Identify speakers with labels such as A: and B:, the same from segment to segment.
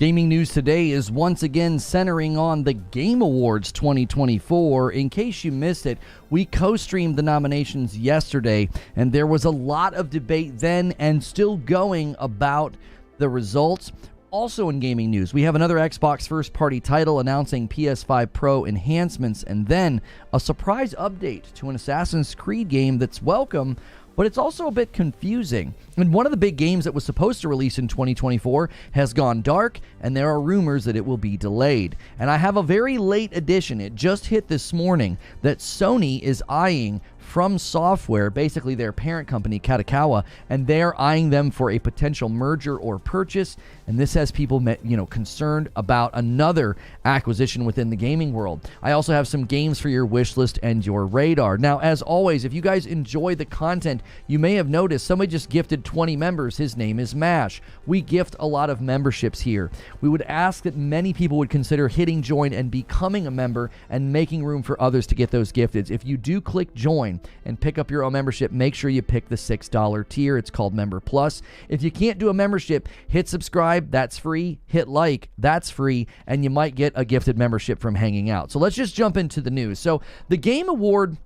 A: Gaming news today is once again centering on the Game Awards 2024. In case you missed it, we co-streamed the nominations yesterday, and there was a lot of debate then and still going about the results. Also in gaming news, we have another Xbox first-party title announcing PS5 Pro enhancements, and then a surprise update to an Assassin's Creed game that's welcome, but it's also a bit confusing. And one of the big games that was supposed to release in 2024 has gone dark, and there are rumors that it will be delayed. And I have a very late edition, it just hit this morning, that Sony is eyeing From Software, basically their parent company, Kadokawa, and they're eyeing them for a potential merger or purchase. And this has people, concerned about another acquisition within the gaming world. I also have some games for your wish list and your radar. Now, as always, if you guys enjoy the content, you may have noticed somebody just gifted 20 members. His name is Mash. We gift a lot of memberships here. We would ask that many people would consider hitting join and becoming a member and making room for others to get those gifted. If you do click join and pick up your own membership, make sure you pick the $6 tier. It's called Member Plus. If you can't do a membership, hit subscribe. That's free. Hit like. That's free. And you might get a gifted membership from hanging out. So let's just jump into the news. So the Game Award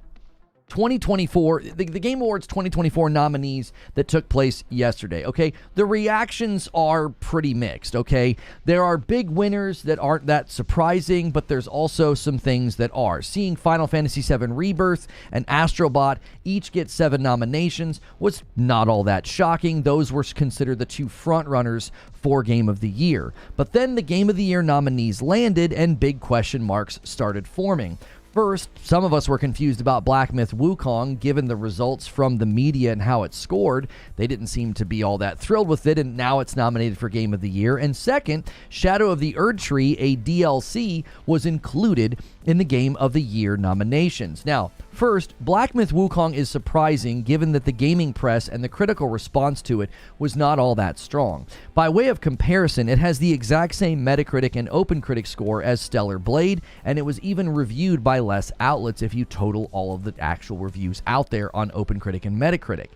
A: 2024, the Game Awards 2024 nominees that took place yesterday, okay? The reactions are pretty mixed, okay? There are big winners that aren't that surprising, but there's also some things that are. Seeing Final Fantasy VII Rebirth and Astrobot each get 7 nominations was not all that shocking. Those were considered the two frontrunners for Game of the Year. But then the Game of the Year nominees landed and big question marks started forming. First, some of us were confused about Black Myth Wukong given the results from the media and how it scored. They didn't seem to be all that thrilled with it, and now it's nominated for Game of the Year. And second, Shadow of the Erdtree, a DLC, was included in the Game of the Year nominations. Now, first, Black Myth Wukong is surprising given that the gaming press and the critical response to it was not all that strong. By way of comparison, it has the exact same Metacritic and OpenCritic score as Stellar Blade, and it was even reviewed by less outlets if you total all of the actual reviews out there on OpenCritic and Metacritic.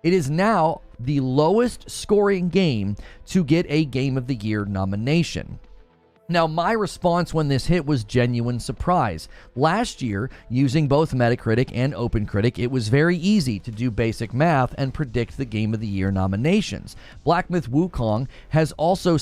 A: It is now the lowest scoring game to get a Game of the Year nomination. Now, my response when this hit was genuine surprise. Last year, using both Metacritic and OpenCritic, it was very easy to do basic math and predict the Game of the Year nominations. Black Myth Wukong has also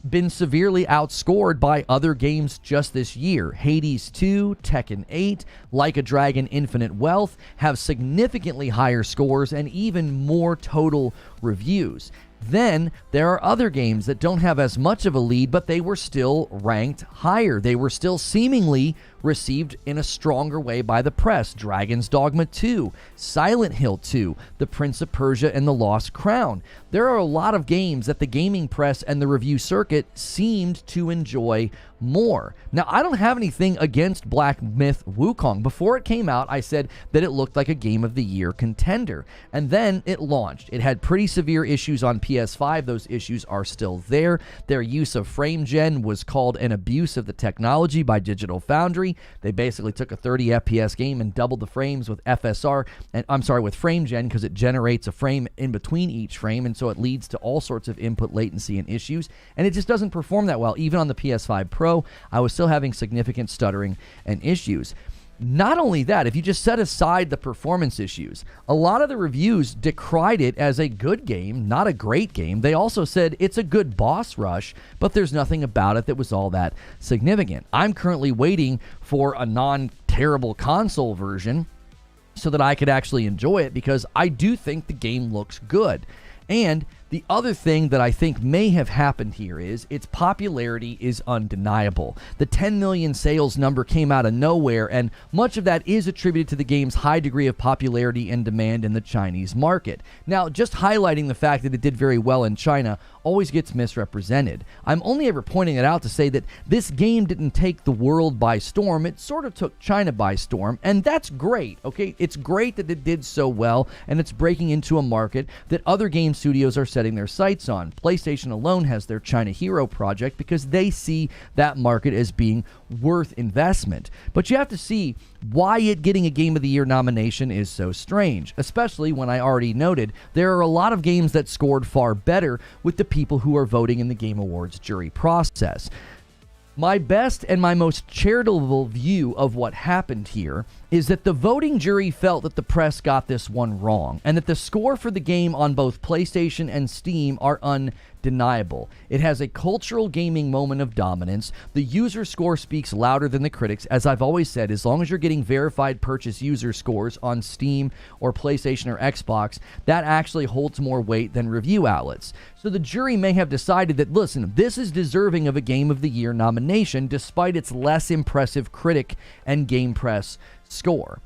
A: been severely outscored by other games just this year. Hades 2, Tekken 8, Like a Dragon Infinite Wealth have significantly higher scores and even more total reviews. Then there are other games that don't have as much of a lead, but they were still ranked higher. They were still seemingly received in a stronger way by the press. Dragon's Dogma 2, Silent Hill 2, The Prince of Persia and the Lost Crown. There are a lot of games that the gaming press and the review circuit seemed to enjoy more. Now, I don't have anything against Black Myth Wukong. Before it came out, I said that it looked like a Game of the Year contender. And then it launched. It had pretty severe issues on PS5. Those issues are still there. Their use of frame gen was called an abuse of the technology by Digital Foundry. They basically took a 30 FPS game and doubled the frames with with frame gen, because it generates a frame in between each frame, and so it leads to all sorts of input latency and issues, and it just doesn't perform that well. Even on the PS5 Pro, I was still having significant stuttering and issues. Not only that, if you just set aside the performance issues, a lot of the reviews decried it as a good game, not a great game. They also said it's a good boss rush, but there's nothing about it that was all that significant. I'm currently waiting for a non-terrible console version so that I could actually enjoy it, because I do think the game looks good. And the other thing that I think may have happened here is its popularity is undeniable. The 10 million sales number came out of nowhere, and much of that is attributed to the game's high degree of popularity and demand in the Chinese market. Now, just highlighting the fact that it did very well in China always gets misrepresented. I'm only ever pointing it out to say that this game didn't take the world by storm. It sort of took China by storm, and that's great, okay? It's great that it did so well, and it's breaking into a market that other game studios are setting their sights on. PlayStation alone has their China Hero project because they see that market as being worth investment. But you have to see why it getting a Game of the Year nomination is so strange, especially when I already noted there are a lot of games that scored far better, with the people who are voting in the Game Awards jury process. My best and my most charitable view of what happened here is that the voting jury felt that the press got this one wrong, and that the score for the game on both PlayStation and Steam are undeniable. It has a cultural gaming moment of dominance. The user score speaks louder than the critics. As I've always said, as long as you're getting verified purchase user scores on Steam or PlayStation or Xbox, that actually holds more weight than review outlets. So the jury may have decided that, listen, this is deserving of a Game of the Year nomination despite its less impressive critic and game press score.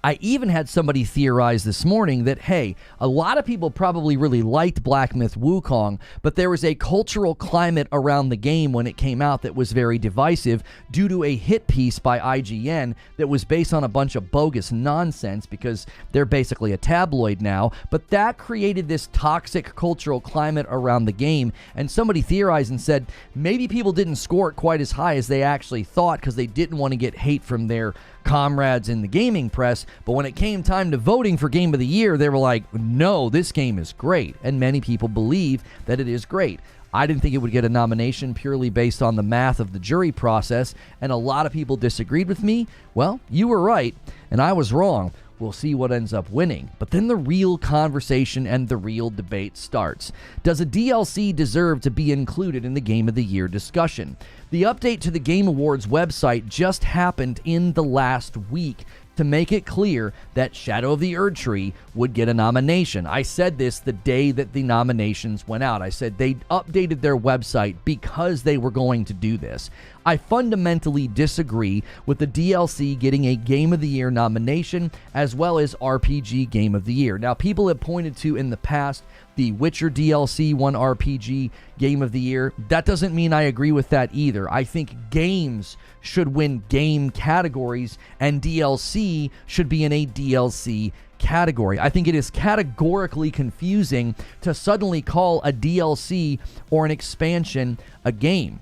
A: I even had somebody theorize this morning that, hey, a lot of people probably really liked Black Myth Wukong, but there was a cultural climate around the game when it came out that was very divisive due to a hit piece by IGN that was based on a bunch of bogus nonsense because they're basically a tabloid now, but that created this toxic cultural climate around the game, and somebody theorized and said maybe people didn't score it quite as high as they actually thought because they didn't want to get hate from their comrades in the gaming press, but when it came time to voting for Game of the Year, they were like, no, this game is great, and many people believe that it is great. I didn't think it would get a nomination purely based on the math of the jury process, and a lot of people disagreed with me. Well, you were right, and I was wrong. We'll see what ends up winning. But then the real conversation and the real debate starts. Does a DLC deserve to be included in the Game of the Year discussion? The update to the Game Awards website just happened in the last week to make it clear that Shadow of the Erdtree would get a nomination. I said this the day that the nominations went out. I said they updated their website because they were going to do this. I fundamentally disagree with the DLC getting a Game of the Year nomination as well as RPG Game of the Year. Now, people have pointed to in the past the Witcher DLC won RPG Game of the Year. That doesn't mean I agree with that either. I think games should win game categories and DLC should be in a DLC category. I think it is categorically confusing to suddenly call a DLC or an expansion a game,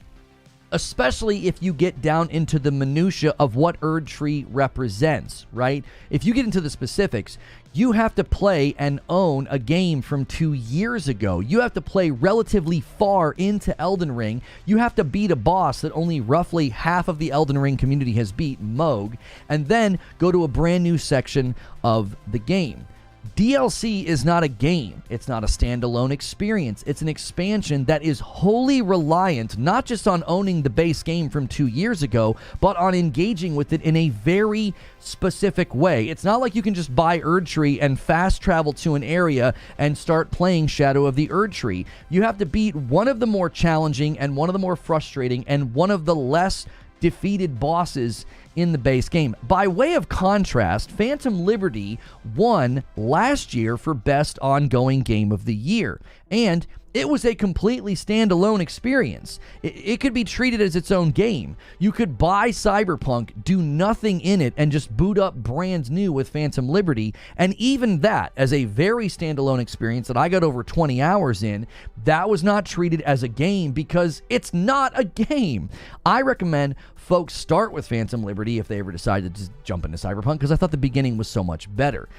A: especially if you get down into the minutia of what Erdtree represents, right? If you get into the specifics, you have to play and own a game from 2 years ago. You have to play relatively far into Elden Ring. You have to beat a boss that only roughly half of the Elden Ring community has beat, Moog, and then go to a brand new section of the game. DLC is not a game. It's not a standalone experience. It's an expansion that is wholly reliant not just on owning the base game from 2 years ago, but on engaging with it in a very specific way. It's not like you can just buy Erdtree and fast travel to an area and start playing Shadow of the Erdtree. You have to beat one of the more challenging and one of the more frustrating and one of the less defeated bosses in the base game. By way of contrast, Phantom Liberty won last year for Best Ongoing Game of the Year, and it was a completely standalone experience. It could be treated as its own game. You could buy Cyberpunk, do nothing in it, and just boot up brand new with Phantom Liberty, and even that, as a very standalone experience that I got over 20 hours in, that was not treated as a game because it's not a game. I recommend folks start with Phantom Liberty if they ever decided to jump into Cyberpunk, because I thought the beginning was so much better.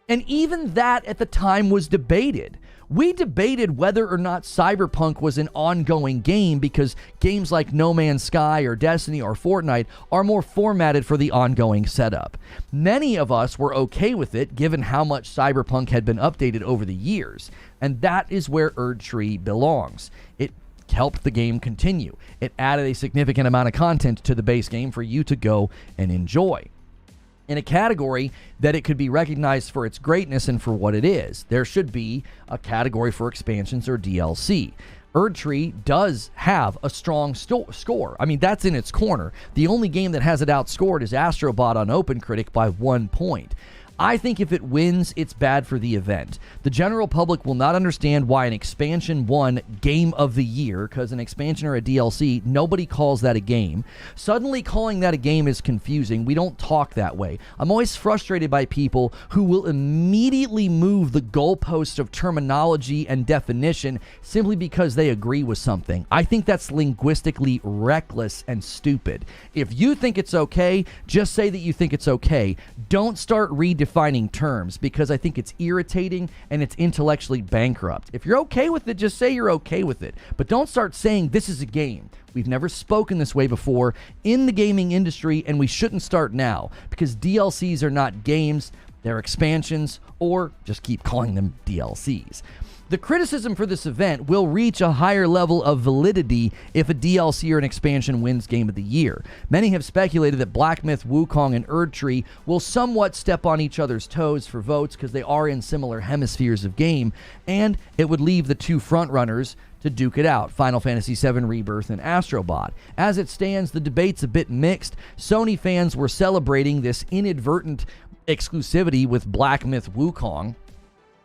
A: And even that at the time was debated. We debated whether or not Cyberpunk was an ongoing game because games like No Man's Sky or Destiny or Fortnite are more formatted for the ongoing setup. Many of us were okay with it given how much Cyberpunk had been updated over the years, and that is where Erdtree belongs. It helped the game continue. It added a significant amount of content to the base game for you to go and enjoy, in a category that it could be recognized for its greatness and for what it is. There should be a category for expansions or DLC. Erdtree does have a strong score. I mean, that's in its corner. The only game that has it outscored is Astrobot on OpenCritic by 1 point. I think if it wins, it's bad for the event. The general public will not understand why an expansion won Game of the Year, because an expansion or a DLC, nobody calls that a game. Suddenly calling that a game is confusing. We don't talk that way. I'm always frustrated by people who will immediately move the goalpost of terminology and definition simply because they agree with something. I think that's linguistically reckless and stupid. If you think it's okay, just say that you think it's okay. Don't start redefining defining terms because I think it's irritating and it's intellectually bankrupt. If you're okay with it, just say you're okay with it. But don't start saying this is a game. We've never spoken this way before in the gaming industry, and we shouldn't start now because DLCs are not games, they're expansions, or just keep calling them DLCs. The criticism for this event will reach a higher level of validity if a DLC or an expansion wins Game of the Year. Many have speculated that Black Myth, Wukong, and Erdtree will somewhat step on each other's toes for votes because they are in similar hemispheres of game, and it would leave the two frontrunners to duke it out, Final Fantasy VII Rebirth and Astrobot. As it stands, the debate's a bit mixed. Sony fans were celebrating this inadvertent exclusivity with Black Myth Wukong,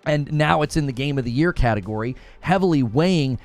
A: and now it's in the Game of the Year category, heavily weighing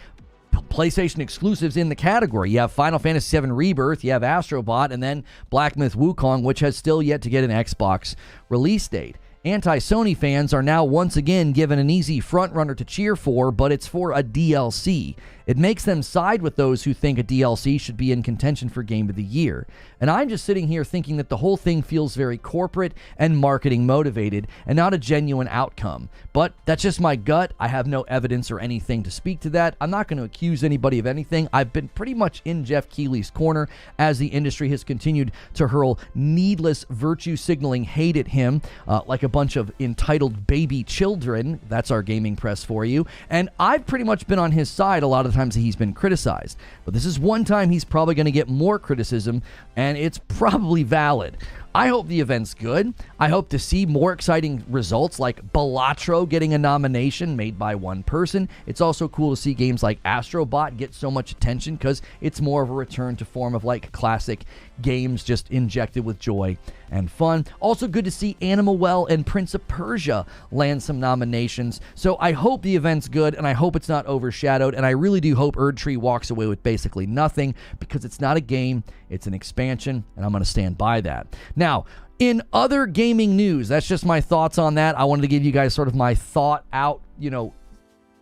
A: PlayStation exclusives in the category. You have Final Fantasy VII Rebirth, you have Astrobot, and then Black Myth Wukong, which has still yet to get an Xbox release date. Anti-Sony fans are now once again given an easy frontrunner to cheer for, but it's for a DLC. It makes them side with those who think a DLC should be in contention for Game of the Year. And I'm just sitting here thinking that the whole thing feels very corporate and marketing motivated and not a genuine outcome. But that's just my gut. I have no evidence or anything to speak to that. I'm not going to accuse anybody of anything. I've been pretty much in Jeff Keighley's corner as the industry has continued to hurl needless virtue signaling hate at him like a bunch of entitled baby children. That's our gaming press for you. And I've pretty much been on his side a lot of the times that he's been criticized. But this is one time he's probably going to get more criticism, and it's probably valid. I hope the event's good. I hope to see more exciting results like Balatro getting a nomination made by one person. It's also cool to see games like Astrobot get so much attention because it's more of a return to form of like classic games just injected with joy and fun. Also good to see Animal Well and Prince of Persia land some nominations. So I hope the event's good, and I hope it's not overshadowed, and I really do hope Erdtree walks away with basically nothing because it's not a game, it's an expansion, and I'm going to stand by that. Now, in other gaming news, that's just my thoughts on that. I wanted to give you guys sort of my thought out,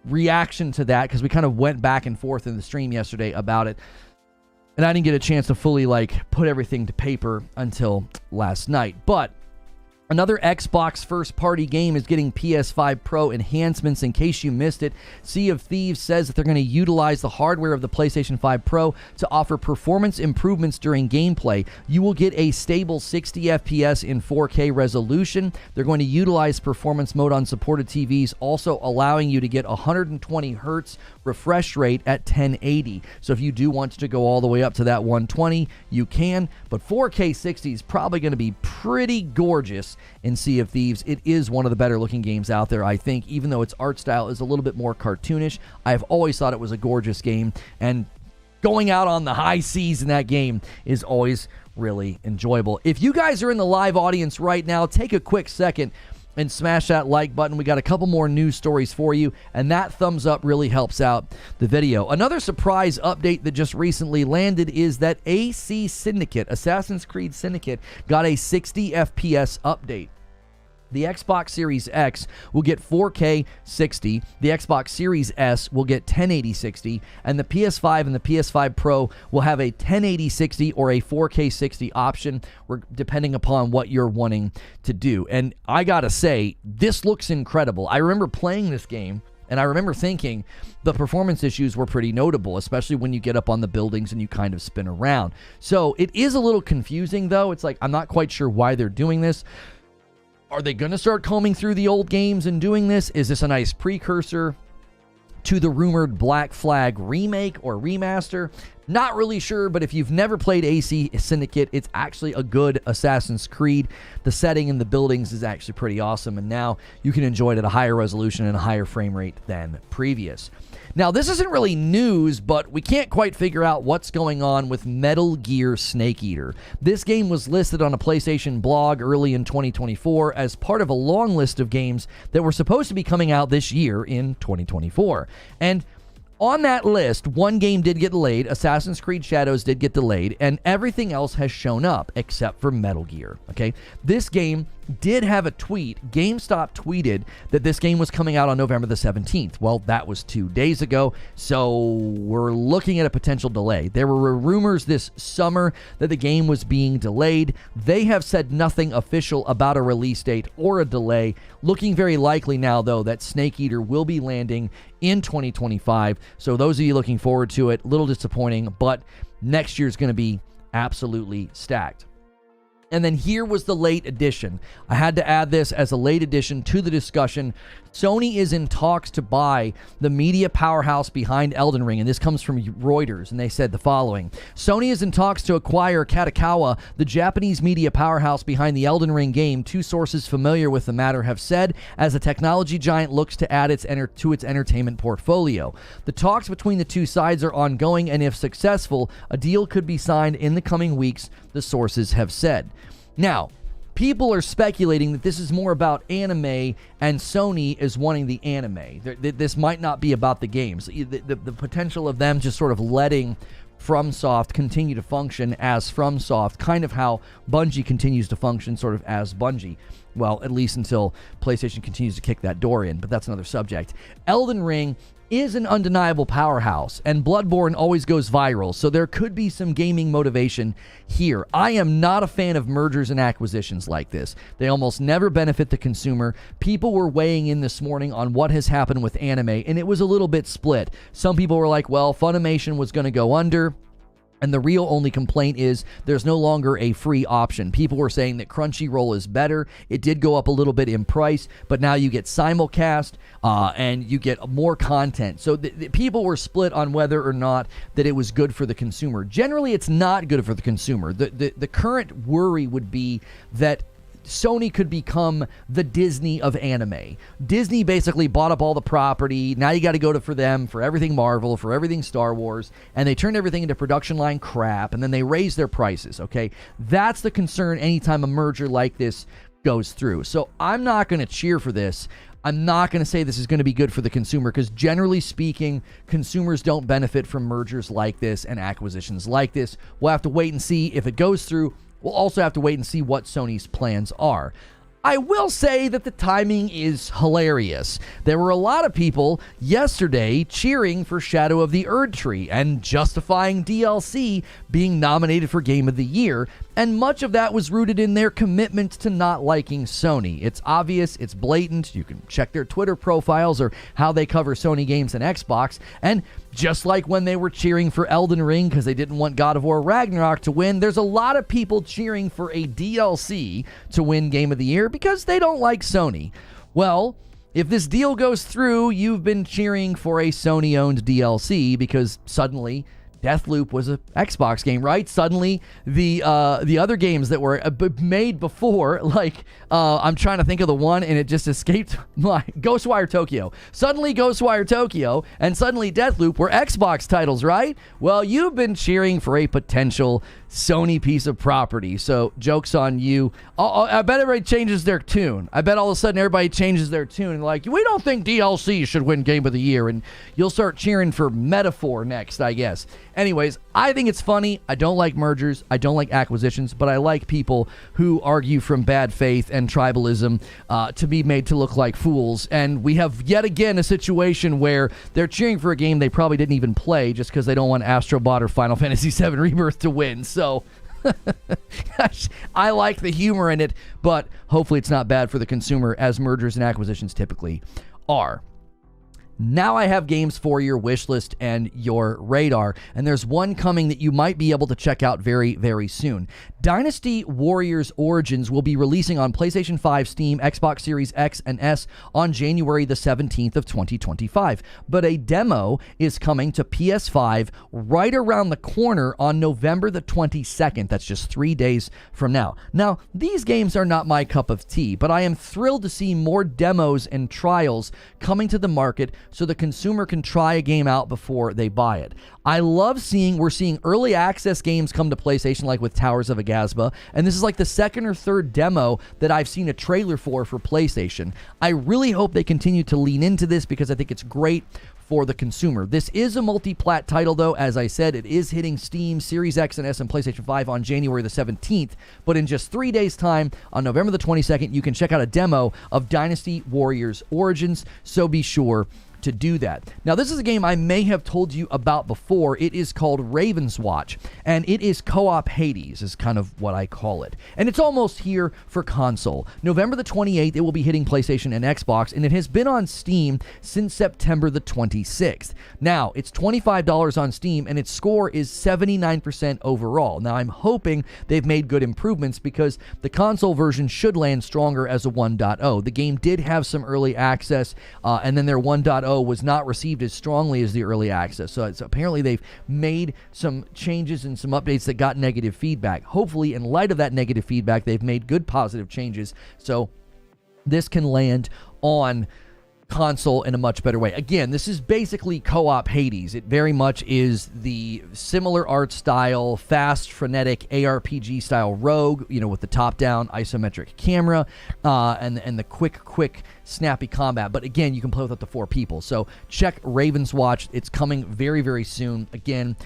A: reaction to that because we kind of went back and forth in the stream yesterday about it. And I didn't get a chance to fully put everything to paper until last night. But another Xbox first-party game is getting PS5 Pro enhancements. In case you missed it, Sea of Thieves says that they're going to utilize the hardware of the PlayStation 5 Pro to offer performance improvements during gameplay. You will get a stable 60 FPS in 4K resolution. They're going to utilize performance mode on supported TVs, also allowing you to get 120 hertz refresh rate at 1080. So if you do want to go all the way up to that 120, you can. But 4K 60 is probably going to be pretty gorgeous in Sea of Thieves. It is one of the better looking games out there, I think, even though its art style is a little bit more cartoonish. I've always thought it was a gorgeous game, and going out on the high seas in that game is always really enjoyable. If you guys are in the live audience right now, take a quick second and smash that like button. We got a couple more news stories for you, and that thumbs up really helps out the video. Another surprise update that just recently landed is that AC Syndicate, Assassin's Creed Syndicate, got a 60 FPS update. The Xbox Series X will get 4K 60, the Xbox Series S will get 1080 60, and the PS5 and the PS5 Pro will have a 1080 60 or a 4K 60 option, depending upon what you're wanting to do. And I gotta say, this looks incredible. I remember playing this game, and I remember thinking the performance issues were pretty notable, especially when you get up on the buildings and you kind of spin around. So it is a little confusing, though. It's like, I'm not quite sure why they're doing this. Are they going to start combing through the old games and doing this? Is this a nice precursor to the rumored Black Flag remake or remaster? Not really sure, but if you've never played AC Syndicate, it's actually a good Assassin's Creed. The setting and the buildings is actually pretty awesome, and now you can enjoy it at a higher resolution and a higher frame rate than previous. Now, this isn't really news, but we can't quite figure out what's going on with Metal Gear Snake Eater. This game was listed on a PlayStation blog early in 2024 as part of a long list of games that were supposed to be coming out this year in 2024. And on that list, one game did get delayed, Assassin's Creed Shadows did get delayed, and everything else has shown up except for Metal Gear, okay? This game did have a tweet. GameStop tweeted that this game was coming out on November the 17th. Well, that was 2 days ago, so we're looking at a potential delay. There were rumors this summer that the game was being delayed. They have said nothing official about a release date or a delay. Looking very likely now, though, that Snake Eater will be landing in 2025. So those of you looking forward to it, a little disappointing, but next year is going to be absolutely stacked. And then here was the late addition. I had to add this as a late addition to the discussion. Sony is in talks to buy the media powerhouse behind Elden Ring, and this comes from Reuters, and they said the following. Sony is in talks to acquire Kadokawa, the Japanese media powerhouse behind the Elden Ring game, two sources familiar with the matter have said, as the technology giant looks to add its entertainment portfolio. The talks between the two sides are ongoing, and if successful, a deal could be signed in the coming weeks, the sources have said. Now, people are speculating that this is more about anime and Sony is wanting the anime. This might not be about the games. The potential of them just sort of letting FromSoft continue to function as FromSoft, kind of how Bungie continues to function sort of as Bungie. Well, at least until PlayStation continues to kick that door in, but that's another subject. Elden Ring is an undeniable powerhouse, and Bloodborne always goes viral, so there could be some gaming motivation here. I am not a fan of mergers and acquisitions like this. They almost never benefit the consumer. People were weighing in this morning on what has happened with anime, and it was a little bit split. Some people were like, well, Funimation was going to go under, and the real only complaint is there's no longer a free option. People were saying that Crunchyroll is better. It did go up a little bit in price, but now you get simulcast and you get more content. So the people were split on whether or not that it was good for the consumer. Generally, it's not good for the consumer. The current worry would be that Sony could become the Disney of anime. Disney basically bought up all the property. Now you got to go for them for everything Marvel, for everything Star Wars, and they turned everything into production line crap, and then they raised their prices, okay? That's the concern anytime a merger like this goes through. So I'm not going to cheer for this. I'm not going to say this is going to be good for the consumer because generally speaking, consumers don't benefit from mergers like this and acquisitions like this. We'll have to wait and see if it goes through. We'll also have to wait and see what Sony's plans are. I will say that the timing is hilarious. There were a lot of people yesterday cheering for Shadow of the Erdtree and justifying DLC being nominated for Game of the Year, and much of that was rooted in their commitment to not liking Sony. It's obvious, it's blatant. You can check their Twitter profiles or how they cover Sony games and Xbox, and just like when they were cheering for Elden Ring because they didn't want God of War Ragnarok to win, there's a lot of people cheering for a DLC to win Game of the Year because they don't like Sony. Well, if this deal goes through, you've been cheering for a Sony-owned DLC because suddenly Deathloop was an Xbox game, right? Suddenly, the other games that were made before, like, I'm trying to think of the one, and it just escaped my Ghostwire Tokyo. Suddenly, Ghostwire Tokyo and suddenly Deathloop were Xbox titles, right? Well, you've been cheering for a potential Sony piece of property, so joke's on you. I bet everybody changes their tune. I bet all of a sudden everybody changes their tune and like, we don't think DLC should win Game of the Year, and you'll start cheering for Metaphor next, I guess. Anyways, I think it's funny. I don't like mergers. I don't like acquisitions, but I like people who argue from bad faith and tribalism to be made to look like fools. And we have yet again a situation where they're cheering for a game they probably didn't even play just because they don't want Astro Bot or Final Fantasy VII Rebirth to win. So I like the humor in it, but hopefully it's not bad for the consumer as mergers and acquisitions typically are. Now I have games for your wish list and your radar, and there's one coming that you might be able to check out very, very soon. Dynasty Warriors Origins will be releasing on PlayStation 5, Steam, Xbox Series X and S on January the 17th of 2025. But a demo is coming to PS5 right around the corner on November the 22nd. That's just 3 days from now. Now, these games are not my cup of tea, but I am thrilled to see more demos and trials coming to the market so the consumer can try a game out before they buy it. I love we're seeing early access games come to PlayStation, like with Towers of Agasba, and this is like the second or third demo that I've seen a trailer for PlayStation. I really hope they continue to lean into this because I think it's great for the consumer. This is a multi-plat title, though. As I said, it is hitting Steam, Series X and S, and PlayStation 5 on January the 17th. But in just 3 days' time, on November the 22nd, you can check out a demo of Dynasty Warriors Origins, so be sure to do that. Now, this is a game I may have told you about before. It is called Raven's Watch, and it is co-op Hades, is kind of what I call it. And it's almost here for console. November the 28th, it will be hitting PlayStation and Xbox, and it has been on Steam since September the 26th. Now, it's $25 on Steam, and its score is 79% overall. Now, I'm hoping they've made good improvements because the console version should land stronger as a 1.0. The game did have some early access, and then their 1.0 was not received as strongly as the early access. So apparently they've made some changes and some updates that got negative feedback. Hopefully, in light of that negative feedback, they've made good positive changes. So this can land on console in a much better way. Again, this is basically co-op Hades. It very much is the similar art style, fast, frenetic ARPG style Rogue, with the top-down isometric camera, and the quick, snappy combat. But again, you can play with up to 4 people. So check Raven's Watch. It's coming very, very soon. Again,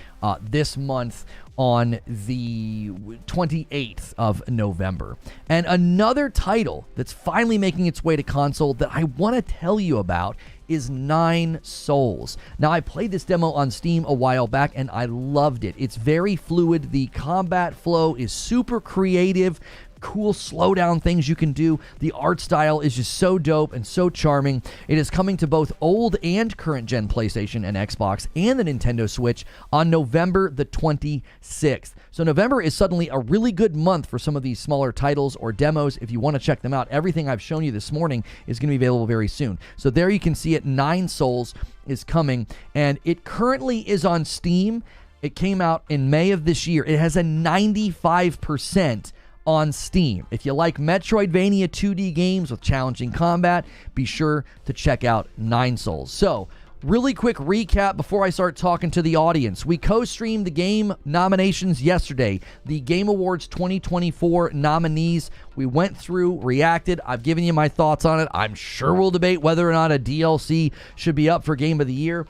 A: this month on the 28th of November. And another title that's finally making its way to console that I want to tell you about is 9 Souls. Now, I played this demo on Steam a while back, and I loved it. It's very fluid. The combat flow is super creative. Cool slowdown things you can do. The art style is just so dope and so charming. It is coming to both old and current gen PlayStation and Xbox and the Nintendo Switch on November the 26th. So November is suddenly a really good month for some of these smaller titles or demos. If you want to check them out, everything I've shown you this morning is going to be available very soon. So there you can see it. 9 Souls is coming, and it currently is on Steam. It came out in May of this year. It has a 95% on Steam. If you like Metroidvania 2D games with challenging combat, be sure to check out 9 Souls. So, really quick recap before I start talking to the audience. We co-streamed the game nominations yesterday, the Game Awards 2024 nominees. We went through, reacted. I've given you my thoughts on it. I'm sure we'll debate whether or not a DLC should be up for Game of the Year.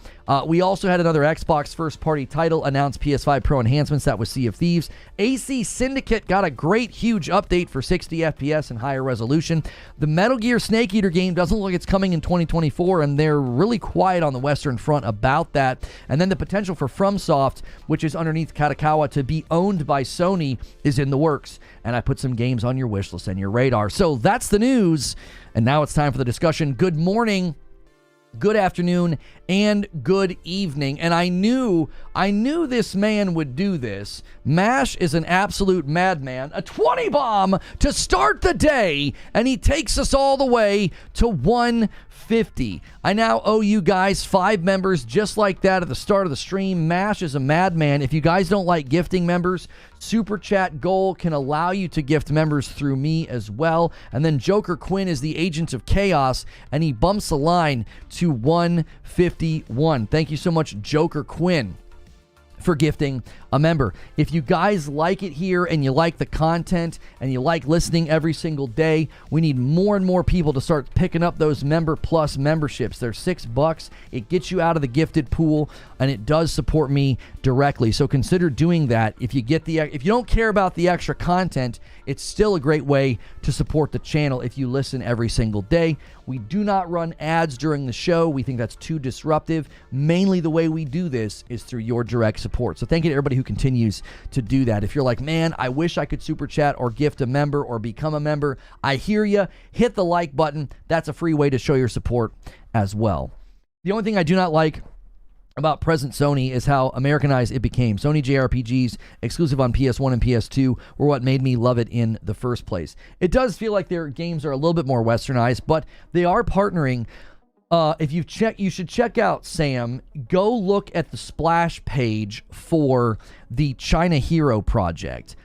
A: We also had another Xbox first-party title announce PS5 Pro enhancements. That was Sea of Thieves. AC Syndicate got a great, huge update for 60 FPS and higher resolution. The Metal Gear Snake Eater game doesn't look like it's coming in 2024, and they're really quiet on the Western Front about that. And then the potential for FromSoft, which is underneath Katakawa, to be owned by Sony is in the works. And I put some games on your wish list and your radar. So that's the news. And now it's time for the discussion. Good morning, good afternoon, and good evening. And I knew this man would do this. MASH is an absolute madman. A 20 bomb to start the day, and he takes us all the way to 150. I now owe you guys 5 members just like that at the start of the stream. MASH is a madman. If you guys don't like gifting members, Super Chat Goal can allow you to gift members through me as well. And then Joker Quinn is the agent of chaos, and he bumps the line to 151. Thank you so much, Joker Quinn, for gifting a member. If you guys like it here and you like the content and you like listening every single day, we need more and more people to start picking up those Member Plus memberships. They're $6. It gets you out of the gifted pool, and it does support me directly. So consider doing that. If you don't care about the extra content, it's still a great way to support the channel if you listen every single day. We do not run ads during the show. We think that's too disruptive. Mainly the way we do this is through your direct support. So thank you to everybody who continues to do that. If you're like, man, I wish I could super chat or gift a member or become a member, I hear you. Hit the like button. That's a free way to show your support as well. The only thing I do not like about present Sony is how Americanized it became. Sony JRPGs, exclusive on PS1 and PS2, were what made me love it in the first place. It does feel like their games are a little bit more westernized, but they are partnering. You should check out, Sam, go look at the splash page for the China Hero project.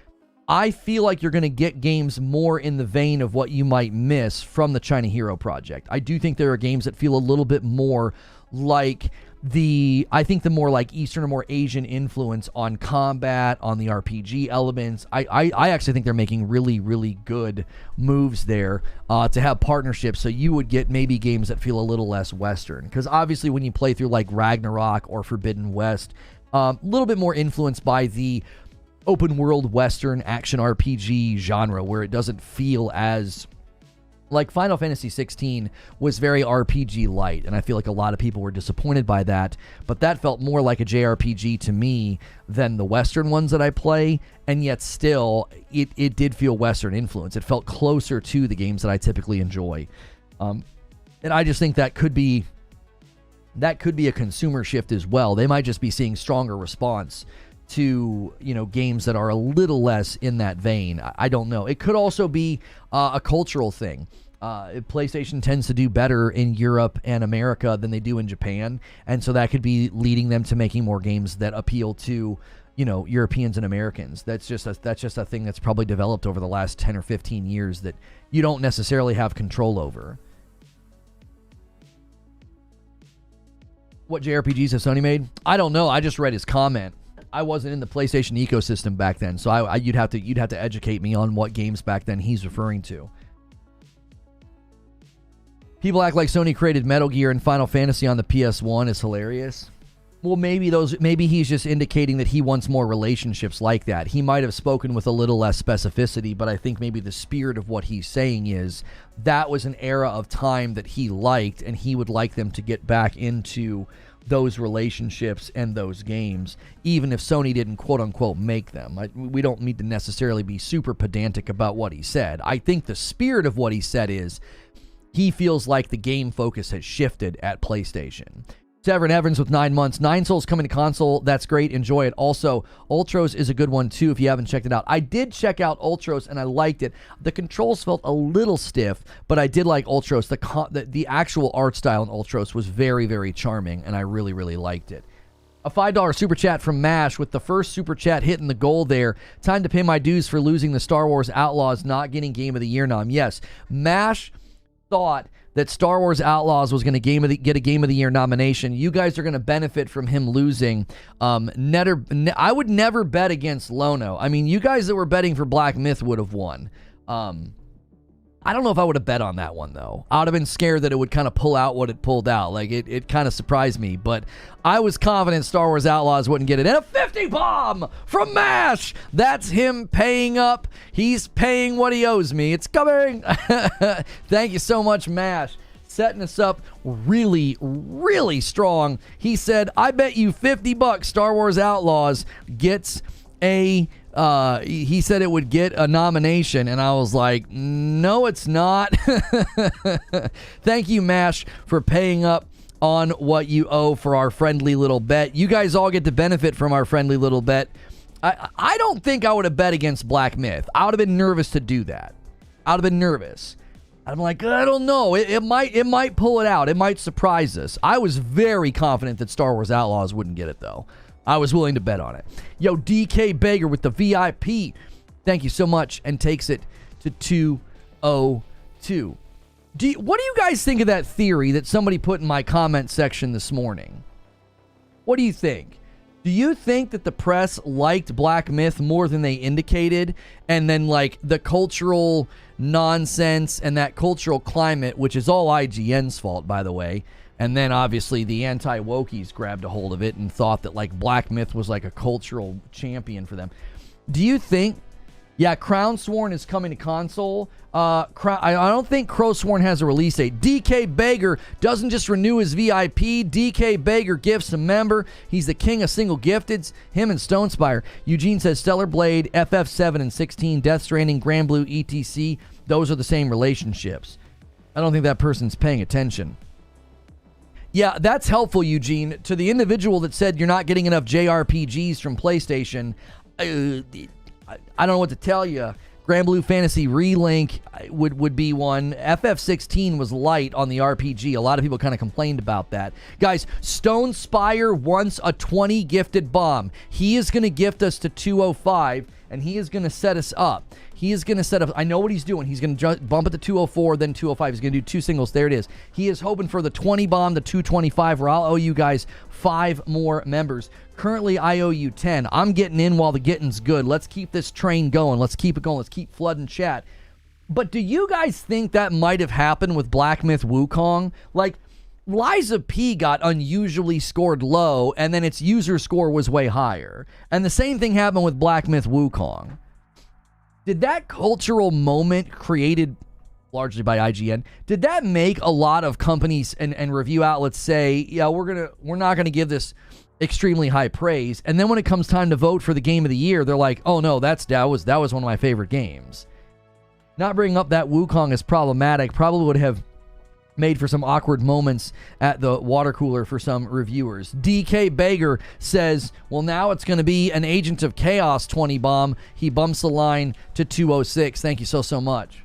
A: I feel like you're going to get games more in the vein of what you might miss from the China Hero project. I do think there are games that feel a little bit more like I think the more like Eastern or more Asian influence on combat, on the RPG elements, I actually think they're making really, really good moves there to have partnerships, so you would get maybe games that feel a little less Western. Because obviously when you play through like Ragnarok or Forbidden West, a little bit more influenced by the open world Western action RPG genre, where it doesn't feel as... Like Final Fantasy 16 was very RPG light, and I feel like a lot of people were disappointed by that, but that felt more like a JRPG to me than the Western ones that I play, and yet still, it did feel Western influence. It felt closer to the games that I typically enjoy. And I just think that could be a consumer shift as well. They might just be seeing stronger response to, you know, games that are a little less in that vein. I don't know. It could also be a cultural thing. PlayStation tends to do better in Europe and America than they do in Japan, and so that could be leading them to making more games that appeal to, you know, Europeans and Americans. That's just a thing that's probably developed over the last 10 or 15 years that you don't necessarily have control over. What JRPGs have Sony made? I don't know. I just read his comment. I wasn't in the PlayStation ecosystem back then, so you'd have to educate me on what games back then he's referring to. People act like Sony created Metal Gear and Final Fantasy on the PS1 is hilarious. Well, maybe he's just indicating that he wants more relationships like that. He might have spoken with a little less specificity, but I think maybe the spirit of what he's saying is that was an era of time that he liked, and he would like them to get back into those relationships and those games, even if Sony didn't quote-unquote make them. We don't need to necessarily be super pedantic about what he said. I think the spirit of what he said is he feels like the game focus has shifted at PlayStation. Severin Evans with 9 months. Nine Souls coming to console. That's great. Enjoy it. Also, Ultros is a good one, too, if you haven't checked it out. I did check out Ultros, and I liked it. The controls felt a little stiff, but I did like Ultros. The actual art style in Ultros was very, very charming, and I really, really liked it. A $5 super chat from MASH with the first super chat hitting the goal there. Time to pay my dues for losing the Star Wars Outlaws, not getting Game of the Year nom. Yes, MASH thought that Star Wars Outlaws was going to get a Game of the Year nomination. You guys are going to benefit from him losing. I would never bet against Lono. I mean, you guys that were betting for Black Myth would have won. I don't know if I would have bet on that one, though. I would have been scared that it would kind of pull out what it pulled out. Like, it kind of surprised me. But I was confident Star Wars Outlaws wouldn't get it. And a 50 bomb from MASH! That's him paying up. He's paying what he owes me. It's coming! Thank you so much, MASH. Setting us up really, really strong. He said, I bet you $50 Star Wars Outlaws gets a... he said it would get a nomination, and I was like, no, it's not. Thank you, MASH, for paying up on what you owe for our friendly little bet. You guys all get to benefit from our friendly little bet. I don't think I would have bet against Black Myth. I would have been nervous to do that. I would have been nervous. I'm like, I don't know. It might pull it out. It might surprise us. I was very confident that Star Wars Outlaws wouldn't get it, though. I was willing to bet on it. Yo, DK Baker with the VIP. Thank you so much, and takes it to 202. What do you guys think of that theory that somebody put in my comment section this morning? What do you think? Do you think that the press liked Black Myth more than they indicated? And then, like, the cultural nonsense and that cultural climate, which is all IGN's fault, by the way, and then obviously the anti-wokies grabbed a hold of it and thought that like Black Myth was like a cultural champion for them. Do you think, yeah, Crown Sworn is coming to console. I don't think Crow Sworn has a release date. DK Bager doesn't just renew his VIP. DK Bager gifts a member. He's the king of single gifteds. Him and Stonespire. Eugene says Stellar Blade, FF7 and 16, Death Stranding, Grand Blue, ETC. Those are the same relationships. I don't think that person's paying attention. Yeah, that's helpful, Eugene. To the individual that said you're not getting enough JRPGs from PlayStation, I don't know what to tell you. Grand Blue Fantasy Relink would be one. FF16 was light on the RPG. A lot of people kind of complained about that. Guys, Stone Spire wants a 20 gifted bomb. He is going to gift us to 205. and he is going to set us up. He is going to set up. I know what he's doing. He's going to bump it to 204, then 205. He's going to do 2 singles. There it is. He is hoping for the 20 bomb, the 225, where I'll owe you guys 5 more members. Currently, I owe you 10. I'm getting in while the getting's good. Let's keep this train going. Let's keep it going. Let's keep flooding chat. But do you guys think that might have happened with Black Myth Wukong? Like, Liza P got unusually scored low, and then its user score was way higher. And the same thing happened with Black Myth Wukong. Did that cultural moment created largely by IGN, did that make a lot of companies and review outlets say, yeah, we're not gonna give this extremely high praise, and then when it comes time to vote for the game of the year, they're like, oh no, that was one of my favorite games. Not bringing up that Wukong is problematic probably would have made for some awkward moments at the water cooler for some reviewers. DK Bager says, well, now it's going to be an Agent of Chaos 20 bomb. He bumps the line to 206. Thank you so much.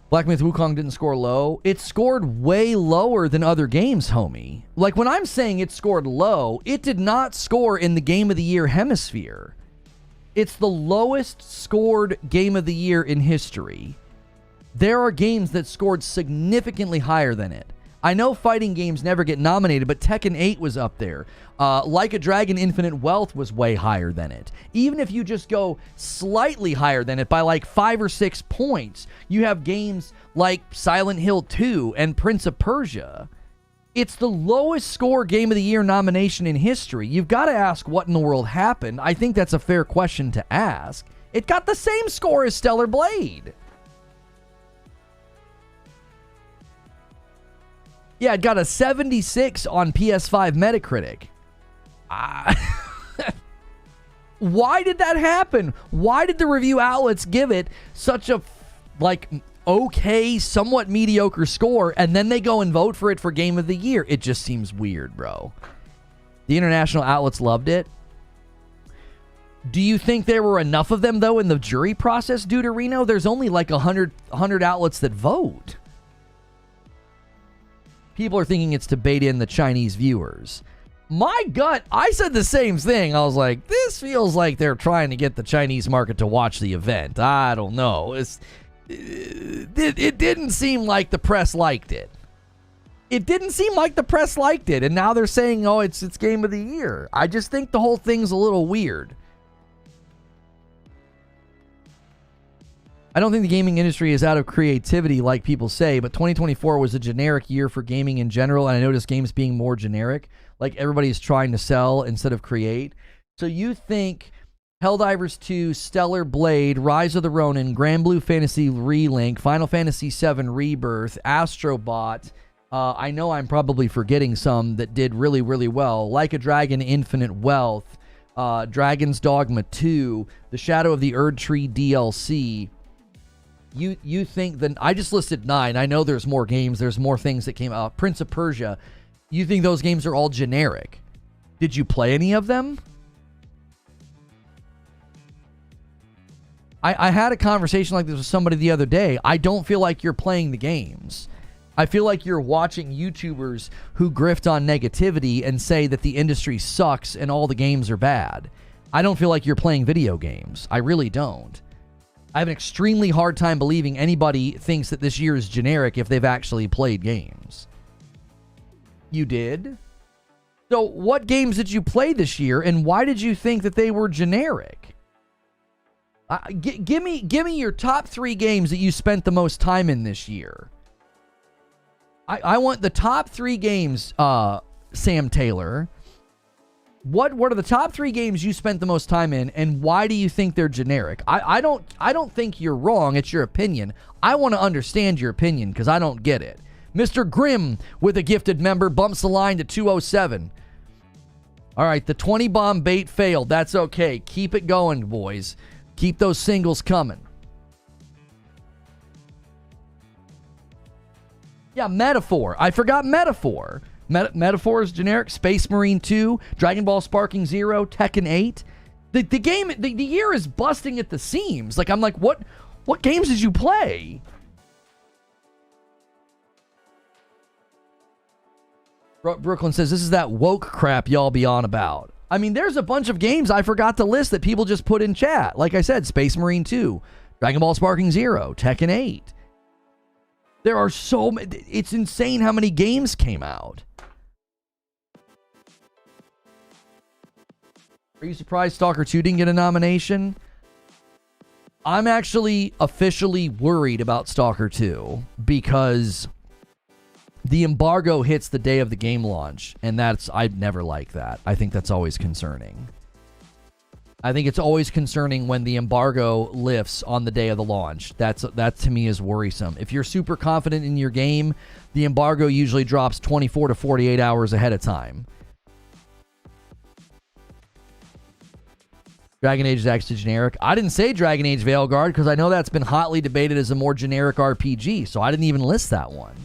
A: Black Myth Wukong didn't score low. It scored way lower than other games, homie. Like, when I'm saying it scored low, it did not score in the Game of the Year hemisphere. It's the lowest scored Game of the Year in history. There are games that scored significantly higher than it. I know fighting games never get nominated, but Tekken 8 was up there. Like a Dragon Infinite Wealth was way higher than it. Even if you just go slightly higher than it by like 5 or 6 points, you have games like Silent Hill 2 and Prince of Persia. It's the lowest score Game of the Year nomination in history. You've got to ask what in the world happened. I think that's a fair question to ask. It got the same score as Stellar Blade. Yeah, it got a 76 on PS5 Metacritic. Why did that happen? Why did the review outlets give it such a, like, okay, somewhat mediocre score, and then they go and vote for it for Game of the Year? It just seems weird, bro. The international outlets loved it. Do you think there were enough of them, though, in the jury process, Deuterino? There's only like 100 outlets that vote. People are thinking it's to bait in the Chinese viewers. My gut, I said the same thing. I was like, this feels like they're trying to get the Chinese market to watch the event. I don't know. It didn't seem like the press liked it. It didn't seem like the press liked it. And now they're saying, oh, it's Game of the Year. I just think the whole thing's a little weird. I don't think the gaming industry is out of creativity like people say, but 2024 was a generic year for gaming in general, and I noticed games being more generic, like everybody's trying to sell instead of create. So you think Helldivers 2, Stellar Blade, Rise of the Ronin, Grand Blue Fantasy Relink, Final Fantasy VII Rebirth, Astrobot, I know I'm probably forgetting some that did really, really well, Like a Dragon Infinite Wealth, Dragon's Dogma 2, The Shadow of the Erdtree DLC. You think that I just listed 9. I know there's more games. There's more things that came out. Prince of Persia. You think those games are all generic? Did you play any of them? I had a conversation like this with somebody the other day. I don't feel like you're playing the games. I feel like you're watching YouTubers who grift on negativity and say that the industry sucks and all the games are bad. I don't feel like you're playing video games. I really don't. I have an extremely hard time believing anybody thinks that this year is generic if they've actually played games. You did? So what games did you play this year, and why did you think that they were generic? Give me your top 3 games that you spent the most time in this year. I want the top 3 games, Sam Taylor. What are the top 3 games you spent the most time in, and why do you think they're generic? I don't think you're wrong. It's your opinion. I want to understand your opinion because I don't get it. Mr. Grimm with a gifted member bumps the line to 207. All right, the 20 bomb bait failed. That's okay. Keep it going, boys. Keep those singles coming. Yeah, Metaphor. I forgot Metaphor. Metaphor is generic. Space Marine 2, Dragon Ball Sparking Zero, Tekken 8. The year is busting at the seams. Like, I'm like, what games did you play? Brooklyn says, this is that woke crap y'all be on about. I mean, there's a bunch of games I forgot to list that people just put in chat. Like I said, Space Marine 2, Dragon Ball Sparking Zero, Tekken 8. There are so many. It's insane how many games came out. Are you surprised Stalker 2 didn't get a nomination? I'm actually officially worried about Stalker 2 because the embargo hits the day of the game launch, and I'd never like that. I think that's always concerning. I think it's always concerning when the embargo lifts on the day of the launch. That to me is worrisome. If you're super confident in your game, the embargo usually drops 24 to 48 hours ahead of time. Dragon Age is actually generic. I didn't say Dragon Age Veilguard because I know that's been hotly debated as a more generic RPG, so I didn't even list that one.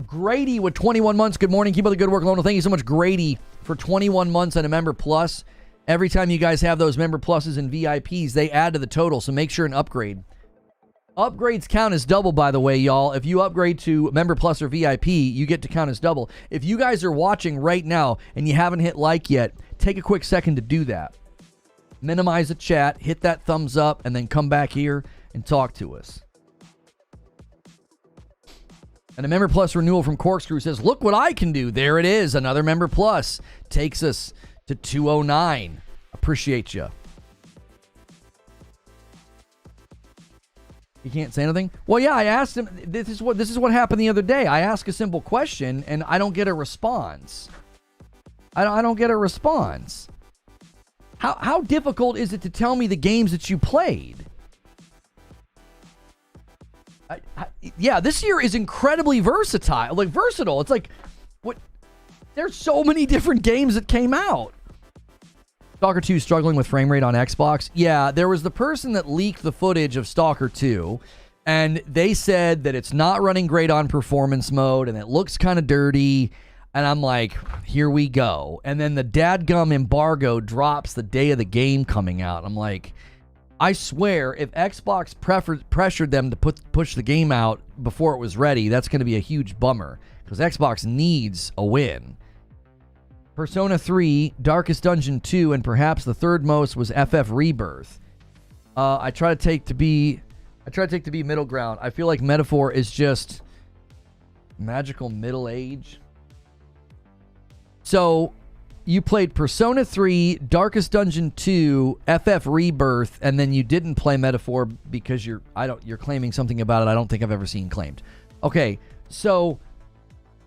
A: Grady with 21 months. Good morning. Keep up the good work, Lionel. Thank you so much, Grady, for 21 months and a Member Plus. Every time you guys have those Member Pluses and VIPs, they add to the total, so make sure and upgrade. Upgrades count as double, by the way, y'all. If you upgrade to Member Plus or VIP, you get to count as double. If you guys are watching right now and you haven't hit like yet, take a quick second to do that. Minimize the chat, hit that thumbs up, and then come back here and talk to us. And a Member Plus renewal from Corkscrew says, look what I can do. There it is. Another Member Plus takes us to 209. Appreciate you. You can't say anything? Well, yeah, I asked him. This is what happened the other day. I ask a simple question, and I don't get a response. I don't get a response. How difficult is it to tell me the games that you played? Yeah, this year is incredibly versatile. Like, versatile. It's like, what? There's so many different games that came out. Stalker 2 struggling with frame rate on Xbox. Yeah, there was the person that leaked the footage of Stalker 2, and they said that it's not running great on performance mode, and it looks kind of dirty, and I'm like, here we go. And then the dadgum embargo drops the day of the game coming out. I'm like, I swear, if Xbox pressured them to push the game out before it was ready, that's going to be a huge bummer, because Xbox needs a win. Persona 3, Darkest Dungeon 2, and perhaps the third most was FF Rebirth. I try to take to be middle ground. I feel like Metaphor is just magical middle age. So you played Persona 3, Darkest Dungeon 2, FF Rebirth, and then you didn't play Metaphor because you're claiming something about it I don't think I've ever seen claimed. Okay, so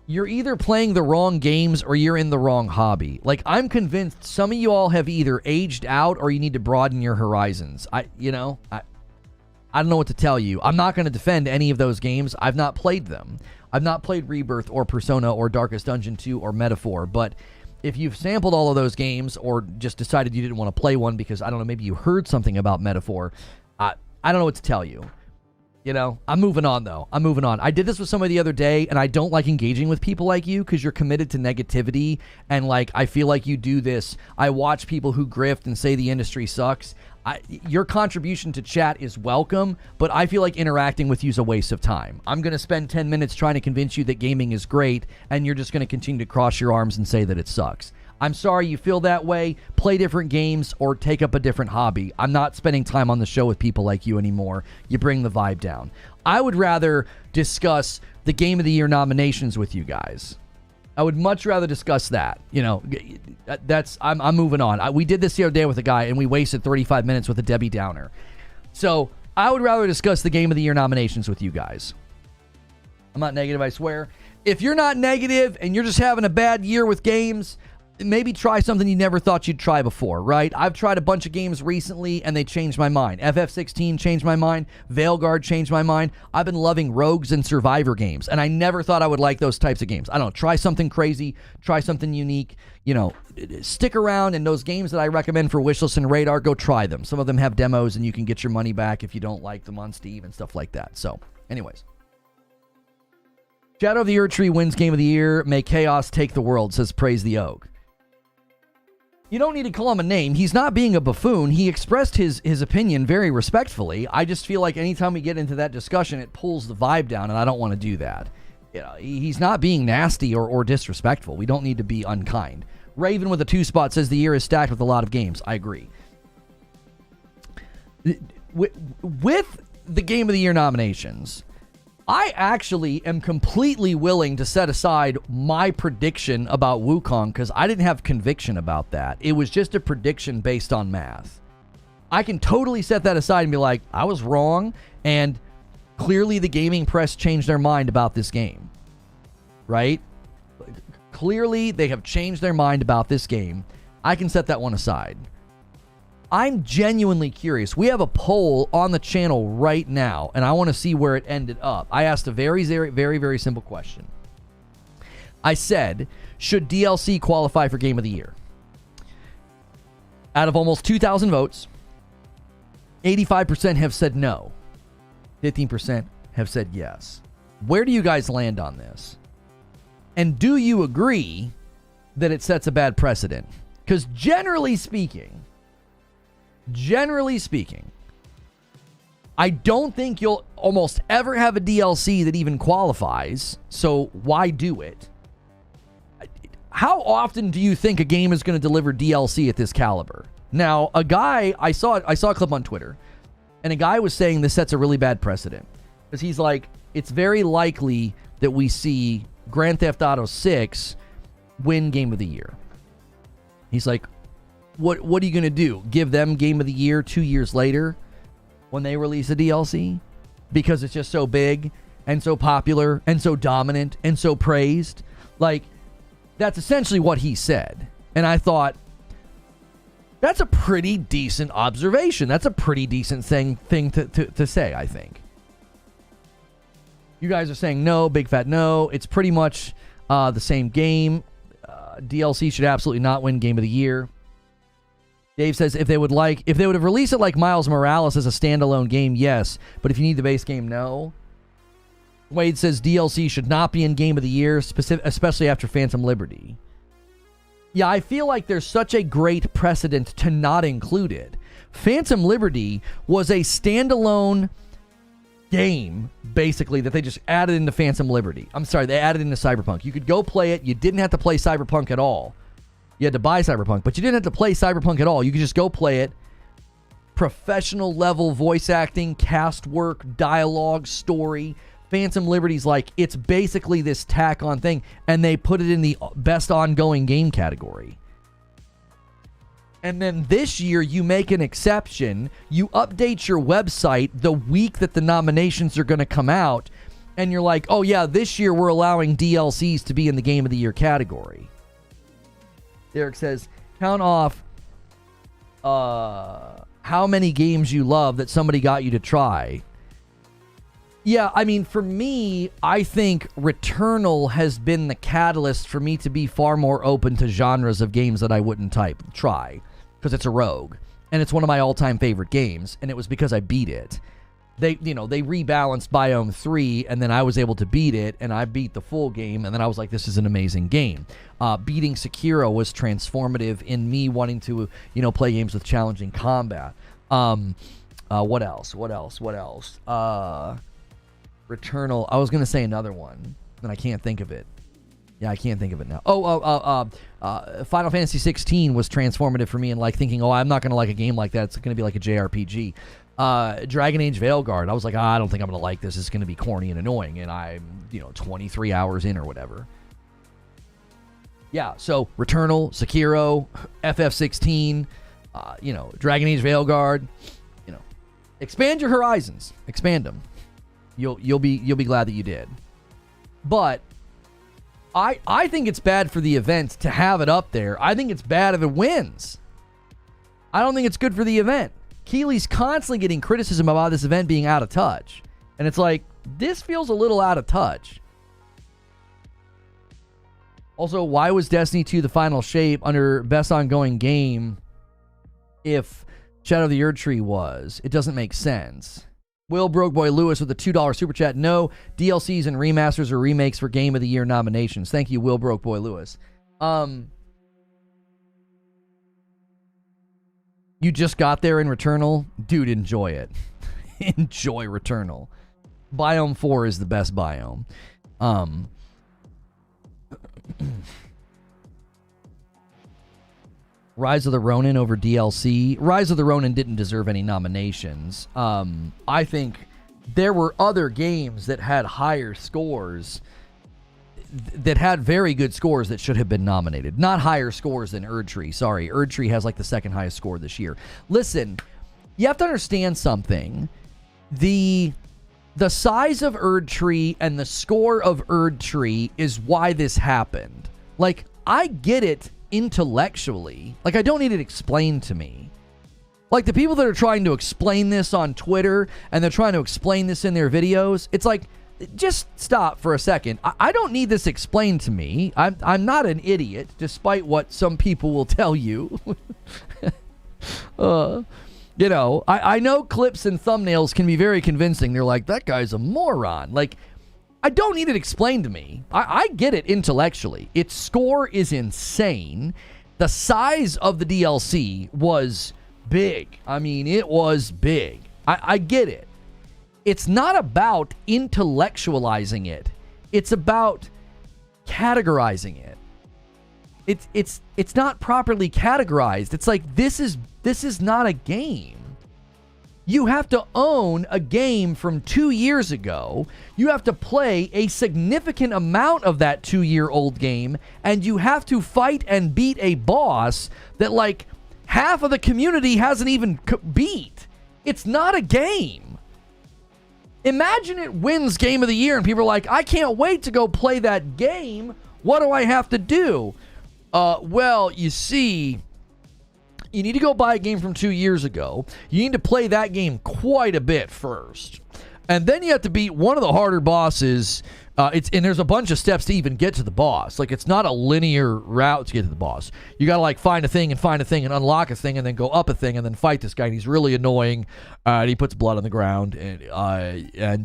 A: you're either playing the wrong games or you're in the wrong hobby. Like, I'm convinced some of you all have either aged out or you need to broaden your horizons. I don't know what to tell you. I'm not going to defend any of those games. I've not played them. I've not played Rebirth or Persona or Darkest Dungeon 2 or Metaphor, but if you've sampled all of those games or just decided you didn't want to play one because, I don't know, maybe you heard something about Metaphor, I don't know what to tell you. You know, I'm moving on, though. I'm moving on. I did this with somebody the other day, and I don't like engaging with people like you because you're committed to negativity, and, like, I feel like you do this. I watch people who grift and say the industry sucks. Your contribution to chat is welcome, but I feel like interacting with you is a waste of time. I'm going to spend 10 minutes trying to convince you that gaming is great, and you're just going to continue to cross your arms and say that it sucks. I'm sorry you feel that way. Play different games or take up a different hobby. I'm not spending time on the show with people like you anymore. You bring the vibe down. I would rather discuss the Game of the Year nominations with you guys. I would much rather discuss that. You know, I'm moving on. We did this the other day with a guy, and we wasted 35 minutes with a Debbie Downer. So I would rather discuss the Game of the Year nominations with you guys. I'm not negative, I swear. If you're not negative and you're just having a bad year with games, maybe try something you never thought you'd try before, right? I've tried a bunch of games recently, and they changed my mind. FF16 changed my mind. Veilguard changed my mind. I've been loving rogues and survivor games, and I never thought I would like those types of games. I don't know, try something crazy, try something unique, you know, stick around, and those games that I recommend for Wishlist and Radar, go try them. Some of them have demos, and you can get your money back if you don't like them on Steam and stuff like that. So, anyways. Shadow of the Erdtree wins Game of the Year. May Chaos take the world, says Praise the Oak. You don't need to call him a name. He's not being a buffoon. He expressed his opinion very respectfully. I just feel like anytime we get into that discussion, it pulls the vibe down, and I don't want to do that. he's not being nasty or disrespectful. We don't need to be unkind. Raven with a 2 spot says the year is stacked with a lot of games. I agree. With the Game of the Year nominations, I actually am completely willing to set aside my prediction about Wukong because I didn't have conviction about that. It was just a prediction based on math. I can totally set that aside and be like, I was wrong, and clearly the gaming press changed their mind about this game. Right? Clearly they have changed their mind about this game. I can set that one aside. I'm genuinely curious. We have a poll on the channel right now, and I want to see where it ended up. I asked a very, very, very, very simple question. I said, should DLC qualify for Game of the Year? Out of almost 2,000 votes, 85% have said no. 15% have said yes. Where do you guys land on this? And do you agree that it sets a bad precedent? Because generally speaking, I don't think you'll almost ever have a DLC that even qualifies, so why do it? How often do you think a game is going to deliver DLC at this caliber? Now, I saw a clip on Twitter, and a guy was saying this sets a really bad precedent. Because he's like, it's very likely that we see Grand Theft Auto 6 win Game of the Year. He's like, what are you going to do? Give them Game of the Year 2 years later when they release a DLC? Because it's just so big and so popular and so dominant and so praised? Like, that's essentially what he said. And I thought, that's a pretty decent observation. That's a pretty decent thing to say, I think. You guys are saying no, big fat no. It's pretty much the same game. DLC should absolutely not win Game of the Year. Dave says if they would have released it like Miles Morales as a standalone game, yes. But if you need the base game, no. Wade says DLC should not be in Game of the Year, especially after Phantom Liberty. Yeah, I feel like there's such a great precedent to not include it. Phantom Liberty was a standalone game, basically, that they just added into Phantom Liberty. I'm sorry, they added into Cyberpunk. You could go play it. You didn't have to play Cyberpunk at all. You had to buy Cyberpunk, but you didn't have to play Cyberpunk at all. You could just go play it. Professional level voice acting, cast work, dialogue, story. Phantom Liberty's like, it's basically this tack on thing, and they put it in the best ongoing game category. And then this year, you make an exception. You update your website the week that the nominations are going to come out, and you're like, oh yeah, this year we're allowing DLCs to be in the Game of the Year category. Derek says, count off how many games you love that somebody got you to try. Yeah, I mean, for me, I think Returnal has been the catalyst for me to be far more open to genres of games that I wouldn't try, because it's a rogue, and it's one of my all-time favorite games, and it was because I beat it. They rebalanced Biome 3, and then I was able to beat it, and I beat the full game, and then I was like, this is an amazing game. Beating Sekiro was transformative in me wanting to, play games with challenging combat. What else? Returnal. I was going to say another one, and I can't think of it. Yeah, I can't think of it now. Final Fantasy 16 was transformative for me in thinking, I'm not going to like a game like that. It's going to be like a JRPG. Dragon Age Veilguard. I was like, I don't think I'm going to like this. It's going to be corny and annoying, and I'm 23 hours in or whatever. Yeah, so Returnal, Sekiro, FF16, Dragon Age Veilguard. Expand your horizons. Expand them. You'll be glad that you did. But I think it's bad for the event to have it up there. I think it's bad if it wins. I don't think it's good for the event. Keeley's constantly getting criticism about this event being out of touch. And it's like, this feels a little out of touch. Also, why was Destiny 2 the final shape under best ongoing game if Shadow of the Erdtree was? It doesn't make sense. Will Brokeboy Lewis with a $2 super chat. No DLCs and remasters or remakes for Game of the Year nominations. Thank you, Will Brokeboy Lewis. You just got there in Returnal? Dude, enjoy it. Enjoy Returnal. Biome 4 is the best biome. Rise of the Ronin over DLC. Rise of the Ronin didn't deserve any nominations. I think there were other games that had higher scores, that had very good scores, that should have been nominated. Not higher scores than Erdtree. Sorry, Erdtree has like the second highest score this year. Listen, you have to understand something. The size of Erdtree and the score of Erdtree is why this happened. Like, I get it intellectually. Like, I don't need it explained to me. Like, the people that are trying to explain this on Twitter and they're trying to explain this in their videos, it's like, just stop for a second. I don't need this explained to me. I'm not an idiot, despite what some people will tell you. You know, I know clips and thumbnails can be very convincing. They're like, that guy's a moron. Like, I don't need it explained to me. I get it intellectually. Its score is insane. The size of the DLC was big. I mean, it was big. I get it. It's not about intellectualizing it. It's about categorizing it. It's not properly categorized. It's like, this is not a game. You have to own a game from 2 years ago. You have to play a significant amount of that 2-year-old game, and you have to fight and beat a boss that like half of the community hasn't even beat. It's not a game. Imagine it wins Game of the Year and people are like, I can't wait to go play that game. What do I have to do? Well, you see, you need to go buy a game from 2 years ago. You need to play that game quite a bit first. And then you have to beat one of the harder bosses. And there's a bunch of steps to even get to the boss. Like, it's not a linear route to get to the boss. You got to like find a thing and unlock a thing and then go up a thing and then fight this guy. And he's really annoying. And he puts blood on the ground. And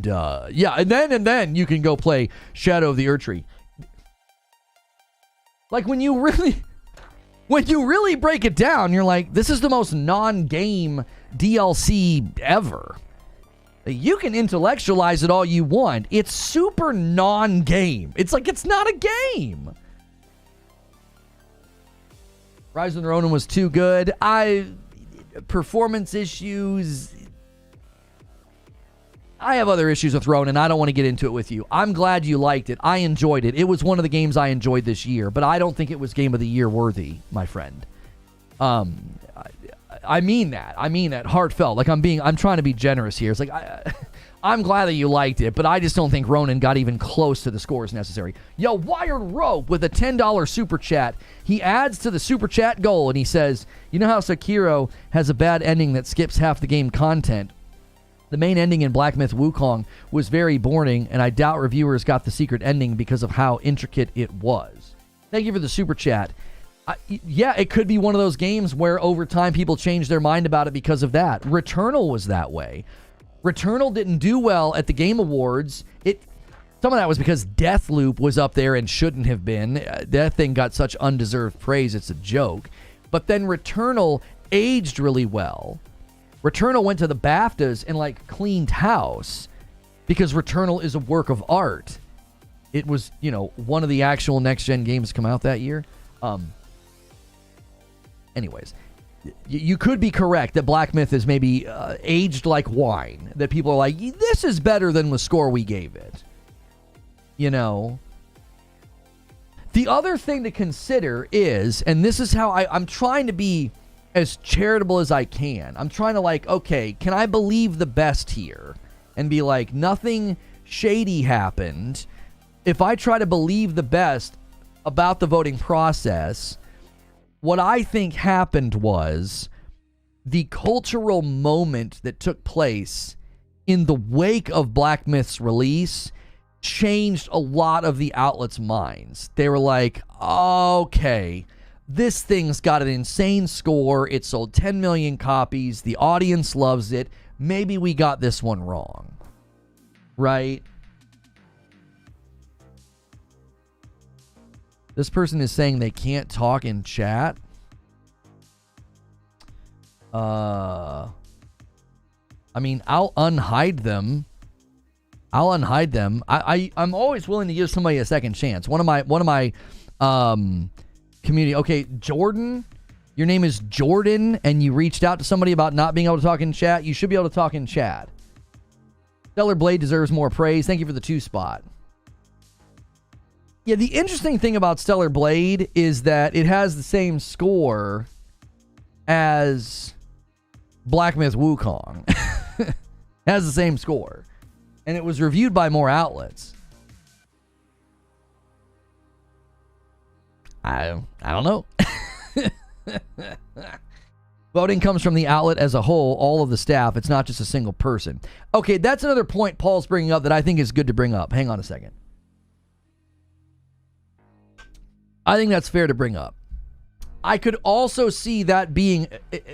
A: then you can go play Shadow of the Erdtree. Like, when you really break it down, you're like, this is the most non-game DLC ever. You can intellectualize it all you want. It's super non-game. It's like, it's not a game. Rise of the Ronin was too good. Performance issues. I have other issues with Ronin. I don't want to get into it with you. I'm glad you liked it. I enjoyed it. It was one of the games I enjoyed this year, but I don't think it was Game of the Year worthy, my friend. I mean that heartfelt. Like, I'm trying to be generous here. It's like, I'm glad that you liked it, but I just don't think Ronin got even close to the scores necessary. Yo, Wired Rope with a $10 super chat. He adds to the super chat goal and he says, you know how Sekiro has a bad ending that skips half the game content? The main ending in Black Myth Wukong was very boring, and I doubt reviewers got the secret ending because of how intricate it was. Thank you for the super chat. Yeah, it could be one of those games where over time people change their mind about it because of that. Returnal was that way. Returnal didn't do well at the Game Awards. Some of that was because Deathloop was up there and shouldn't have been. That thing got such undeserved praise, it's a joke. But then Returnal aged really well. Returnal went to the BAFTAs and like cleaned house because Returnal is a work of art. It was, one of the actual next-gen games to come out that year. Anyways, you could be correct that Black Myth is maybe aged like wine. That people are like, this is better than the score we gave it. The other thing to consider is, and this is how I'm trying to be as charitable as I can. I'm trying to like, okay, can I believe the best here? And be like, nothing shady happened. If I try to believe the best about the voting process, what I think happened was the cultural moment that took place in the wake of Black Myth's release changed a lot of the outlets' minds. They were like, okay, this thing's got an insane score. It sold 10 million copies. The audience loves it. Maybe we got this one wrong. Right? This person is saying they can't talk in chat. I mean, I'll unhide them. I'll unhide them. I'm always willing to give somebody a second chance. One of my community. Okay, Jordan, your name is Jordan, and you reached out to somebody about not being able to talk in chat. You should be able to talk in chat. Stellar Blade deserves more praise. Thank you for the 2 spot. Yeah, the interesting thing about Stellar Blade is that it has the same score as Black Myth Wukong. It has the same score. And it was reviewed by more outlets. I don't know. Voting comes from the outlet as a whole, all of the staff. It's not just a single person. Okay, that's another point Paul's bringing up that I think is good to bring up. Hang on a second. I think that's fair to bring up. I could also see that being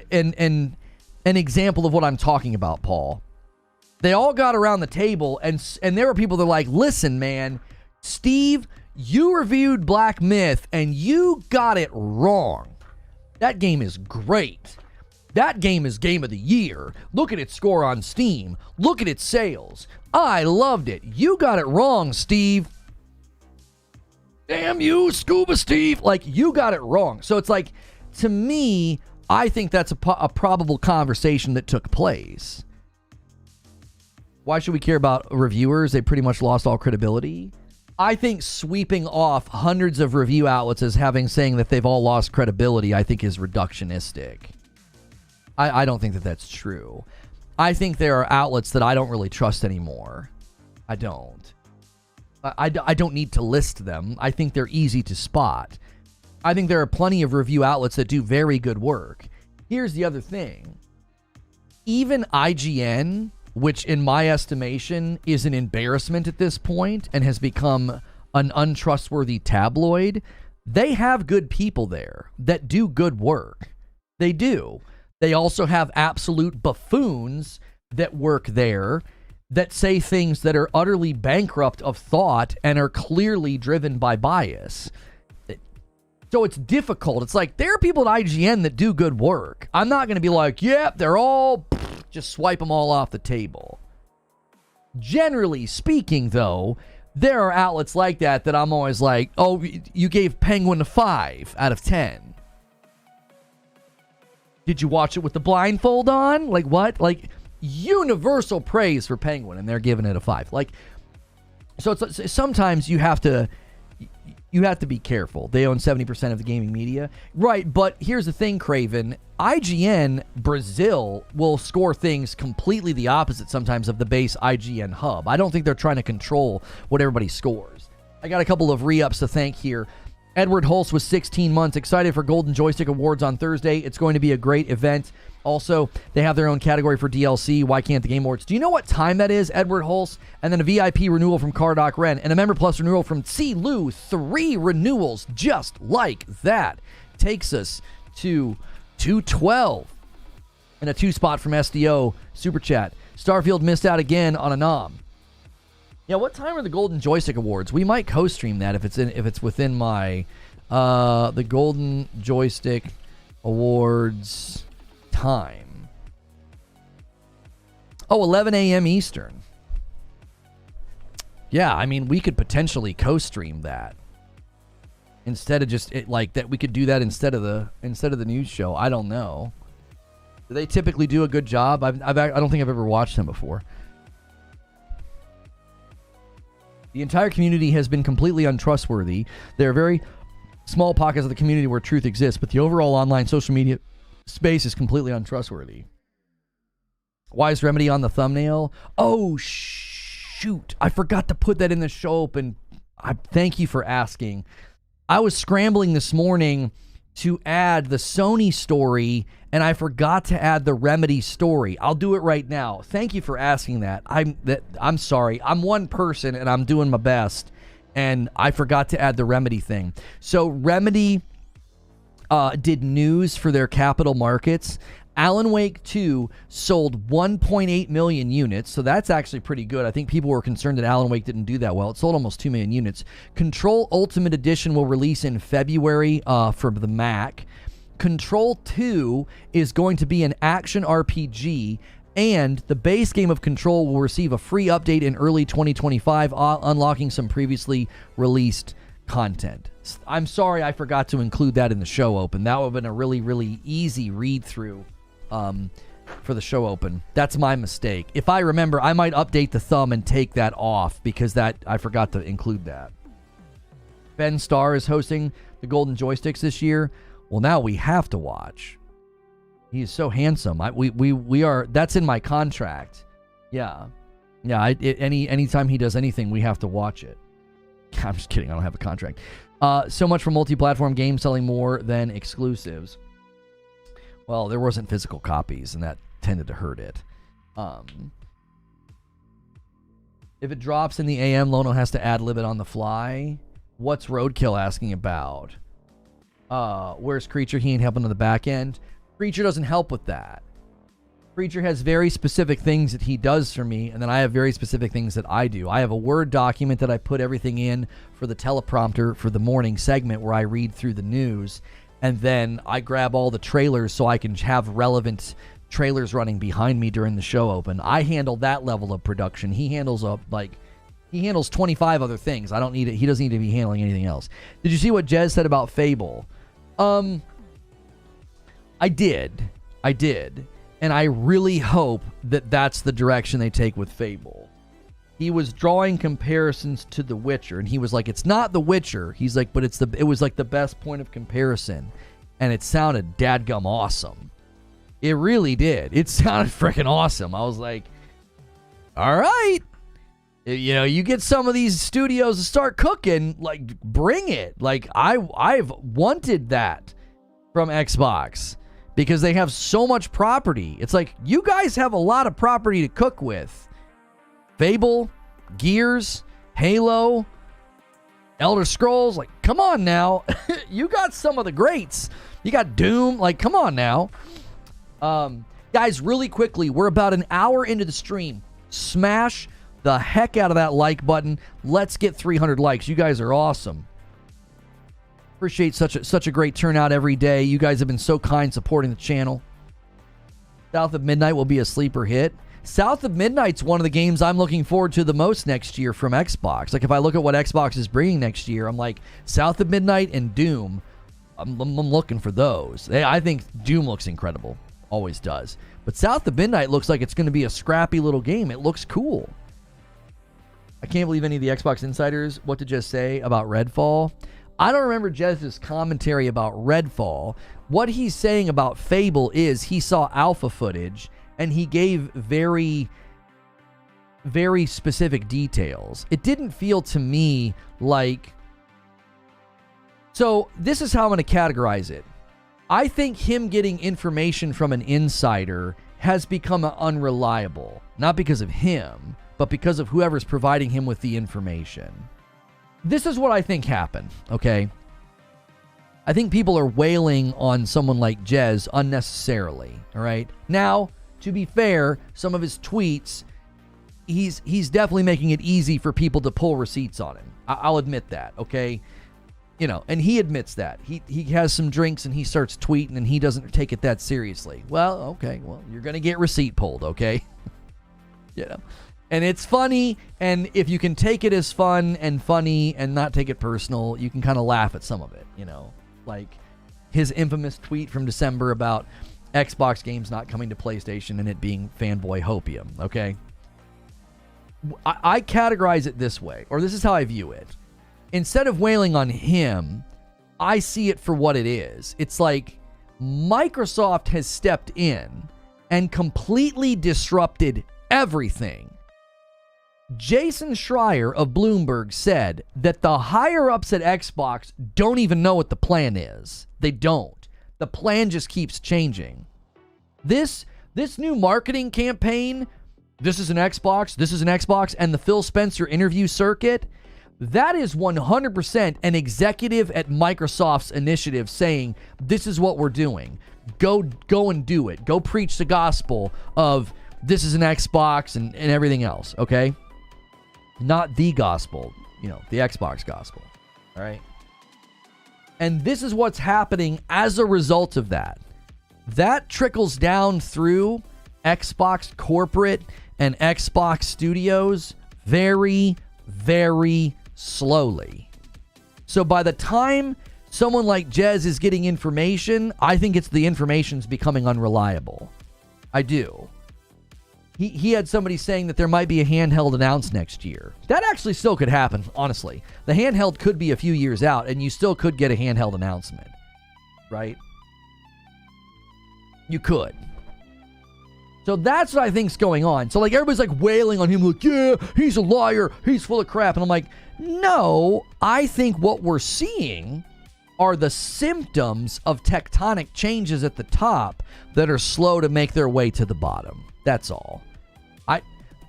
A: an example of what I'm talking about, Paul. They all got around the table, and there were people that were like, listen, man, Steve, you reviewed Black Myth, and you got it wrong. That game is great. That game is Game of the Year. Look at its score on Steam. Look at its sales. I loved it. You got it wrong, Steve. Damn you, Scuba Steve. Like, you got it wrong. So it's like, to me, I think that's a probable conversation that took place. Why should we care about reviewers? They pretty much lost all credibility. I think sweeping off hundreds of review outlets as saying that they've all lost credibility, I think is reductionistic. I don't think that that's true. I think there are outlets that I don't really trust anymore. I don't. I don't need to list them. I think they're easy to spot. I think there are plenty of review outlets that do very good work. Here's the other thing. Even IGN, which in my estimation is an embarrassment at this point and has become an untrustworthy tabloid, they have good people there that do good work. They do. They also have absolute buffoons that work there that say things that are utterly bankrupt of thought and are clearly driven by bias. So it's difficult. It's like, there are people at IGN that do good work. I'm not going to be like, yep, they're all, just swipe them all off the table. Generally speaking, though, there are outlets like that I'm always like, oh, you gave Penguin a 5 out of 10. Did you watch it with the blindfold on? Like, what? Like, universal praise for Penguin, and they're giving it a 5. Like, so it's sometimes you have to be careful. They own 70% of the gaming media, right? But here's the thing, Craven. IGN Brazil will score things completely the opposite sometimes of the base IGN hub. I don't think they're trying to control what everybody scores. I got a couple of re-ups to thank here. Edward Hulse was 16 months. Excited for Golden Joystick Awards on Thursday. It's going to be a great event. Also, they have their own category for DLC. Why can't the Game Awards? Do you know what time that is, Edward Hulse? And then a VIP renewal from Cardoc Ren and a Member Plus renewal from C. Lou. 3 renewals just like that. Takes us to 212. And a 2 spot from SDO Super Chat. Starfield missed out again on a nom. Yeah, what time are the Golden Joystick Awards? We might co-stream that if it's within my the Golden Joystick Awards time. Oh, 11 a.m. Eastern. Yeah, I mean, we could potentially co-stream that instead of just like that. We could do that instead of the news show. I don't know. Do they typically do a good job? I don't think I've ever watched them before. The entire community has been completely untrustworthy. There are very small pockets of the community where truth exists, but the overall online social media space is completely untrustworthy. Why is Remedy on the thumbnail? Oh, shoot. I forgot to put that in the show open. Thank you for asking. I was scrambling this morning to add the Sony story, and I forgot to add the Remedy story. I'll do it right now. Thank you for asking that. I'm sorry. I'm one person, and I'm doing my best, and I forgot to add the Remedy thing. So Remedy did news for their capital markets. Alan Wake 2 sold 1.8 million units, so that's actually pretty good. I think people were concerned that Alan Wake didn't do that well. It sold almost 2 million units. Control Ultimate Edition will release in February for the Mac. Control 2 is going to be an action RPG, And the base game of Control will receive a free update in early 2025, unlocking some previously released content. I'm sorry I forgot to include that in the show open. That would have been a really, really easy read-through for the show open. That's my mistake. If I remember, I might update the thumb and take that off because I forgot to include that. Ben Starr is hosting the Golden Joysticks this year. Well, now we have to watch. He is so handsome. We are. That's in my contract. Yeah. Anytime he does anything, we have to watch it. I'm just kidding. I don't have a contract. So much for multi-platform games selling more than exclusives. Well, there wasn't physical copies, and that tended to hurt it. If it drops in the AM, Lono has to ad-lib it on the fly. What's Roadkill asking about? Where's Creature? He ain't helping on the back end. Creature doesn't help with that. Creature has very specific things that he does for me, and then I have very specific things that I do. I have a Word document that I put everything in for the teleprompter for the morning segment where I read through the news, and then I grab all the trailers so I can have relevant trailers running behind me during the show open. I handle that level of production. He handles 25 other things. I don't need it. He doesn't need to be handling anything else. Did you see what Jez said about Fable? I did. And I really hope that that's the direction they take with Fable. He was drawing comparisons to The Witcher, and he was like, it's not The Witcher. He's like, but it was like the best point of comparison. And it sounded dadgum awesome. It really did. It sounded freaking awesome. I was like, all right. You know, you get some of these studios to start cooking, like, bring it. Like, I've wanted that from Xbox because they have so much property. It's like, you guys have a lot of property to cook with. Fable, Gears, Halo, Elder Scrolls, like, come on now. You got some of the greats. You got Doom, like, come on now. Guys, really quickly, we're about an hour into the stream. Smash the heck out of that like button. Let's get 300 likes. You guys are awesome. Appreciate such a great turnout every day. You guys have been so kind supporting the channel. South of Midnight will be a sleeper hit. South of Midnight's one of the games I'm looking forward to the most next year from Xbox. Like, if I look at what Xbox is bringing next year, I'm like, South of Midnight and Doom. I'm looking for those. I think Doom looks incredible. Always does. But South of Midnight looks like it's going to be a scrappy little game. It looks cool. I can't believe any of the Xbox insiders. What did Jez say about Redfall? I don't remember Jez's commentary about Redfall. What he's saying about Fable is he saw alpha footage and he gave very, very specific details. It didn't feel to me like... So this is how I'm going to categorize it. I think him getting information from an insider has become unreliable. Not because of him, but because of whoever's providing him with the information. This is what I think happened, okay? I think people are wailing on someone like Jez unnecessarily, all right? Now, to be fair, some of his tweets, he's definitely making it easy for people to pull receipts on him. I'll admit that, okay? You know, and he admits that. He has some drinks and he starts tweeting and he doesn't take it that seriously. Well, okay, well, you're going to get receipt pulled, okay? You know? And it's funny, and if you can take it as fun and funny and not take it personal, you can kind of laugh at some of it, you know? Like his infamous tweet from December about Xbox games not coming to PlayStation and it being fanboy hopium, okay? I categorize it this way, or this is how I view it. Instead of wailing on him, I see it for what it is. It's like Microsoft has stepped in and completely disrupted everything. Jason Schreier of Bloomberg said that the higher-ups at Xbox don't even know what the plan is. They don't. The plan just keeps changing. This new marketing campaign, this is an Xbox, and the Phil Spencer interview circuit, that is 100% an executive at Microsoft's initiative saying, this is what we're doing. Go and do it. Go preach the gospel of this is an Xbox and everything else, okay? Not the gospel, you know, the Xbox gospel, all right? And this is what's happening as a result of that. That trickles down through Xbox corporate and Xbox studios very, very slowly. So by the time someone like Jez is getting information, I think it's the information's becoming unreliable. I do. He had somebody saying that there might be a handheld announced next year. That actually still could happen, honestly. The handheld could be a few years out, and you still could get a handheld announcement, right? You could. So that's what I think's going on. So, like, everybody's, like, wailing on him, like, yeah, he's a liar, he's full of crap. And I'm like, no, I think what we're seeing are the symptoms of tectonic changes at the top that are slow to make their way to the bottom. That's all.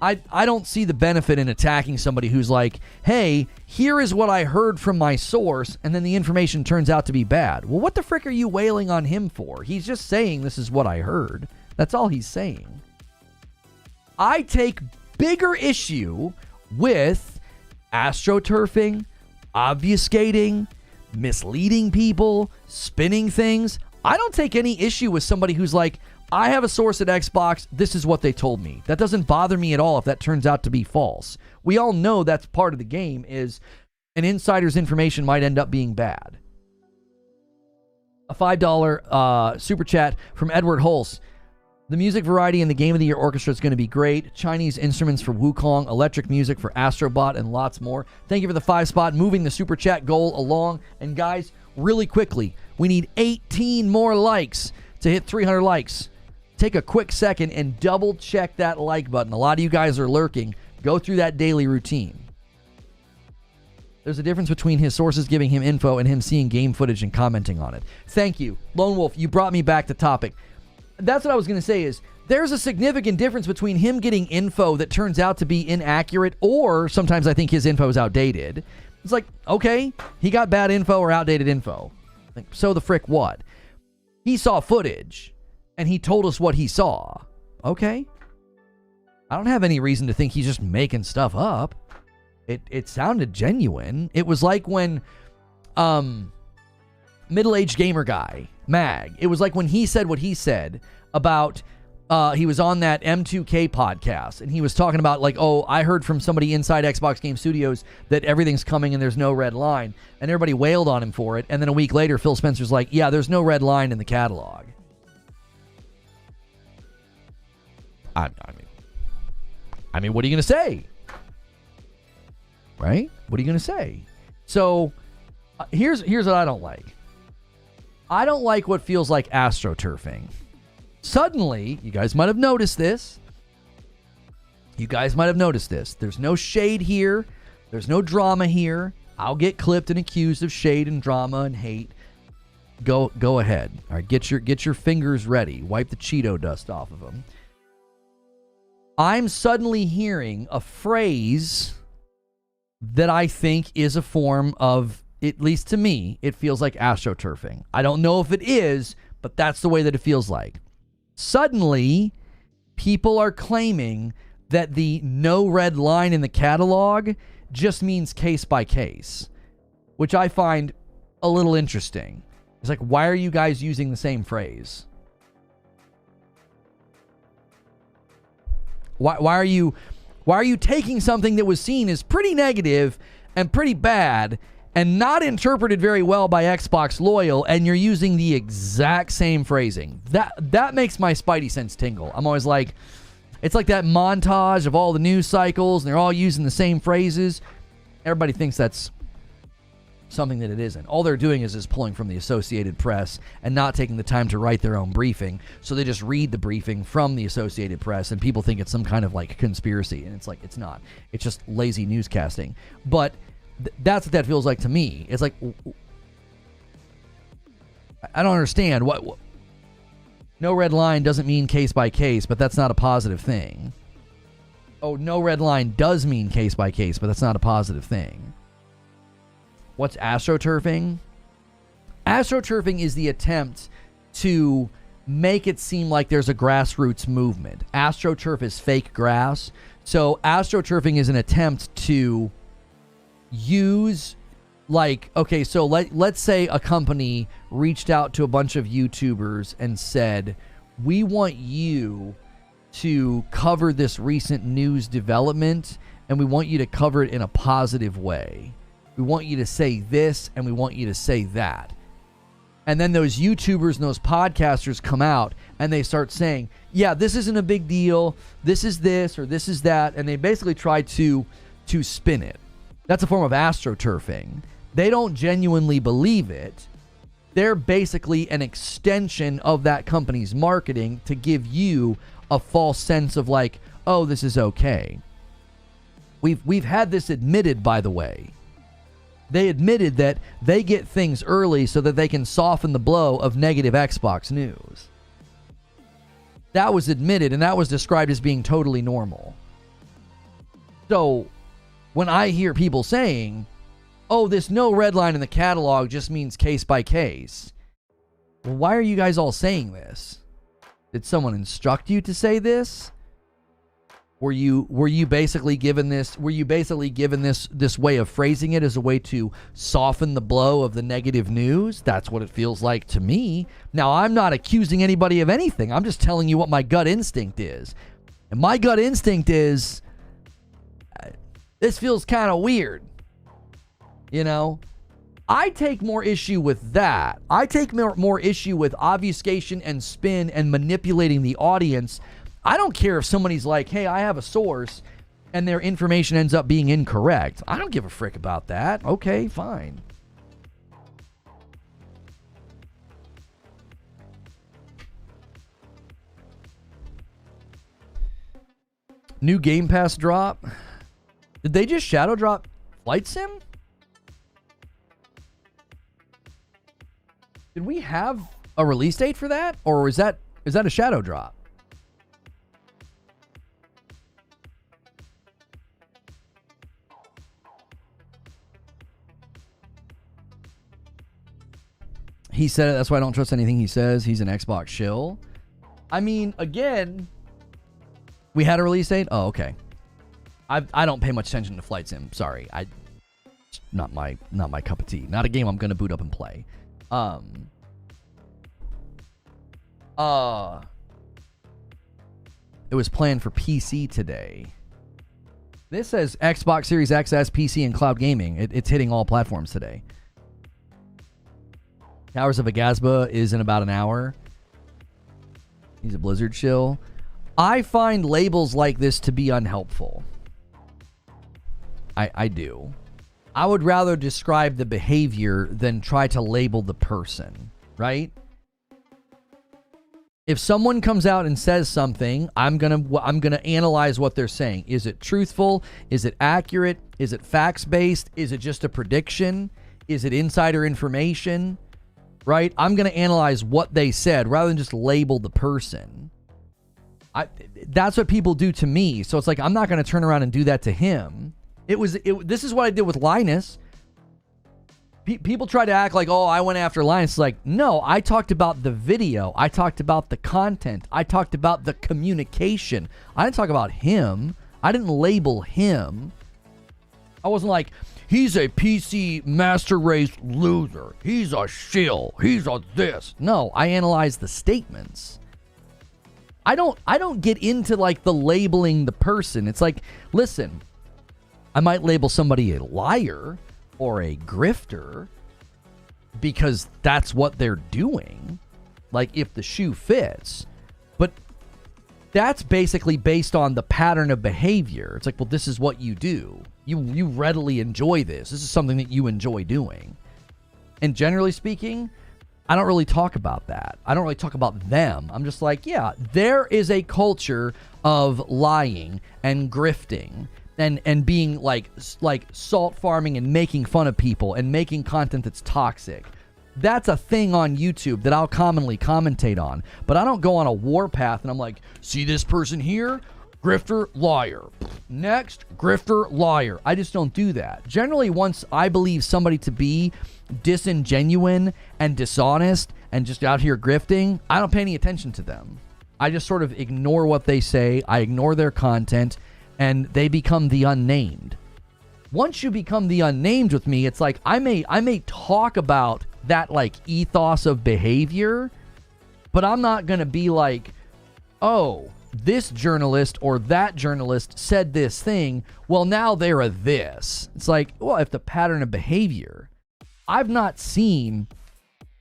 A: I don't see the benefit in attacking somebody who's like, hey, here is what I heard from my source, and then the information turns out to be bad. Well, what the frick are you wailing on him for? He's just saying this is what I heard. That's all he's saying. I take bigger issue with astroturfing, obfuscating, misleading people, spinning things. I don't take any issue with somebody who's like, I have a source at Xbox, this is what they told me. That doesn't bother me at all if that turns out to be false. We all know that's part of the game, is an insider's information might end up being bad. A $5 super chat from Edward Hulse. The music variety in the Game of the Year Orchestra is going to be great. Chinese instruments for Wukong, electric music for Astrobot, and lots more. Thank you for the 5 spot, moving the super chat goal along. And guys, really quickly, we need 18 more likes to hit 300 likes. Take a quick second and double check that like button. A lot of you guys are lurking. Go through that daily routine. There's a difference between his sources giving him info and him seeing game footage and commenting on it. Thank you. Lone Wolf, you brought me back to topic. That's what I was going to say, is there's a significant difference between him getting info that turns out to be inaccurate, or sometimes I think his info is outdated. It's like, okay, he got bad info or outdated info. Like, so the frick what? He saw footage, and he told us what he saw. Okay. I don't have any reason to think he's just making stuff up. It sounded genuine. It was like when middle-aged gamer guy, Mag, it was like when he said what he said about, he was on that M2K podcast, and he was talking about, like, oh, I heard from somebody inside Xbox Game Studios that everything's coming and there's no red line, and everybody wailed on him for it, and then a week later, Phil Spencer's like, yeah, there's no red line in the catalog. I mean, what are you going to say? Right? What are you going to say? So, here's what I don't like. I don't like what feels like astroturfing. Suddenly, you guys might have noticed this. There's no shade here. There's no drama here. I'll get clipped and accused of shade and drama and hate. Go ahead. All right, get your fingers ready. Wipe the Cheeto dust off of them. I'm suddenly hearing a phrase that I think is a form of, at least to me, it feels like astroturfing. I don't know if it is, but that's the way that it feels like. Suddenly, people are claiming that the no red line in the catalog just means case by case, which I find a little interesting. It's like, why are you guys using the same phrase? Why are you taking something that was seen as pretty negative and pretty bad and not interpreted very well by Xbox loyal, and you're using the exact same phrasing? That makes my spidey sense tingle. I'm always like, it's like that montage of all the news cycles, and they're all using the same phrases. Everybody thinks that's something that it isn't. All they're doing is pulling from the Associated Press and not taking the time to write their own briefing. So they just read the briefing from the Associated Press, and people think it's some kind of like conspiracy, and it's like, it's not. It's just lazy newscasting. But that's what that feels like to me. It's like, I don't understand. What no red line doesn't mean case by case, but that's not a positive thing. Oh, no red line does mean case by case, but that's not a positive thing. What's astroturfing? Astroturfing is the attempt to make it seem like there's a grassroots movement. AstroTurf is fake grass. So astroturfing is an attempt to use, like, okay, so let's say a company reached out to a bunch of YouTubers and said, we want you to cover this recent news development, and we want you to cover it in a positive way. We want you to say this, and we want you to say that. And then those YouTubers and those podcasters come out, and they start saying, yeah, this isn't a big deal, this is this, or this is that, and they basically try to spin it. That's a form of astroturfing. They don't genuinely believe it. They're basically an extension of that company's marketing to give you a false sense of like, oh, this is okay. We've had this admitted, by the way. They admitted that they get things early so that they can soften the blow of negative Xbox news. That was admitted, and that was described as being totally normal. So when I hear people saying, oh, this no red line in the catalog just means case by case. Well, why are you guys all saying this? Did someone instruct you to say this? Were you basically given this this way of phrasing it as a way to soften the blow of the negative news? That's what it feels like to me. Now, I'm not accusing anybody of anything. I'm just telling you what my gut instinct is. And my gut instinct is this feels kind of weird. You know, I take more issue with that. I take more issue with obfuscation and spin and manipulating the audience. I don't care if somebody's like, hey, I have a source, and their information ends up being incorrect. I don't give a frick about that. Okay, fine. New Game Pass drop. Did they just shadow drop Flight Sim? Did we have a release date for that? Or is that a shadow drop? He said it. That's why I don't trust anything he says. He's an Xbox shill. I mean, again, we had a release date. Oh, okay. I don't pay much attention to Flight Sim. Sorry, it's not my cup of tea. Not a game I'm gonna boot up and play. It was planned for PC today. This says Xbox Series XS, PC, and cloud gaming. It's hitting all platforms today. Towers of Agasba is in about an hour. He's a Blizzard shill. I find labels like this to be unhelpful. I do. I would rather describe the behavior than try to label the person, right? If someone comes out and says something, I'm gonna analyze what they're saying. Is it truthful? Is it accurate? Is it facts-based? Is it just a prediction? Is it insider information? Right? I'm gonna analyze what they said rather than just label the person. That's what people do to me. So it's like, I'm not gonna turn around and do that to him. This is what I did with Linus. People try to act like, oh, I went after Linus. It's like, no, I talked about the video. I talked about the content. I talked about the communication. I didn't talk about him. I didn't label him. I wasn't like, he's a PC master race loser. He's a shill. He's a this. No, I analyzed the statements. I don't get into like the labeling the person. It's like, listen, I might label somebody a liar or a grifter because that's what they're doing. Like if the shoe fits. But that's basically based on the pattern of behavior. It's like, well, this is what you do. You readily enjoy this. This is something that you enjoy doing. And generally speaking, I don't really talk about that. I don't really talk about them. I'm just like, yeah, there is a culture of lying and grifting and being like salt farming and making fun of people and making content that's toxic. That's a thing on YouTube that I'll commonly commentate on. But I don't go on a warpath and I'm like, see this person here? Grifter, liar. Next, grifter, liar. I just don't do that. Generally, once I believe somebody to be disingenuine and dishonest and just out here grifting, I don't pay any attention to them. I just sort of ignore what they say. I ignore their content, and they become the unnamed. Once you become the unnamed with me, it's like I may talk about that like ethos of behavior, but I'm not going to be like, oh, this journalist or that journalist said this thing, well, now they're a this. It's like, well, if the pattern of behavior, I've not seen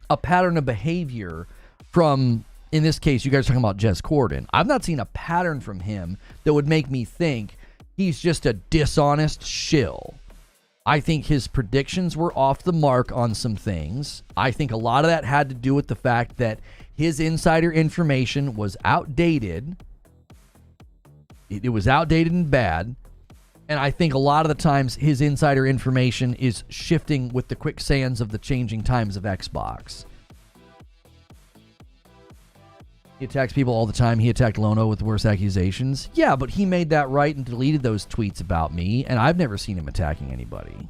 A: a pattern of behavior from, in this case, you guys are talking about Jez Corden. I've not seen a pattern from him that would make me think he's just a dishonest shill. I think his predictions were off the mark on some things. I think a lot of that had to do with the fact that his insider information was outdated. It was outdated and bad. And I think a lot of the times his insider information is shifting with the quicksands of the changing times of Xbox. He attacks people all the time. He attacked Lono with worse accusations. Yeah, but he made that right and deleted those tweets about me, and I've never seen him attacking anybody.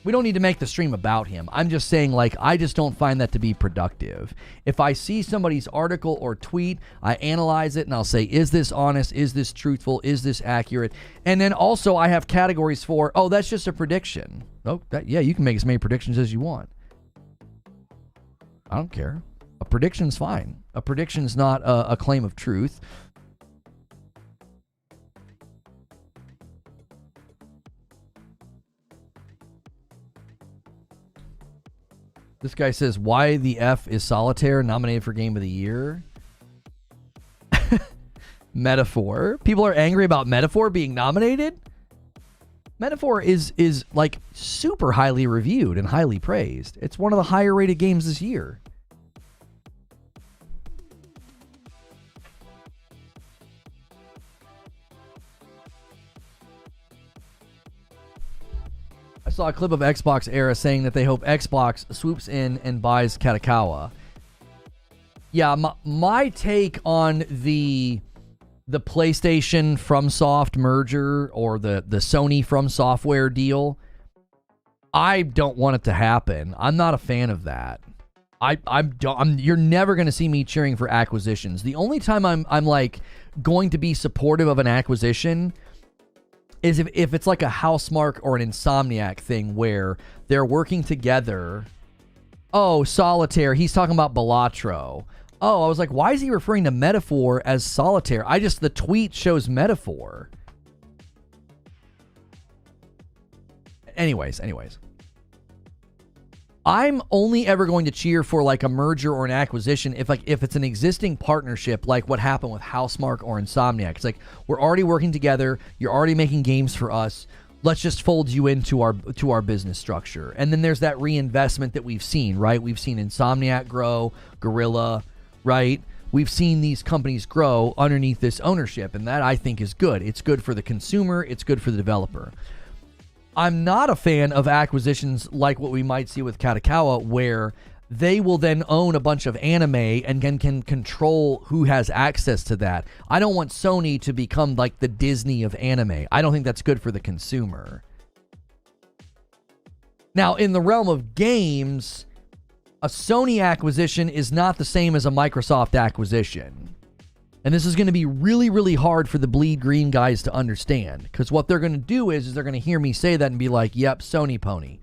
A: We don't need to make the stream about him. I'm just saying, like, I just don't find that to be productive. If I see somebody's article or tweet, I analyze it and I'll say, is this honest? Is this truthful? Is this accurate? And then also I have categories for, oh, that's just a prediction. Oh, yeah, you can make as many predictions as you want. I don't care. A prediction's fine. A prediction's not a claim of truth. This guy says, why the F is Solitaire nominated for Game of the Year? Metaphor. People are angry about Metaphor being nominated? Metaphor is like super highly reviewed and highly praised. It's one of the higher rated games this year. I saw a clip of Xbox Era saying that they hope Xbox swoops in and buys Katakawa. Yeah, my take on the PlayStation FromSoft merger or the Sony FromSoftware deal, I don't want it to happen. I'm not a fan of that. You're never going to see me cheering for acquisitions. The only time I'm like going to be supportive of an acquisition is if it's like a Housemarque or an Insomniac thing where they're working together. Oh, Solitaire. He's talking about Balatro. Oh, I was like, why is he referring to Metaphor as Solitaire? The tweet shows Metaphor. Anyways. I'm only ever going to cheer for like a merger or an acquisition if it's an existing partnership, like what happened with Housemarque or Insomniac. It's like, we're already working together. You're already making games for us. Let's just fold you into our business structure. And then there's that reinvestment that we've seen, right? We've seen Insomniac grow, Guerrilla, right? We've seen these companies grow underneath this ownership, and that I think is good. It's good for the consumer. It's good for the developer. I'm not a fan of acquisitions like what we might see with Katakawa, where they will then own a bunch of anime and can control who has access to that. I don't want Sony to become like the Disney of anime. I don't think that's good for the consumer. Now, in the realm of games, a Sony acquisition is not the same as a Microsoft acquisition. And this is going to be really, really hard for the Bleed Green guys to understand. Because what they're going to do is they're going to hear me say that and be like, yep, Sony pony.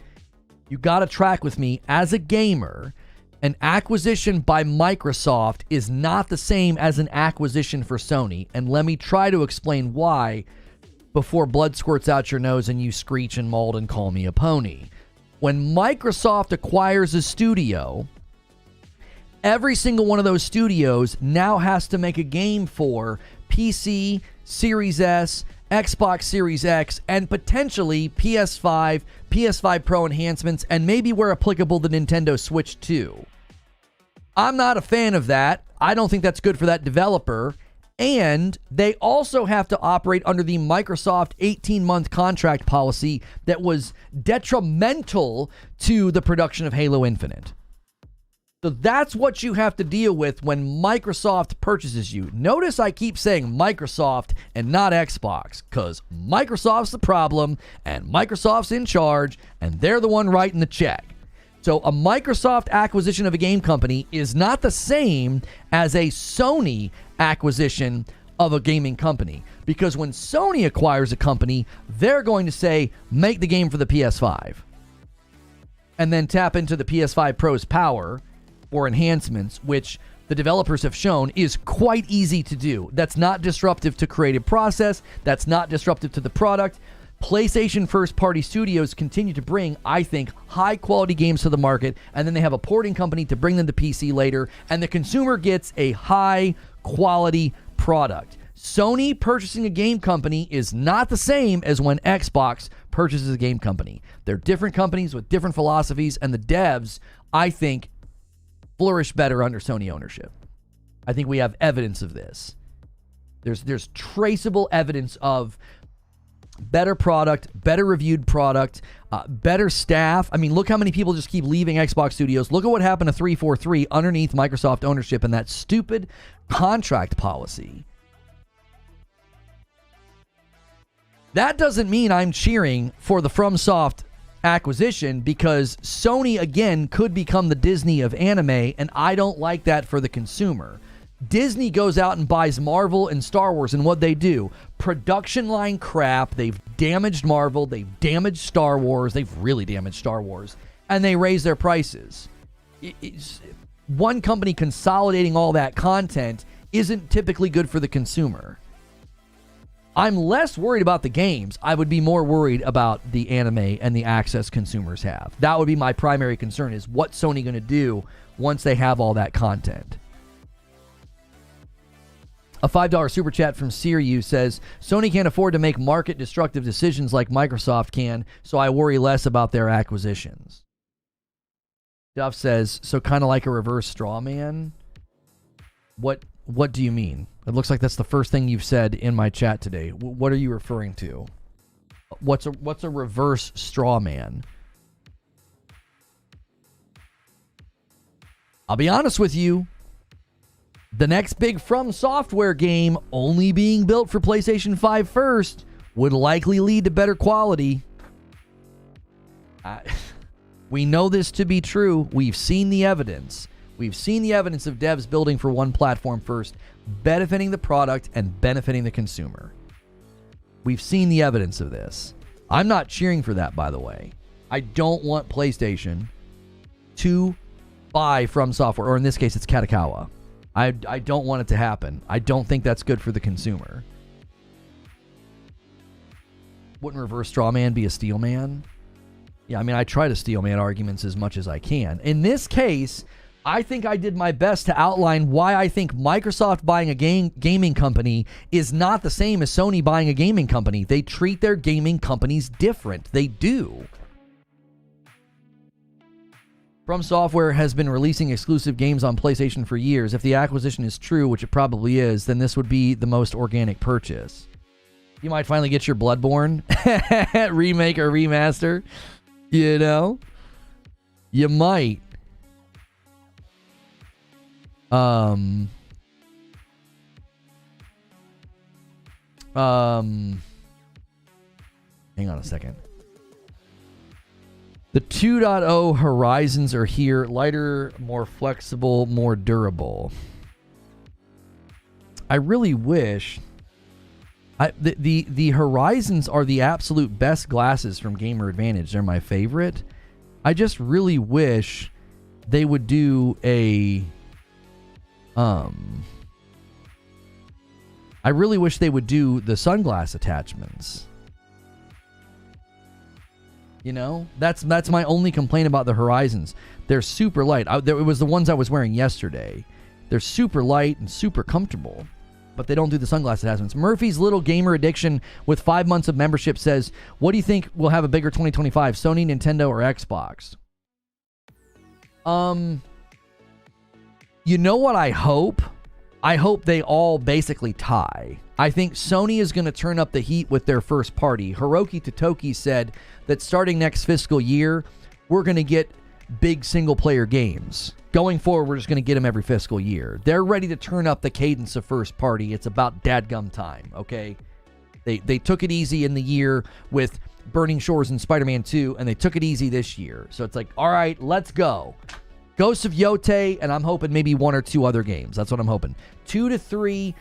A: You got to track with me as a gamer. An acquisition by Microsoft is not the same as an acquisition for Sony. And let me try to explain why before blood squirts out your nose and you screech and maul and call me a pony. When Microsoft acquires a studio, every single one of those studios now has to make a game for PC, Series S, Xbox Series X, and potentially PS5, PS5 Pro enhancements, and maybe where applicable the Nintendo Switch 2. I'm not a fan of that. I don't think that's good for that developer. And they also have to operate under the Microsoft 18-month contract policy that was detrimental to the production of Halo Infinite. So that's what you have to deal with when Microsoft purchases you. Notice I keep saying Microsoft and not Xbox, because Microsoft's the problem and Microsoft's in charge and they're the one writing the check. So a Microsoft acquisition of a game company is not the same as a Sony acquisition of a gaming company. Because when Sony acquires a company, they're going to say, make the game for the PS5. And then tap into the PS5 Pro's power or enhancements, which the developers have shown is quite easy to do. That's not disruptive to creative process. That's not disruptive to the product. PlayStation first-party studios continue to bring, I think, high-quality games to the market, and then they have a porting company to bring them to PC later, and the consumer gets a high-quality product. Sony purchasing a game company is not the same as when Xbox purchases a game company. They're different companies with different philosophies, and the devs, I think, flourish better under Sony ownership. I think we have evidence of this. There's traceable evidence of better product, better reviewed product, better staff. I mean, look how many people just keep leaving Xbox Studios. Look at what happened to 343 underneath Microsoft ownership and that stupid contract policy. That doesn't mean I'm cheering for the FromSoft acquisition, because Sony, again, could become the Disney of anime, and I don't like that for the consumer. Disney goes out and buys Marvel and Star Wars, and what they do? Production line crap. They've damaged Marvel. They've damaged Star Wars. They've really damaged Star Wars. And they raise their prices. One company consolidating all that content isn't typically good for the consumer. I'm less worried about the games. I would be more worried about the anime and the access consumers have. That would be my primary concern, is what's Sony going to do once they have all that content. A $5 super chat from Siriu says, Sony can't afford to make market-destructive decisions like Microsoft can, so I worry less about their acquisitions. Duff says, so kind of like a reverse straw man? What do you mean? It looks like that's the first thing you've said in my chat today. What are you referring to? What's a reverse straw man? I'll be honest with you. The next big FromSoftware game, only being built for PlayStation 5 first, would likely lead to better quality. We know this to be true. We've seen the evidence. We've seen the evidence of devs building for one platform first, benefiting the product and benefiting the consumer. We've seen the evidence of this. I'm not cheering for that, by the way. I don't want PlayStation to buy FromSoftware, or in this case, it's Katakawa. I don't want it to happen. I don't think that's good for the consumer. Wouldn't reverse straw man be a steel man? Yeah, I mean, I try to steel man arguments as much as I can. In this case, I think I did my best to outline why I think Microsoft buying a gaming company is not the same as Sony buying a gaming company. They treat their gaming companies different. They do. FromSoftware has been releasing exclusive games on PlayStation for years. If the acquisition is true, which it probably is, then this would be the most organic purchase. You might finally get your Bloodborne remake or remaster. You know? You might. Hang on a second. The 2.0 horizons are here. Lighter, more flexible, more durable. I really wish... The horizons are the absolute best glasses from Gamer Advantage. They're my favorite. I just really wish they would do a... I really wish they would do the sunglass attachments. You know, that's my only complaint about the Horizons. They're super light. It was the ones I was wearing yesterday. They're super light and super comfortable, but they don't do the sunglass attachments. Murphy's Little Gamer Addiction with 5 months of membership says, what do you think will have a bigger 2025, Sony, Nintendo, or Xbox? You know what I hope? I hope they all basically tie. I think Sony is going to turn up the heat with their first party. Hiroki Totoki said that starting next fiscal year, we're going to get big single-player games. Going forward, we're just going to get them every fiscal year. They're ready to turn up the cadence of first party. It's about dadgum time, okay? They took it easy in the year with Burning Shores and Spider-Man 2, and they took it easy this year. So it's like, all right, let's go. Ghosts of Yotei, and I'm hoping maybe 1 or 2 other games. That's what I'm hoping. 2 to 3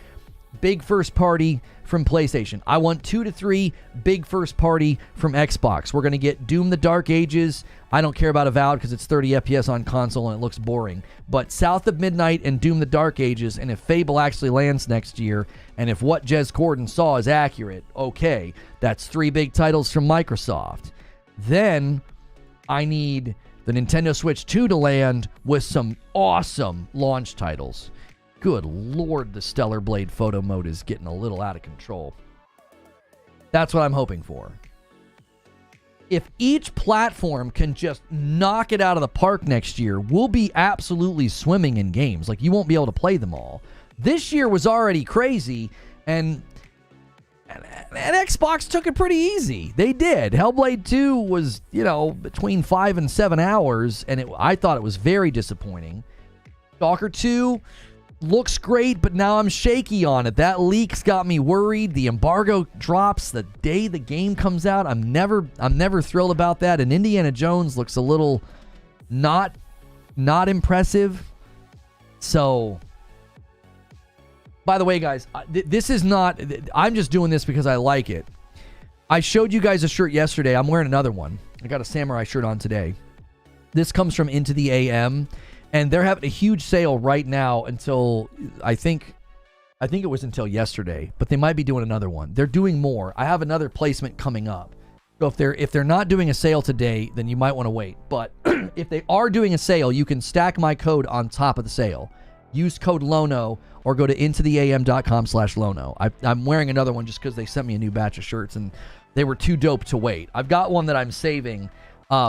A: big first party from PlayStation. I want 2 to 3 big first party from Xbox. We're going to get Doom the Dark Ages. I don't care about Avowed because it's 30 FPS on console and it looks boring. But South of Midnight and Doom the Dark Ages, and if Fable actually lands next year, and if what Jez Corden saw is accurate, okay, that's 3 big titles from Microsoft. Then I need the Nintendo Switch 2 to land with some awesome launch titles. Good Lord, the Stellar Blade photo mode is getting a little out of control. That's what I'm hoping for. If each platform can just knock it out of the park next year, we'll be absolutely swimming in games. Like, you won't be able to play them all. This year was already crazy, and Xbox took it pretty easy. They did. Hellblade 2 was, between 5 and 7 hours, and I thought it was very disappointing. Stalker 2 looks great, but now I'm shaky on it. That leak's got me worried. The embargo drops the day the game comes out. I'm never thrilled about that. And Indiana Jones looks a little not impressive. So, by the way, guys, this is not... I'm just doing this because I like it. I showed you guys a shirt yesterday. I'm wearing another one. I got a samurai shirt on today. This comes from Into the AM. And they're having a huge sale right now until, I think it was until yesterday, but they might be doing another one. They're doing more. I have another placement coming up. So if they're not doing a sale today, then you might want to wait. But if they are doing a sale, you can stack my code on top of the sale. Use code LONO or go to intotheam.com/Lono. I'm wearing another one just because they sent me a new batch of shirts and they were too dope to wait. I've got one that I'm saving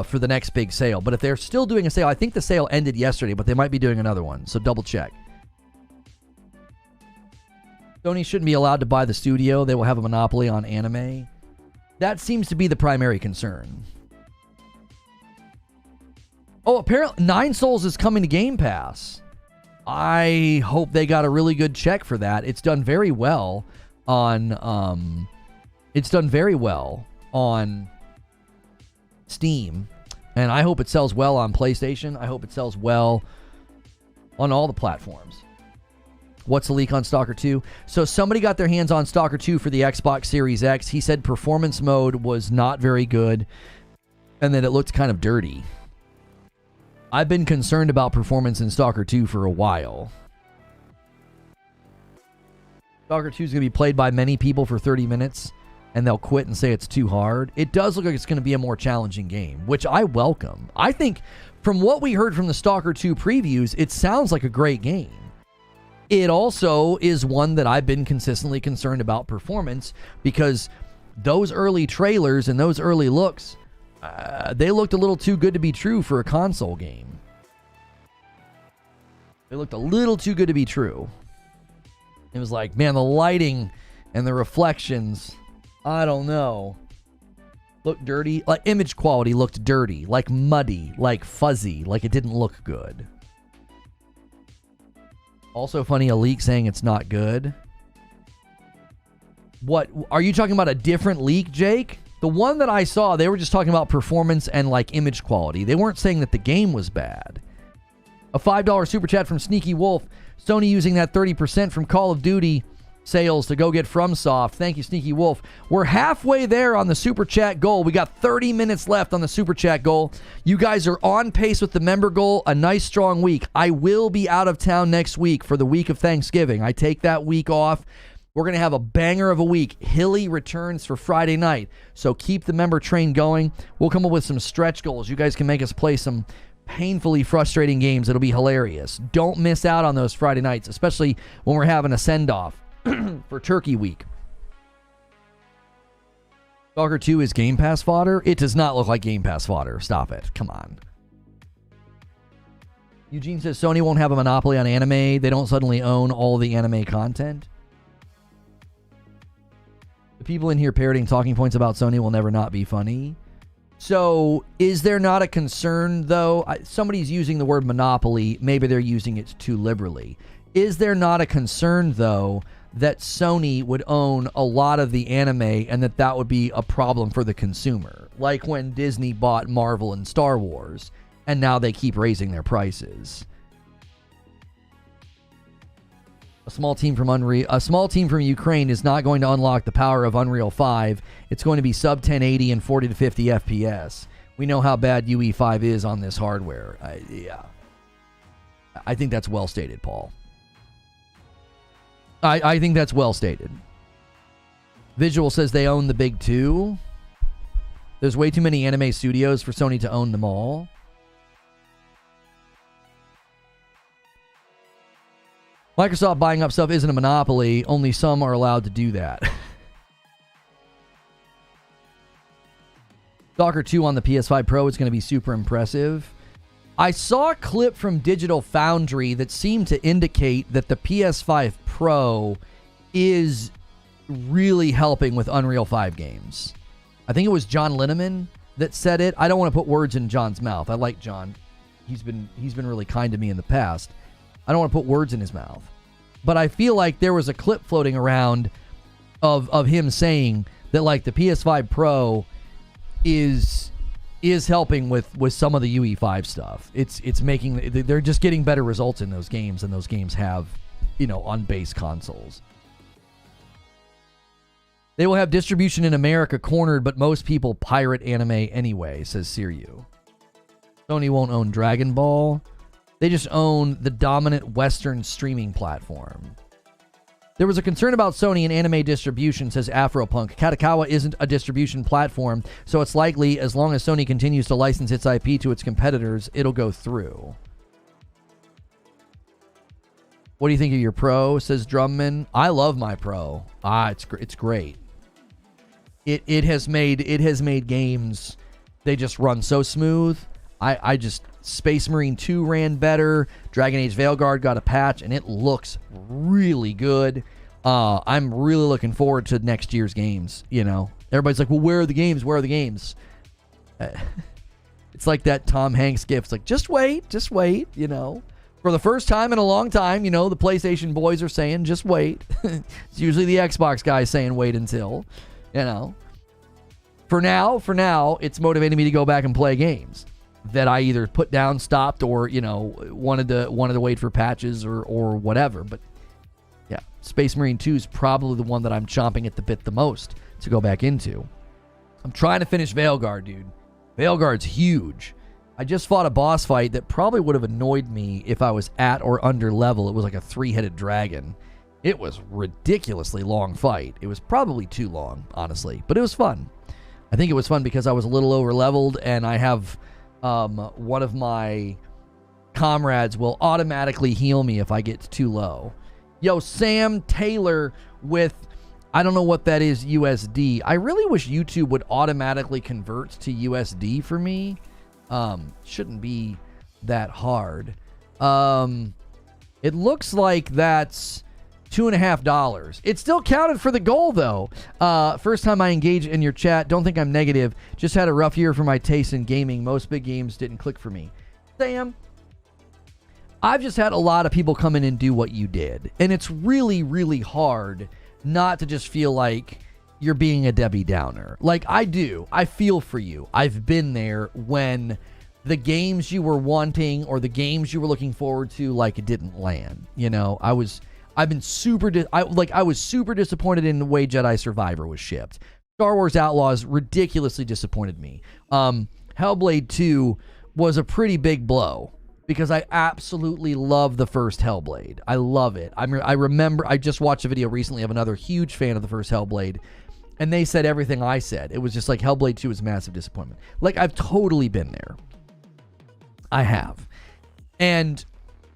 A: for the next big sale. But if they're still doing a sale, I think the sale ended yesterday, but they might be doing another one. So double check. Sony shouldn't be allowed to buy the studio. They will have a monopoly on anime. That seems to be the primary concern. Oh, apparently 9 Souls is coming to Game Pass. I hope they got a really good check for that. It's done very well on Steam, and I hope it sells well on PlayStation. I hope it sells well on all the platforms. What's the leak on Stalker 2? So somebody got their hands on Stalker 2 for the Xbox Series X. He said performance mode was not very good and that it looked kind of dirty. I've been concerned about performance in Stalker 2 for a while. Stalker 2 is going to be played by many people for 30 minutes. And they'll quit and say it's too hard. It does look like it's going to be a more challenging game, which I welcome. I think from what we heard from the Stalker 2 previews, it sounds like a great game. It also is one that I've been consistently concerned about performance because those early trailers and those early looks, they looked a little too good to be true for a console game. They looked a little too good to be true. It was like, man, the lighting and the reflections... I don't know. Looked dirty. Like, image quality looked dirty. Like, muddy. Like, fuzzy. Like, it didn't look good. Also funny, a leak saying it's not good. What? Are you talking about a different leak, Jake? The one that I saw, they were just talking about performance and, like, image quality. They weren't saying that the game was bad. A $5 super chat from Sneaky Wolf. Sony using that 30% from Call of Duty sales to go get FromSoft. Thank you, Sneaky Wolf. We're halfway there on the Super Chat goal. We got 30 minutes left on the Super Chat goal. You guys are on pace with the member goal. A nice, strong week. I will be out of town next week for the week of Thanksgiving. I take that week off. We're going to have a banger of a week. Hilly returns for Friday night. So keep the member train going. We'll come up with some stretch goals. You guys can make us play some painfully frustrating games. It'll be hilarious. Don't miss out on those Friday nights, especially when we're having a send-off for Turkey Week. Stalker 2 is Game Pass fodder? It does not look like Game Pass fodder. Stop it. Come on. Eugene says Sony won't have a monopoly on anime. They don't suddenly own all the anime content. The people in here parroting talking points about Sony will never not be funny. So, is there not a concern, though? Somebody's using the word monopoly. Maybe they're using it too liberally. Is there not a concern, though, that Sony would own a lot of the anime and that would be a problem for the consumer? Like when Disney bought Marvel and Star Wars, and now they keep raising their prices. A small team from Ukraine is not going to unlock the power of Unreal 5. It's going to be sub 1080 and 40 to 50 FPS. We know how bad UE5 is on this hardware. Yeah. I think that's well stated, Paul. I think that's well stated. Visual says they own the big two. There's way too many anime studios for Sony to own them all. Microsoft buying up stuff isn't a monopoly. Only some are allowed to do that. Stalker 2 on the PS5 Pro is going to be super impressive. I saw a clip from Digital Foundry that seemed to indicate that the PS5 Pro is really helping with Unreal 5 games. I think it was John Linneman that said it. I don't want to put words in John's mouth. I like John. He's been really kind to me in the past. I don't want to put words in his mouth. But I feel like there was a clip floating around of him saying that like the PS5 Pro is helping with some of the UE5 stuff. It's making, they're just getting better results in those games than those games have, on base consoles. They will have distribution in America cornered, but most people pirate anime anyway, says Siryu. Sony won't own Dragon Ball. They just own the dominant Western streaming platform. There was a concern about Sony and anime distribution, says Afropunk. Katakawa isn't a distribution platform, so it's likely as long as Sony continues to license its IP to its competitors, it'll go through. What do you think of your Pro, says Drumman? I love my Pro. It's great. It has made games, they just run so smooth. Space Marine 2 ran better. Dragon Age Veilguard got a patch, and it looks really good. I'm really looking forward to next year's games, Everybody's like, well, where are the games? Where are the games? It's like that Tom Hanks gif. It's like, just wait, For the first time in a long time, the PlayStation boys are saying, just wait. It's usually the Xbox guys saying, wait until, For now, it's motivating me to go back and play games that I either put down, stopped, or wanted to wait for patches or whatever. But yeah, Space Marine 2 is probably the one that I'm chomping at the bit the most to go back into. I'm trying to finish Veilguard, dude. Veilguard's huge. I just fought a boss fight that probably would have annoyed me if I was at or under level. It was like a 3-headed dragon. It was ridiculously long fight. It was probably too long, honestly, but it was fun. I think it was fun because I was a little over leveled, and I have one of my comrades will automatically heal me if I get too low. Yo, Sam Taylor with, I don't know what that is, USD. I really wish YouTube would automatically convert to USD for me. Shouldn't be that hard. It looks like that's $2.50. It still counted for the goal, though. First time I engage in your chat. Don't think I'm negative. Just had a rough year for my taste in gaming. Most big games didn't click for me. Sam, I've just had a lot of people come in and do what you did. And it's really, really hard not to just feel like you're being a Debbie Downer. Like, I do. I feel for you. I've been there when the games you were wanting or the games you were looking forward to, like, it didn't land. I was super disappointed in the way Jedi Survivor was shipped. Star Wars Outlaws ridiculously disappointed me. Hellblade 2 was a pretty big blow because I absolutely love the first Hellblade. I love it. I remember I just watched a video recently of another huge fan of the first Hellblade, and they said everything I said. It was just like Hellblade 2 was a massive disappointment. Like, I've totally been there. I have. And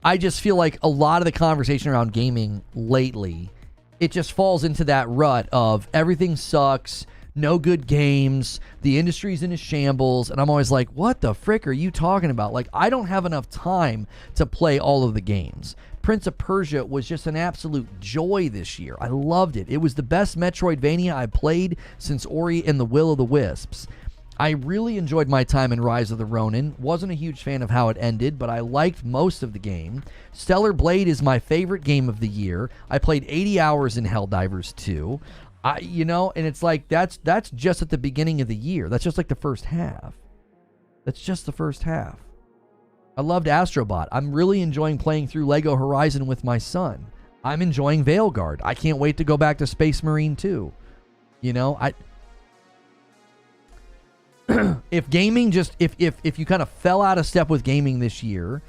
A: I just feel like a lot of the conversation around gaming lately, it just falls into that rut of everything sucks, no good games, the industry's in a shambles, and I'm always like, what the frick are you talking about? Like, I don't have enough time to play all of the games. Prince of Persia was just an absolute joy this year. I loved it. It was the best Metroidvania I played since Ori and the Will of the Wisps. I really enjoyed my time in Rise of the Ronin. Wasn't a huge fan of how it ended, but I liked most of the game. Stellar Blade is my favorite game of the year. I played 80 hours in Helldivers 2. And it's like, that's just at the beginning of the year. That's just like the first half. That's just the first half. I loved Astrobot. I'm really enjoying playing through Lego Horizon with my son. I'm enjoying Veilguard. I can't wait to go back to Space Marine 2. You know, if gaming just, if you kind of fell out of step with gaming this year,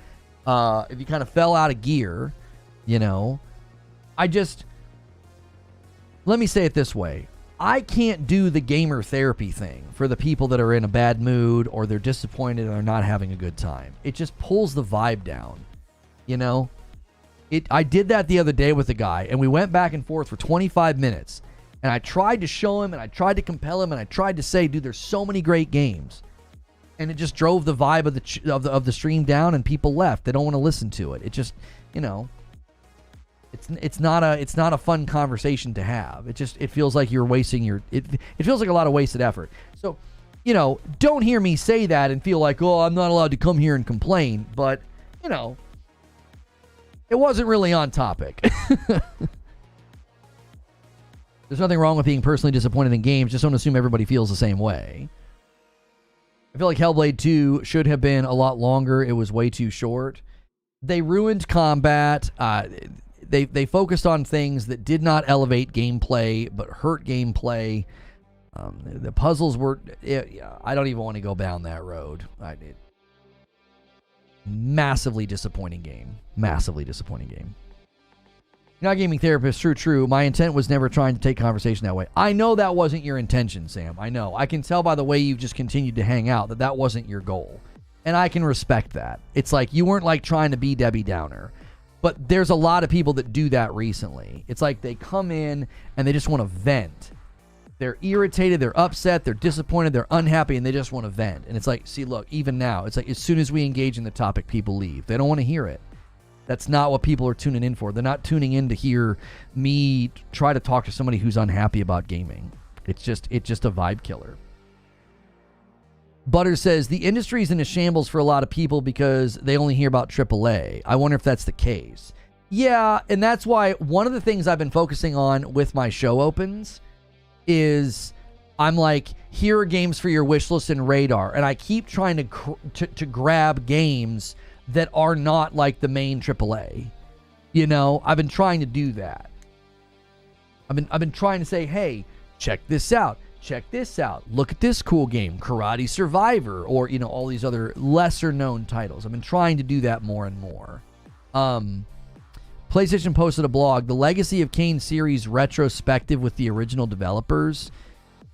A: if you kind of fell out of gear, you know, let me say it this way. I can't do the gamer therapy thing for the people that are in a bad mood or they're disappointed or not having a good time. It just pulls the vibe down, you know? I did that the other day with a guy, and we went back and forth for 25 minutes. And I tried to show him, and I tried to compel him, and I tried to say, dude, there's so many great games. And it just drove the vibe of the stream down, and people left. They don't want to listen to it. It just, you know, it's not a fun conversation to have. It feels like you're wasting it feels like a lot of wasted effort. So, you know, don't hear me say that and feel like, oh, I'm not allowed to come here and complain. But, you know, it wasn't really on topic. There's nothing wrong with being personally disappointed in games. Just don't assume everybody feels the same way. I feel like Hellblade 2 should have been a lot longer. It was way too short. They ruined combat. They focused on things that did not elevate gameplay, but hurt gameplay. The puzzles were... I don't even want to go down that road. Massively disappointing game. Massively disappointing game. You're not a gaming therapist, true. My intent was never trying to take conversation that way. I know that wasn't your intention, Sam. I know. I can tell by the way you've just continued to hang out that wasn't your goal. And I can respect that. It's like you weren't like trying to be Debbie Downer. But there's a lot of people that do that recently. It's like they come in and they just want to vent. They're irritated, they're upset, they're disappointed, they're unhappy, and they just want to vent. And it's like, see, look, even now, it's like as soon as we engage in the topic, people leave. They don't want to hear it. That's not what people are tuning in for. They're not tuning in to hear me try to talk to somebody who's unhappy about gaming. It's just a vibe killer. Butter says, the industry's in a shambles for a lot of people because they only hear about AAA. I wonder if that's the case. Yeah, and that's why one of the things I've been focusing on with my show opens is I'm like, here are games for your wish list and radar. And I keep trying to grab games that are not like the main AAA. You know, I've been trying to do that. I've been trying to say, hey, check this out. Check this out. Look at this cool game, Karate Survivor, or, you know, all these other lesser known titles. I've been trying to do that more and more. PlayStation posted a blog, the Legacy of Kain series retrospective with the original developers.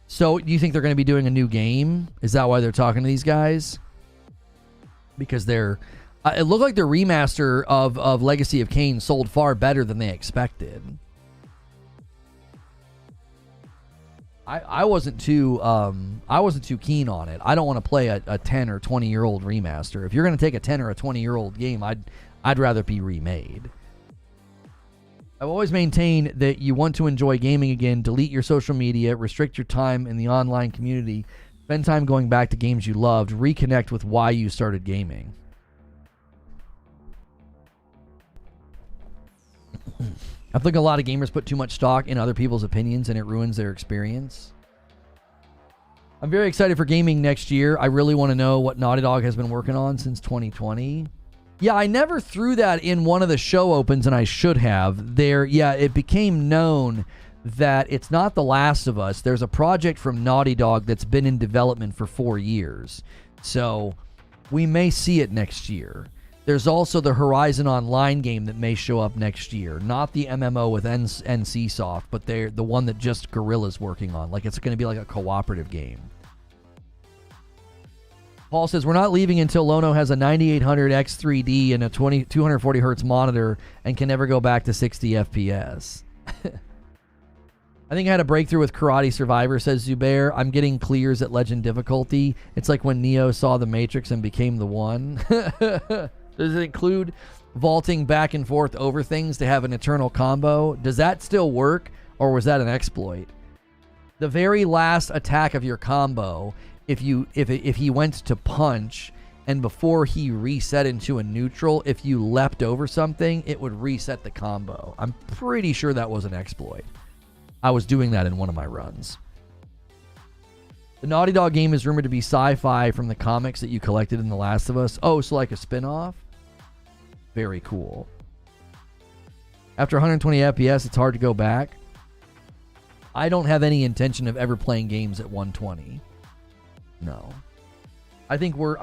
A: So, do you think they're going to be doing a new game? Is that why they're talking to these guys? Because they're... it looked like the remaster of Legacy of Kain sold far better than they expected. I wasn't too keen on it. I don't want to play a 10 or 20 year old remaster. If you're going to take a 10 or a 20 year old game, I'd rather be remade. I've always maintained that you want to enjoy gaming again, delete your social media, restrict your time in the online community, spend time going back to games you loved, reconnect with why you started gaming. I think a lot of gamers put too much stock in other people's opinions and it ruins their experience. I'm very excited for gaming next year. I really want to know what Naughty Dog has been working on since 2020. Yeah, I never threw that in one of the show opens, and I should have. It became known that it's not The Last of Us. There's a project from Naughty Dog that's been in development for 4 years. So we may see it next year. There's also the Horizon Online game that may show up next year. Not the MMO with NCSoft, but they're the one that just Guerrilla's working on. Like, it's going to be like a cooperative game. Paul says, we're not leaving until Lono has a 9800X 3D and a 240 hertz monitor and can never go back to 60 FPS. I think I had a breakthrough with Karate Survivor, says Zubair. I'm getting clears at Legend difficulty. It's like when Neo saw the Matrix and became the One. Does it include vaulting back and forth over things to have an eternal combo? Does that still work, or was that an exploit? The very last attack of your combo, if he went to punch and before he reset into a neutral, if you leapt over something, it would reset the combo. I'm pretty sure that was an exploit. I was doing that in one of my runs. The Naughty Dog game is rumored to be sci-fi from the comics that you collected in The Last of Us. Oh, so like a spin-off? Very cool. After 120 FPS, it's hard to go back. I don't have any intention of ever playing games at 120. No. I think we're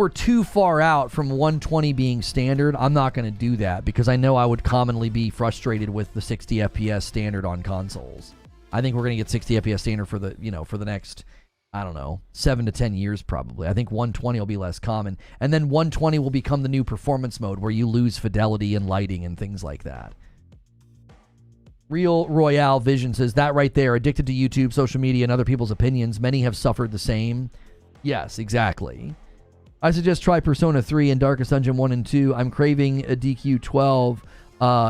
A: too far out from 120 being standard. I'm not going to do that because I know I would commonly be frustrated with the 60 FPS standard on consoles. I think we're going to get 60 FPS standard for the next, I don't know, 7 to 10 years probably. I think 120 will be less common. And then 120 will become the new performance mode where you lose fidelity and lighting and things like that. Real Royale Vision says, that right there, addicted to YouTube, social media, and other people's opinions. Many have suffered the same. Yes, exactly. I suggest try Persona 3 and Darkest Dungeon 1 and 2. I'm craving a DQ12,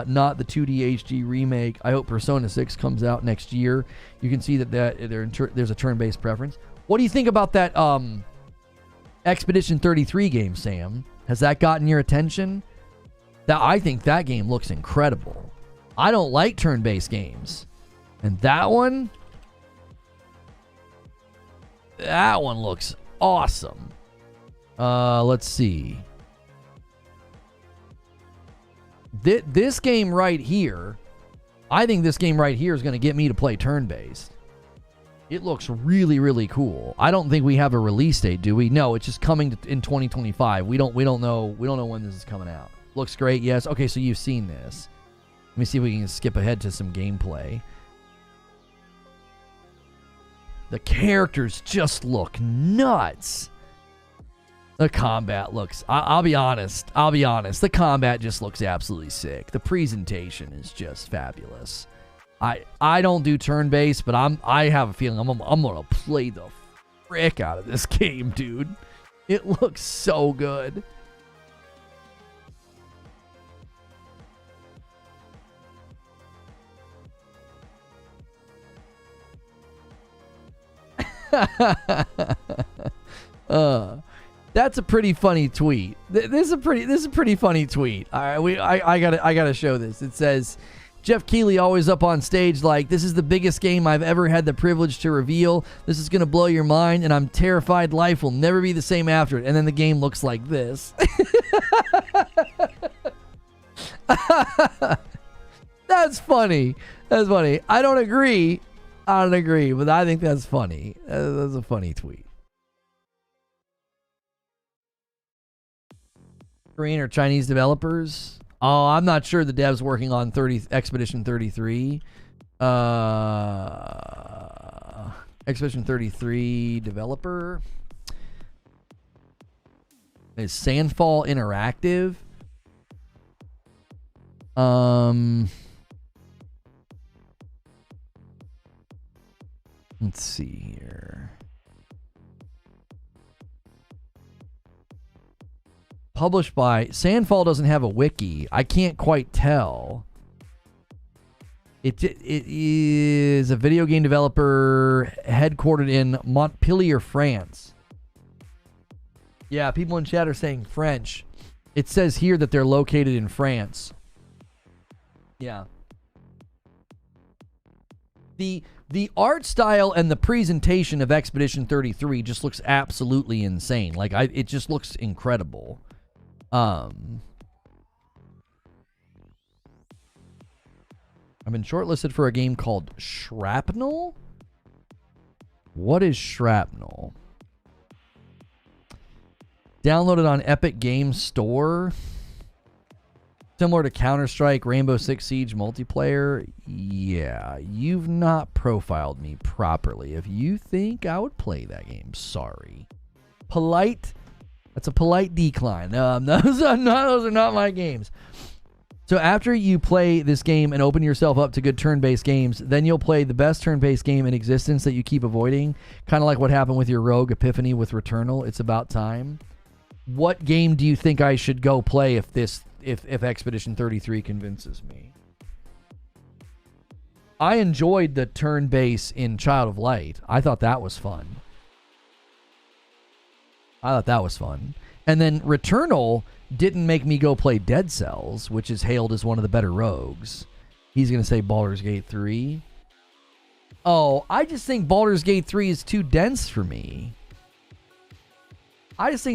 A: not the 2D HD remake. I hope Persona 6 comes out next year. You can see that there's a turn-based preference. What do you think about that Expedition 33 game, Sam? Has that gotten your attention? I think that game looks incredible. I don't like turn-based games. And that one looks awesome. Let's see. This game right here, I think this game right here is going to get me to play turn-based. It looks really, really cool. I don't think we have a release date, do we? No, it's just coming in 2025. We don't know when this is coming out. Looks great, yes. Okay, so you've seen this. Let me see if we can skip ahead to some gameplay. The characters just look nuts. The combat looks... I'll be honest. The combat just looks absolutely sick. The presentation is just fabulous. I don't do turn-based, but I have a feeling I'm going to play the frick out of this game, dude. It looks so good. That's a pretty funny tweet. This is a pretty funny tweet. All right, I gotta show this. It says, Jeff Keighley always up on stage like, this is the biggest game I've ever had the privilege to reveal. This is gonna blow your mind, and I'm terrified life will never be the same after it. And then the game looks like this. That's funny. I don't agree, but I think that's funny. That's a funny tweet. Korean or Chinese developers? Oh, I'm not sure the devs working on Expedition 33. Expedition 33 developer is Sandfall Interactive. Let's see here. Published by... Sandfall doesn't have a wiki. I can't quite tell. It is a video game developer headquartered in Montpellier, France. Yeah, people in chat are saying French. It says here that they're located in France. Yeah. The art style and the presentation of Expedition 33 just looks absolutely insane. Like, it just looks incredible. I've been shortlisted for a game called Shrapnel? What is Shrapnel? Downloaded on Epic Games Store. Similar to Counter-Strike, Rainbow Six Siege multiplayer. Yeah, you've not profiled me properly. If you think I would play that game, sorry. That's a polite decline. Those are not my games. So after you play this game and open yourself up to good turn-based games, then you'll play the best turn-based game in existence that you keep avoiding. Kind of like what happened with your Rogue Epiphany with Returnal. It's about time. What game do you think I should go play if Expedition 33 convinces me? I enjoyed the turn-based in Child of Light. I thought that was fun. And then Returnal didn't make me go play Dead Cells, which is hailed as one of the better rogues. He's going to say Baldur's Gate 3. Oh, I just think Baldur's Gate 3 is too dense for me. I don't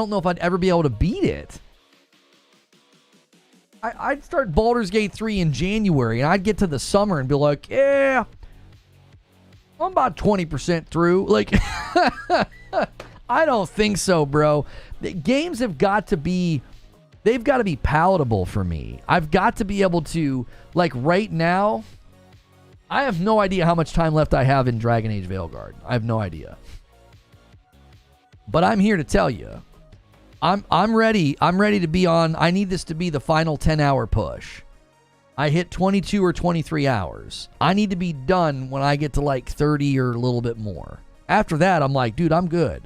A: know if I'd ever be able to beat it. I'd start Baldur's Gate 3 in January, and I'd get to the summer and be like, yeah, I'm about 20% through. Like, I don't think so, bro. The games have got to be, they've got to be palatable for me. I've got to be able to, like right now, I have no idea how much time left I have in Dragon Age Veilguard. I have no idea. But I'm here to tell you, I'm ready. I'm ready to be on. I need this to be the final 10-hour push. I hit 22 or 23 hours. I need to be done when I get to like 30 or a little bit more. After that, I'm like, dude, I'm good.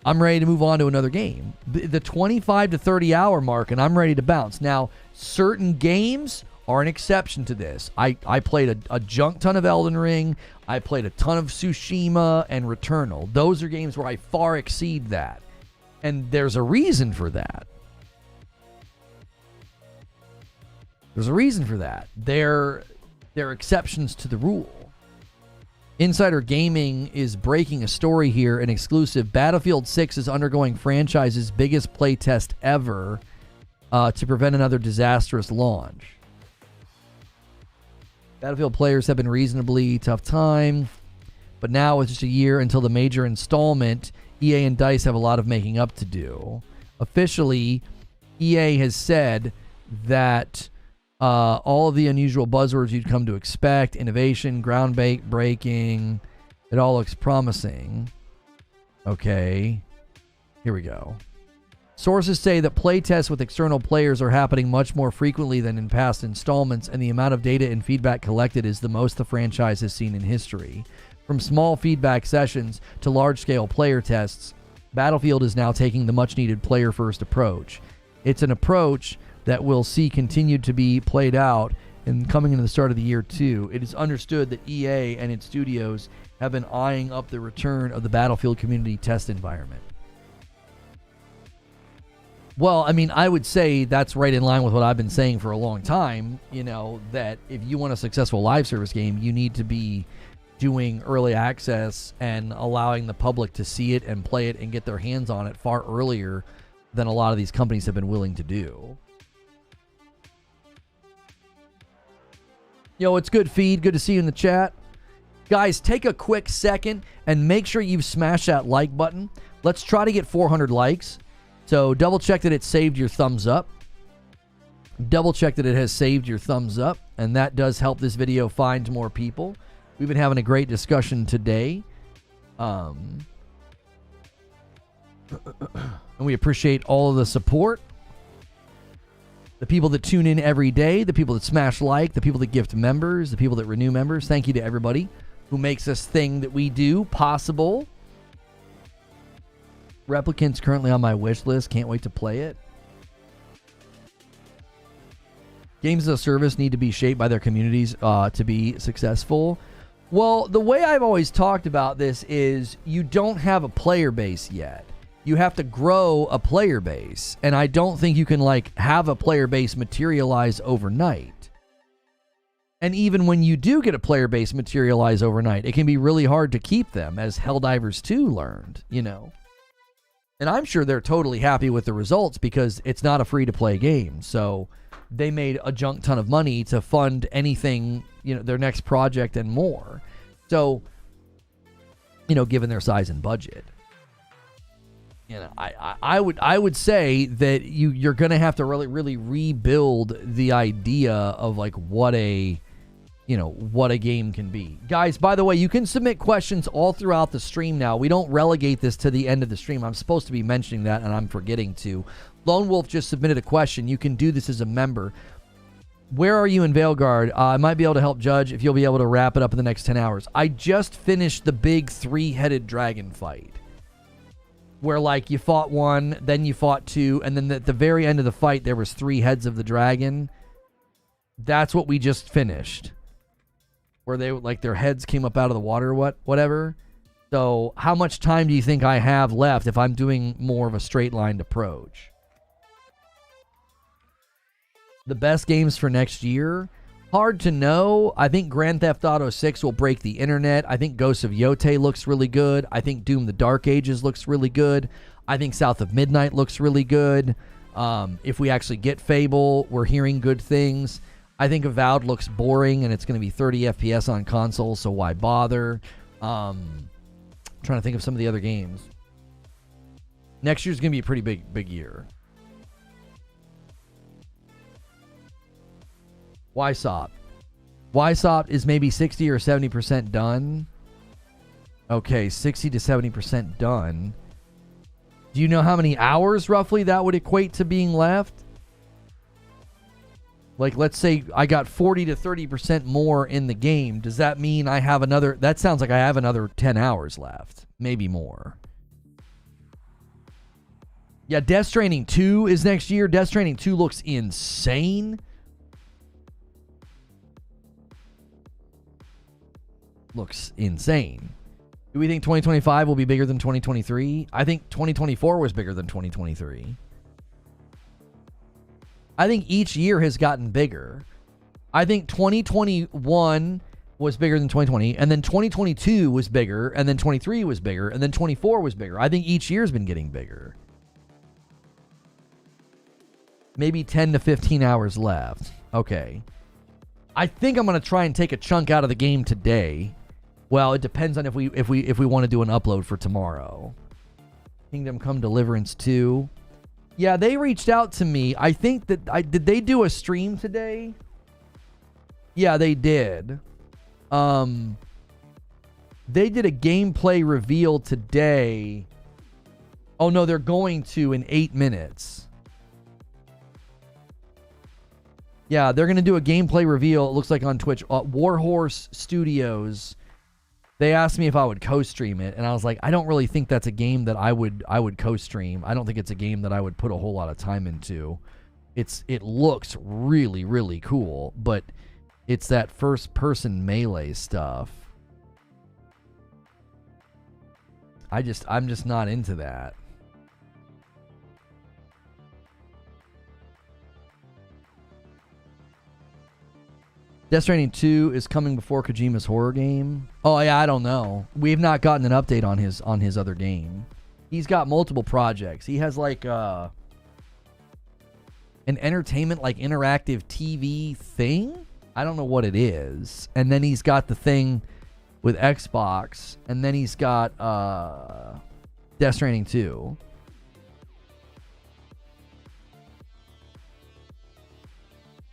A: I'm ready to move on to another game. The 25 to 30 hour mark, and I'm ready to bounce. Now, certain games are an exception to this. I played a junk ton of Elden Ring. I played a ton of Tsushima and Returnal. Those are games where I far exceed that. And there's a reason for that. There's a reason for that. They're exceptions to the rule. Insider Gaming is breaking a story here, an exclusive. Battlefield 6 is undergoing franchise's biggest playtest ever to prevent another disastrous launch. Battlefield players have been reasonably tough time, but now with just a year until the major installment, EA and DICE have a lot of making up to do. Officially, EA has said that all of the unusual buzzwords you'd come to expect, innovation, groundbreaking, it all looks promising. Okay, here we go. Sources say that playtests with external players are happening much more frequently than in past installments, and the amount of data and feedback collected is the most the franchise has seen in history. From small feedback sessions to large-scale player tests, Battlefield is now taking the much-needed player-first approach. It's an approach that we'll see continued to be played out and coming into the start of the year too. It is understood that EA and its studios have been eyeing up the return of the Battlefield community test environment. Well, I mean, I would say that's right in line with what I've been saying for a long time, you know, that if you want a successful live service game, you need to be doing early access and allowing the public to see it and play it and get their hands on it far earlier than a lot of these companies have been willing to do. Yo, it's good, Feed. Good to see you in the chat. Guys, take a quick second and make sure you've smashed that like button. Let's try to get 400 likes. So double check that it saved your thumbs up. Double check that it has saved your thumbs up. And that does help this video find more people. We've been having a great discussion today. And we appreciate all of the support. The people that tune in every day, the people that smash like, the people that gift members, the people that renew members. Thank you to everybody who makes this thing that we do possible. Replicant's currently on my wish list. Can't wait to play it. Games as a service need to be shaped by their communities to be successful. Well, the way I've always talked about this is you don't have a player base yet. You have to grow a player base. And I don't think you can like have a player base materialize overnight. And even when you do get a player base materialize overnight, it can be really hard to keep them, as Helldivers 2 learned, you know. And I'm sure they're totally happy with the results because it's not a free-to-play game. So they made a junk ton of money to fund anything, you know, their next project and more. So, you know, given their size and budget, you know, I would say that you're going to have to really rebuild the idea of like what a game can be. Guys, by the way, you can submit questions all throughout the stream now. We don't relegate this to the end of the stream. I'm supposed to be mentioning that, and I'm forgetting to. Lone Wolf just submitted a question. You can do this as a member. Where are you in Veilguard? I might be able to help judge if you'll be able to wrap it up in the next 10 hours. I just finished the big 3-headed dragon fight. Where, like, you fought one, then you fought two, and then at the very end of the fight, there was 3 heads of the dragon. That's what we just finished. Where they, like, their heads came up out of the water or whatever. So how much time do you think I have left if I'm doing more of a straight-lined approach? The best games for next year? Hard to know. I think Grand Theft Auto 6 will break the internet. I think Ghosts of Yotei looks really good. I think Doom the Dark Ages looks really good. I think South of Midnight looks really good. If we actually get Fable, we're hearing good things. I think Avowed looks boring, and it's going to be 30 FPS on console, so why bother? Trying to think of some of the other games. Next year's going to be a pretty big year. Wysop. Wysop is maybe 60 or 70% done. Okay, 60 to 70% done. Do you know how many hours roughly that would equate to being left? Like, let's say I got 40 to 30% more in the game. Does that mean I have another... That sounds like I have another 10 hours left. Maybe more. Yeah, Death Stranding 2 is next year. Death Stranding 2 looks insane. Looks insane. Do we think 2025 will be bigger than 2023? I think 2024 was bigger than 2023. I think each year has gotten bigger. I think 2021 was bigger than 2020, and then 2022 was bigger, and then 23 was bigger, and then 24 was bigger. I think each year's been getting bigger. Maybe 10 to 15 hours left. Okay. I think I'm going to try and take a chunk out of the game today. Well, it depends on if we want to do an upload for tomorrow. Kingdom Come Deliverance 2. Yeah, they reached out to me. I think that did they do a stream today? Yeah, they did. They did a gameplay reveal today. Oh no, they're going to in 8 minutes. Yeah, they're going to do a gameplay reveal. It looks like on Twitch. Warhorse Studios. They asked me if I would co-stream it, and I was like, I don't really think that's a game that I would co-stream. I don't think it's a game that I would put a whole lot of time into. It looks really, really cool, but it's that first-person melee stuff. I'm just not into that. Death Stranding 2 is coming before Kojima's horror game. Oh yeah, I don't know. We've not gotten an update on his other game. He's got multiple projects. He has like an entertainment, like interactive TV thing. I don't know what it is. And then he's got the thing with Xbox, and then he's got Death Stranding 2.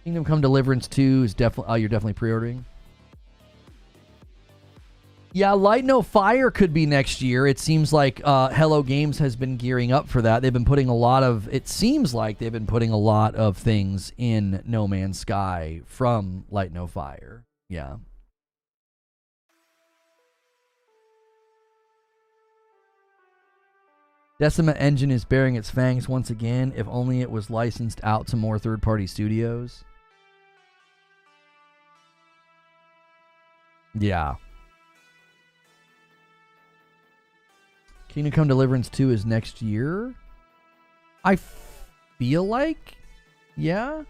A: Kingdom Come Deliverance 2 is definitely... Oh, you're definitely pre-ordering? Yeah, Light No Fire could be next year. It seems like Hello Games has been gearing up for that. They've been putting a lot of... It seems like they've been putting a lot of things in No Man's Sky from Light No Fire. Yeah. Decima Engine is bearing its fangs once again. If only it was licensed out to more third-party studios. Yeah. Kingdom Come Deliverance 2 is next year? I feel like? Yeah?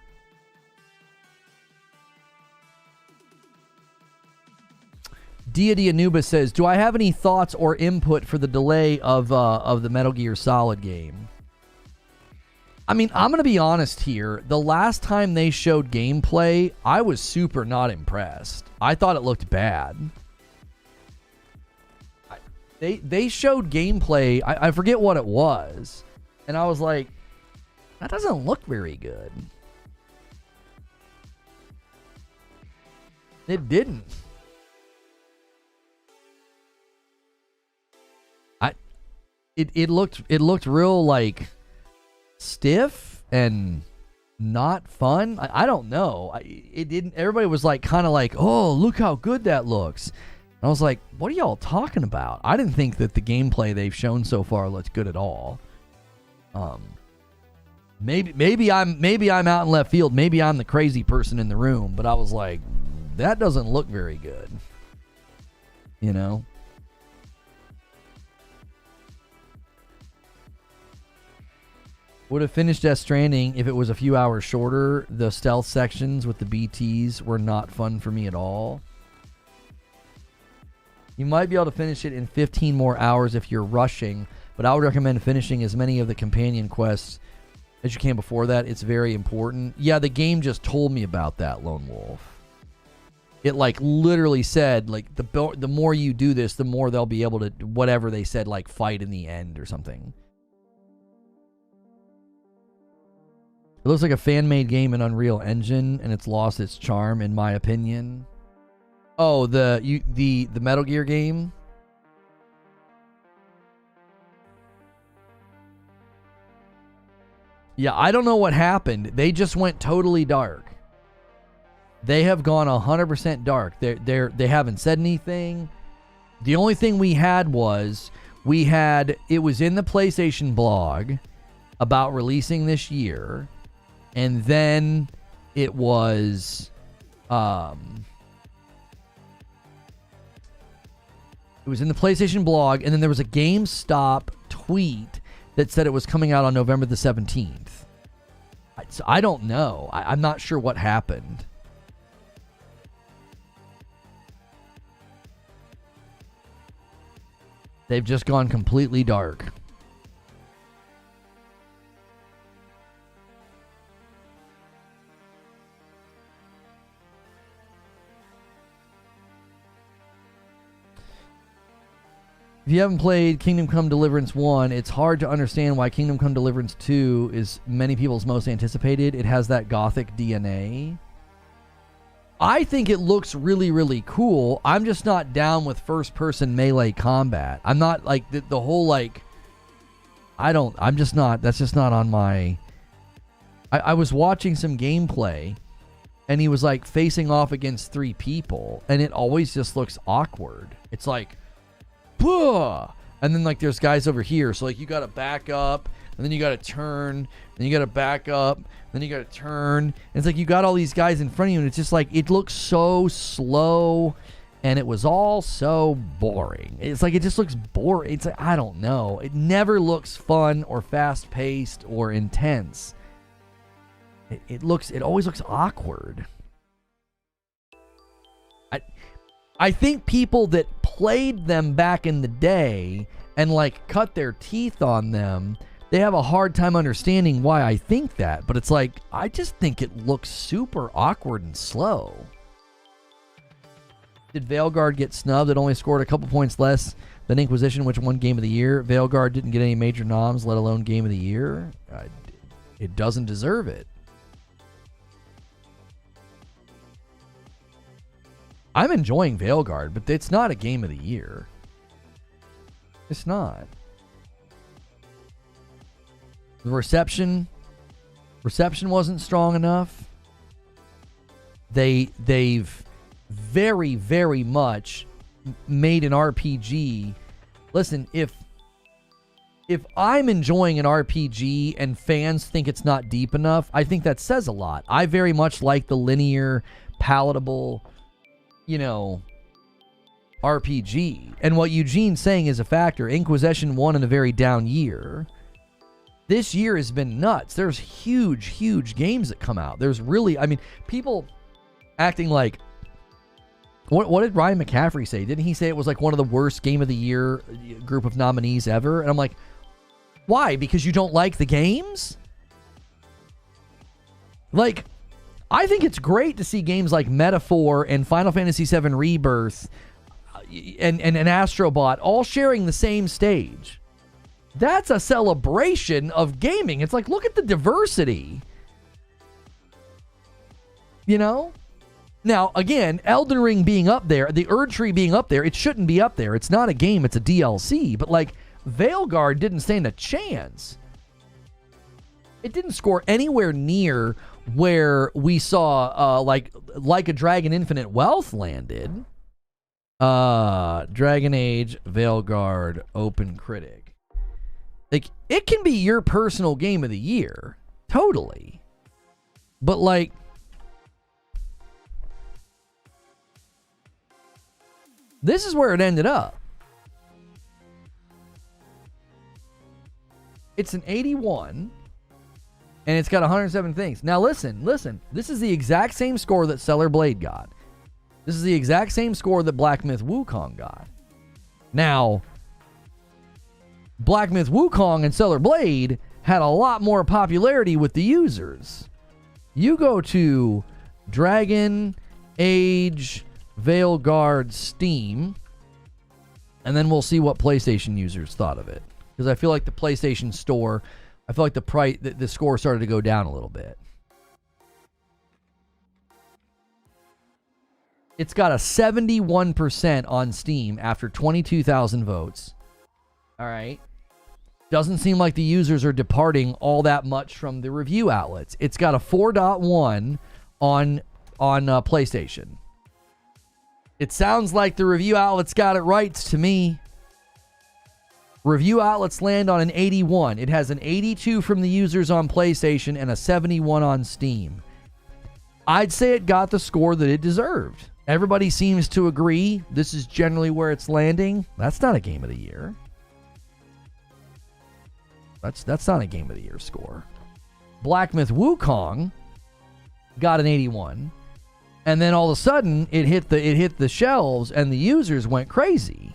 A: Deity Anubis says, do I have any thoughts or input for the delay of the Metal Gear Solid game? I mean, I'm going to be honest here. The last time they showed gameplay, I was super not impressed. I thought it looked bad. They showed gameplay. I forget what it was. And I was like, that doesn't look very good. It didn't. It looked real like stiff and not fun. I don't know. It didn't. Everybody was like kind of like, oh, look how good that looks. And I was like, what are y'all talking about? I didn't think that the gameplay they've shown so far looked good at all. Maybe I'm out in left field. Maybe I'm the crazy person in the room. But I was like, that doesn't look very good. You know. Would have finished Death Stranding if it was a few hours shorter. The stealth sections with the BTs were not fun for me at all. You might be able to finish it in 15 more hours if you're rushing, but I would recommend finishing as many of the companion quests as you can before that. It's very important. Yeah, the game just told me about that, Lone Wolf. It like literally said like the more you do this, the more they'll be able to, whatever they said, like fight in the end or something. It looks like a fan-made game in Unreal Engine, and it's lost its charm, in my opinion. Oh, the Metal Gear game. Yeah, I don't know what happened. They just went totally dark. They have gone 100% dark. They haven't said anything. The only thing we had was it was in the PlayStation blog about releasing this year, and then it was in the PlayStation blog, and then there was a GameStop tweet that said it was coming out on November the 17th. So I don't know. I'm not sure what happened. They've just gone completely dark. If you haven't played Kingdom Come Deliverance 1, it's hard to understand why Kingdom Come Deliverance 2 is many people's most anticipated. It has that gothic DNA. I think it looks really, really cool. I'm just not down with first-person melee combat. I'm not, like, the whole, like... I'm just not... That's just not on my... I was watching some gameplay, and he was, like, facing off against 3 people, and it always just looks awkward. It's like... Buh! And then, like, there's guys over here, so, like, you gotta back up, and then you gotta turn, then you gotta back up, then you gotta turn. And it's like you got all these guys in front of you, and it's just like it looks so slow, and it was all so boring. It's like it just looks boring. It's like, I don't know. It never looks fun or fast-paced or intense. It always looks awkward. I think people that played them back in the day and like cut their teeth on them, they have a hard time understanding why I think that. But it's like, I just think it looks super awkward and slow. Did Veilguard get snubbed? It only scored a couple points less than Inquisition, which won Game of the Year. Veilguard didn't get any major noms, let alone Game of the Year. It doesn't deserve it. I'm enjoying Veilguard, but it's not a Game of the Year. It's not. The reception wasn't strong enough. They've very, very much made an RPG. Listen, if I'm enjoying an RPG and fans think it's not deep enough, I think that says a lot. I very much like the linear, palatable, RPG. And what Eugene's saying is a factor. Inquisition won in a very down year. This year has been nuts. There's huge, huge games that come out. There's really, people acting like, what did Ryan McCaffrey say? Didn't he say it was like one of the worst Game of the Year group of nominees ever? And I'm like, why? Because you don't like the games? Like, I think it's great to see games like Metaphor and Final Fantasy VII Rebirth and Astrobot all sharing the same stage. That's a celebration of gaming. It's like, look at the diversity. Now, again, Elden Ring being up there, the Erdtree being up there, it shouldn't be up there. It's not a game, it's a DLC. But, like, Veilguard didn't stand a chance. It didn't score anywhere near where we saw, like a Dragon Infinite Wealth landed. Dragon Age, Veilguard, Open Critic. Like, it can be your personal Game of the Year. Totally. But, like, this is where it ended up. It's an 81, and it's got 107 things. Now, listen. This is the exact same score that Stellar Blade got. This is the exact same score that Black Myth Wukong got. Now, Black Myth Wukong and Stellar Blade had a lot more popularity with the users. You go to Dragon Age Veilguard Steam, and then we'll see what PlayStation users thought of it. Because I feel like the PlayStation Store, I feel like the score started to go down a little bit. It's got a 71% on Steam after 22,000 votes. All right. Doesn't seem like the users are departing all that much from the review outlets. It's got a 4.1 on PlayStation. It sounds like the review outlets got it right to me. Review outlets land on an 81. It has an 82 from the users on PlayStation and a 71 on Steam. I'd say it got the score that it deserved. Everybody seems to agree this is generally where it's landing. That's not a Game of the Year. That's not a Game of the Year score. Black Myth Wukong got an 81. And then all of a sudden it hit the shelves and the users went crazy.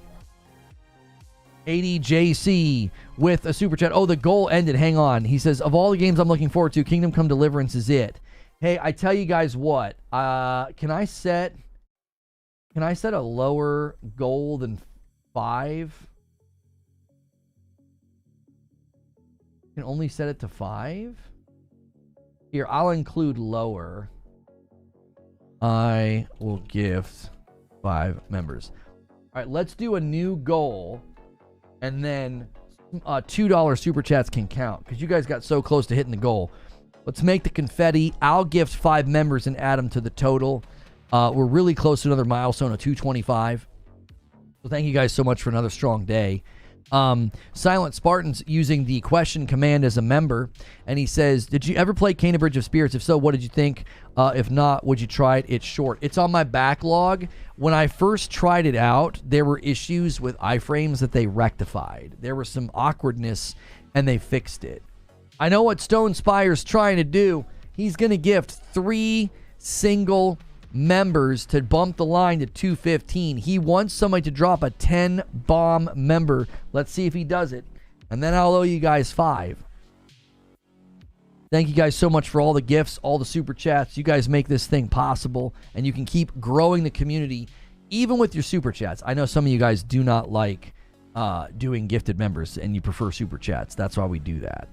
A: 80JC with a super chat. Oh, the goal ended. Hang on. He says, of all the games I'm looking forward to, Kingdom Come Deliverance is it. Hey, I tell you guys what. Can I set a lower goal than 5? Can only set it to 5? Here, I'll include lower. I will gift 5 members. All right, let's do a new goal, and then $2 super chats can count because you guys got so close to hitting the goal. Let's make the confetti. I'll gift 5 members and add them to the total. We're really close to another milestone of 225. So thank you guys so much for another strong day. Silent Spartan's using the question command as a member, and he says, did you ever play Kena Bridge of Spirits? If so, what did you think? If not, would you try it? It's short. It's on my backlog. When I first tried it out, there were issues with iframes that they rectified. There was some awkwardness, and they fixed it. I know what Stone Spire's trying to do. He's going to gift 3 single members to bump the line to 215. He wants somebody to drop a 10 bomb member. Let's see if he does it. And then I'll owe you guys 5. Thank you guys so much for all the gifts, all the super chats. You guys make this thing possible, and you can keep growing the community even with your super chats. I know some of you guys do not like doing gifted members, and you prefer super chats. That's why we do that.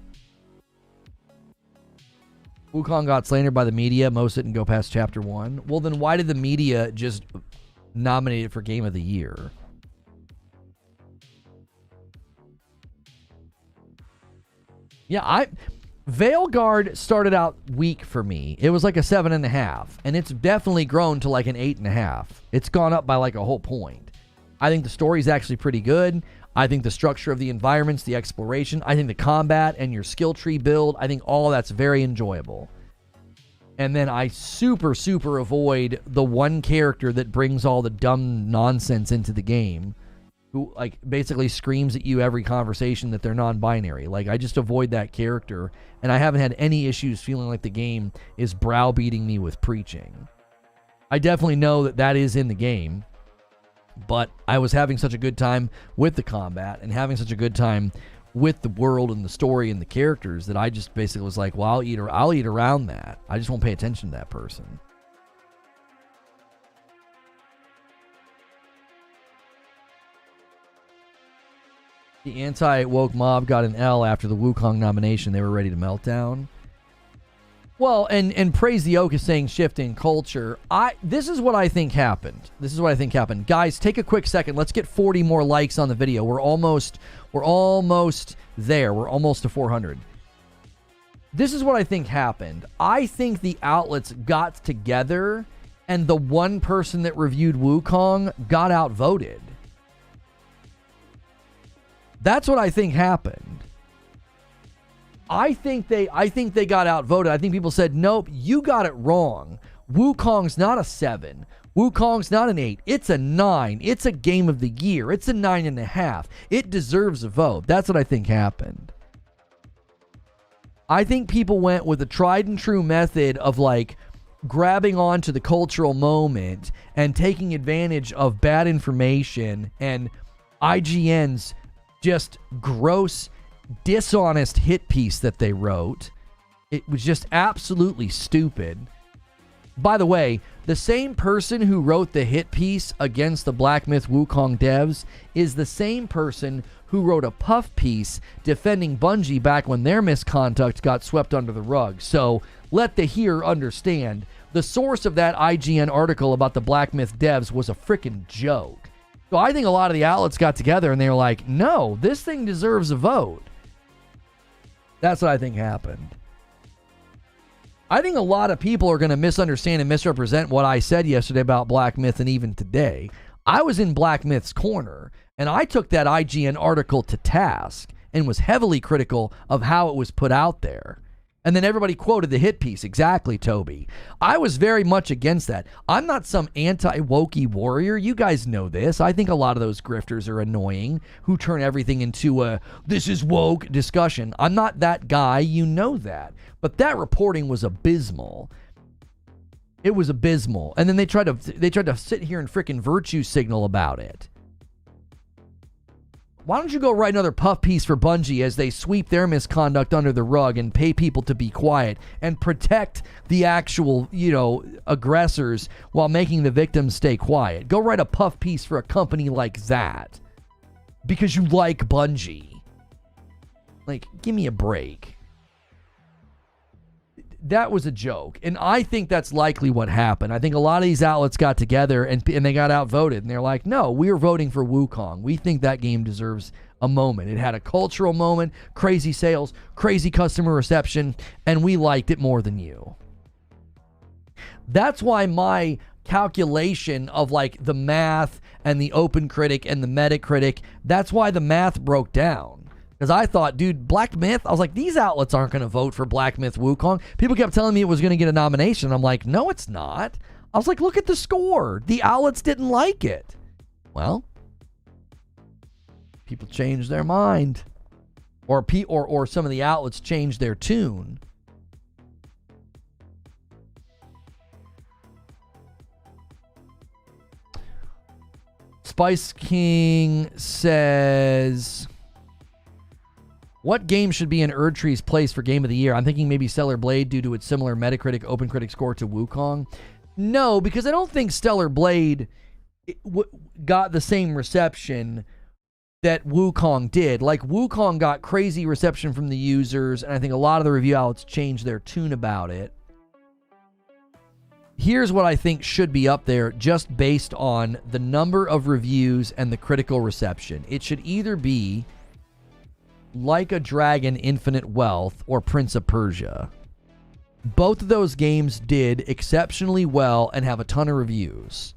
A: Wukong got slandered by the media. Most didn't go past chapter 1. Well, then why did the media just nominate it for Game of the Year? Yeah, Veilguard started out weak for me. It was like a 7.5, and it's definitely grown to like an 8.5. It's gone up by like a whole point. I think the story's actually pretty good. I think the structure of the environments, the exploration, I think the combat and your skill tree build, I think all that's very enjoyable. And then I super avoid the one character that brings all the dumb nonsense into the game, who like basically screams at you every conversation that they're non-binary. Like, I just avoid that character, and I haven't had any issues feeling like the game is browbeating me with preaching. I definitely know that that is in the game, but I was having such a good time with the combat and having such a good time with the world and the story and the characters that I just basically was like, well, I'll eat around that. I just won't pay attention to that person. The anti-woke mob got an L after the Wukong nomination. They were ready to melt down. Well, and Praise the Oak is saying shift in culture. This is what I think happened. Guys, take a quick second. Let's get 40 more likes on the video. We're almost there. We're almost to 400. This is what I think happened. I think the outlets got together, and the one person that reviewed Wukong got outvoted. That's what I think happened. I think they got outvoted. I think people said, nope, you got it wrong. Wukong's not a 7. Wukong's not an 8. It's a 9. It's a Game of the Year. It's a 9.5. It deserves a vote. That's what I think happened. I think people went with a tried and true method of like grabbing onto the cultural moment and taking advantage of bad information and IGN's just gross dishonest hit piece that they wrote. It was just absolutely stupid. By the way, the same person who wrote the hit piece against the Black Myth Wukong devs is the same person who wrote a puff piece defending Bungie back when their misconduct got swept under the rug. So let the hearer understand, the source of that IGN article about the Black Myth devs was a freaking joke. So I think a lot of the outlets got together and they were like, no, this thing deserves a vote. That's what I think happened. I think a lot of people are going to misunderstand and misrepresent what I said yesterday about Black Myth and even today. I was in Black Myth's corner, and I took that IGN article to task and was heavily critical of how it was put out there. And then everybody quoted the hit piece. Exactly, Toby. I was very much against that. I'm not some anti-wokey warrior. You guys know this. I think a lot of those grifters are annoying who turn everything into a this is woke discussion. I'm not that guy. You know that. But that reporting was abysmal. It was abysmal. And then they tried to sit here and frickin' virtue signal about it. Why don't you go write another puff piece for Bungie as they sweep their misconduct under the rug and pay people to be quiet and protect the actual, aggressors while making the victims stay quiet? Go write a puff piece for a company like that because you like Bungie. Like, give me a break. That was a joke. And I think that's likely what happened. I think a lot of these outlets got together and they got outvoted. And they're like, no, we're voting for Wukong. We think that game deserves a moment. It had a cultural moment, crazy sales, crazy customer reception, and we liked it more than you. That's why my calculation of like the math and the Open Critic and the Metacritic, that's why the math broke down. Because I thought, dude, Black Myth, I was like, these outlets aren't going to vote for Black Myth Wukong. People kept telling me it was going to get a nomination. I'm like, no, it's not. I was like, look at the score. The outlets didn't like it. Well, people changed their mind. Or some of the outlets changed their tune. Spice King says, what game should be in Erdtree's place for Game of the Year? I'm thinking maybe Stellar Blade due to its similar Metacritic, Open Critic score to Wukong. No, because I don't think Stellar Blade got the same reception that Wukong did. Like, Wukong got crazy reception from the users, and I think a lot of the review outlets changed their tune about it. Here's what I think should be up there just based on the number of reviews and the critical reception. It should either be Like a Dragon Infinite Wealth or Prince of Persia. Both of those games did exceptionally well and have a ton of reviews.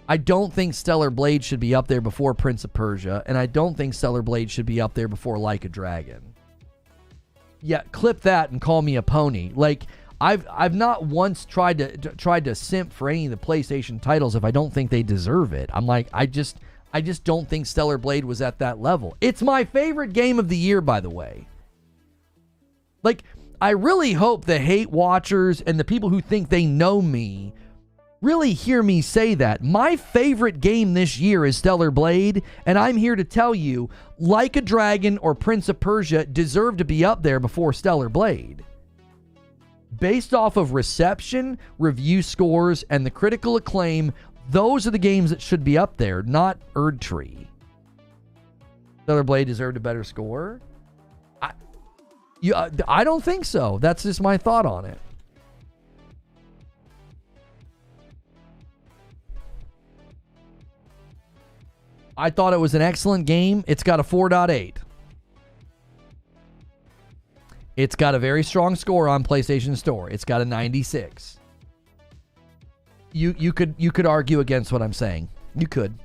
A: I don't think Stellar Blade should be up there before Prince of Persia, and I don't think Stellar Blade should be up there before Like a Dragon. Yeah, clip that and call me a pony. Like, I've not once tried to simp for any of the PlayStation titles if I don't think they deserve it. I'm like, I just don't think Stellar Blade was at that level. It's my favorite game of the year, by the way. Like, I really hope the hate watchers and the people who think they know me really hear me say that. My favorite game this year is Stellar Blade, and I'm here to tell you, Like a Dragon or Prince of Persia deserve to be up there before Stellar Blade. Based off of reception, review scores, and the critical acclaim, those are the games that should be up there, not Erdtree. Stellar Blade deserved a better score? I don't think so. That's just my thought on it. I thought it was an excellent game. It's got a 4.8. It's got a very strong score on PlayStation Store. It's got a 96. You could argue against what I'm saying. You could.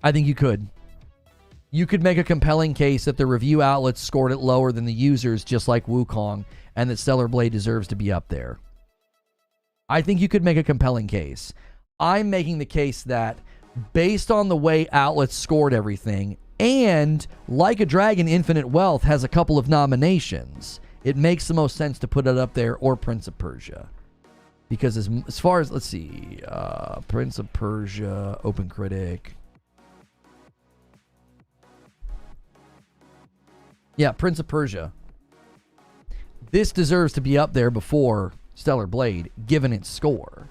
A: I think you could. You could make a compelling case that the review outlets scored it lower than the users, just like Wukong, and that Stellar Blade deserves to be up there. I think you could make a compelling case. I'm making the case that based on the way outlets scored everything, and Like a Dragon Infinite Wealth has a couple of nominations, it makes the most sense to put it up there, or Prince of Persia. Because as far as, let's see, Prince of Persia, Open Critic. Yeah, Prince of Persia. This deserves to be up there before Stellar Blade, given its score.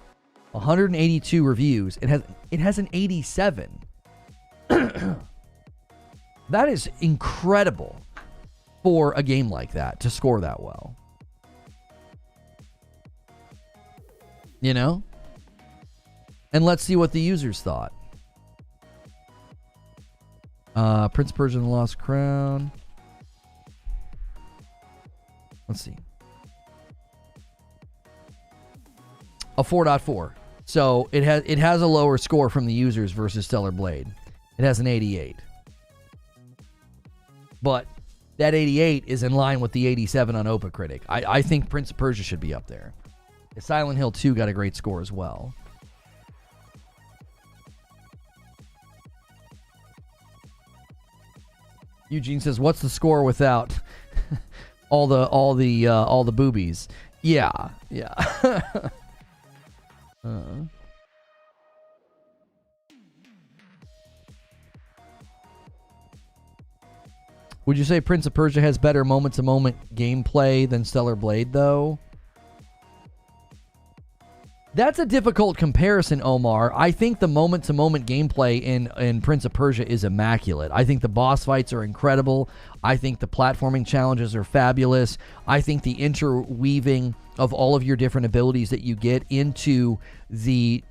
A: 182 reviews. It has an 87. That is incredible for a game like that to score that well. You know? And let's see what the users thought. Prince of Persia and the Lost Crown. Let's see. A 4.4. So it has a lower score from the users versus Stellar Blade. It has an 88. But that 88 is in line with the 87 on OpenCritic. I think Prince of Persia should be up there. Silent Hill 2 got a great score as well. Eugene says, "What's the score without all the boobies?" Yeah. Would you say Prince of Persia has better moment-to-moment gameplay than Stellar Blade, though? That's a difficult comparison, Omar. I think the moment-to-moment gameplay in Prince of Persia is immaculate. I think the boss fights are incredible. I think the platforming challenges are fabulous. I think the interweaving of all of your different abilities that you get into the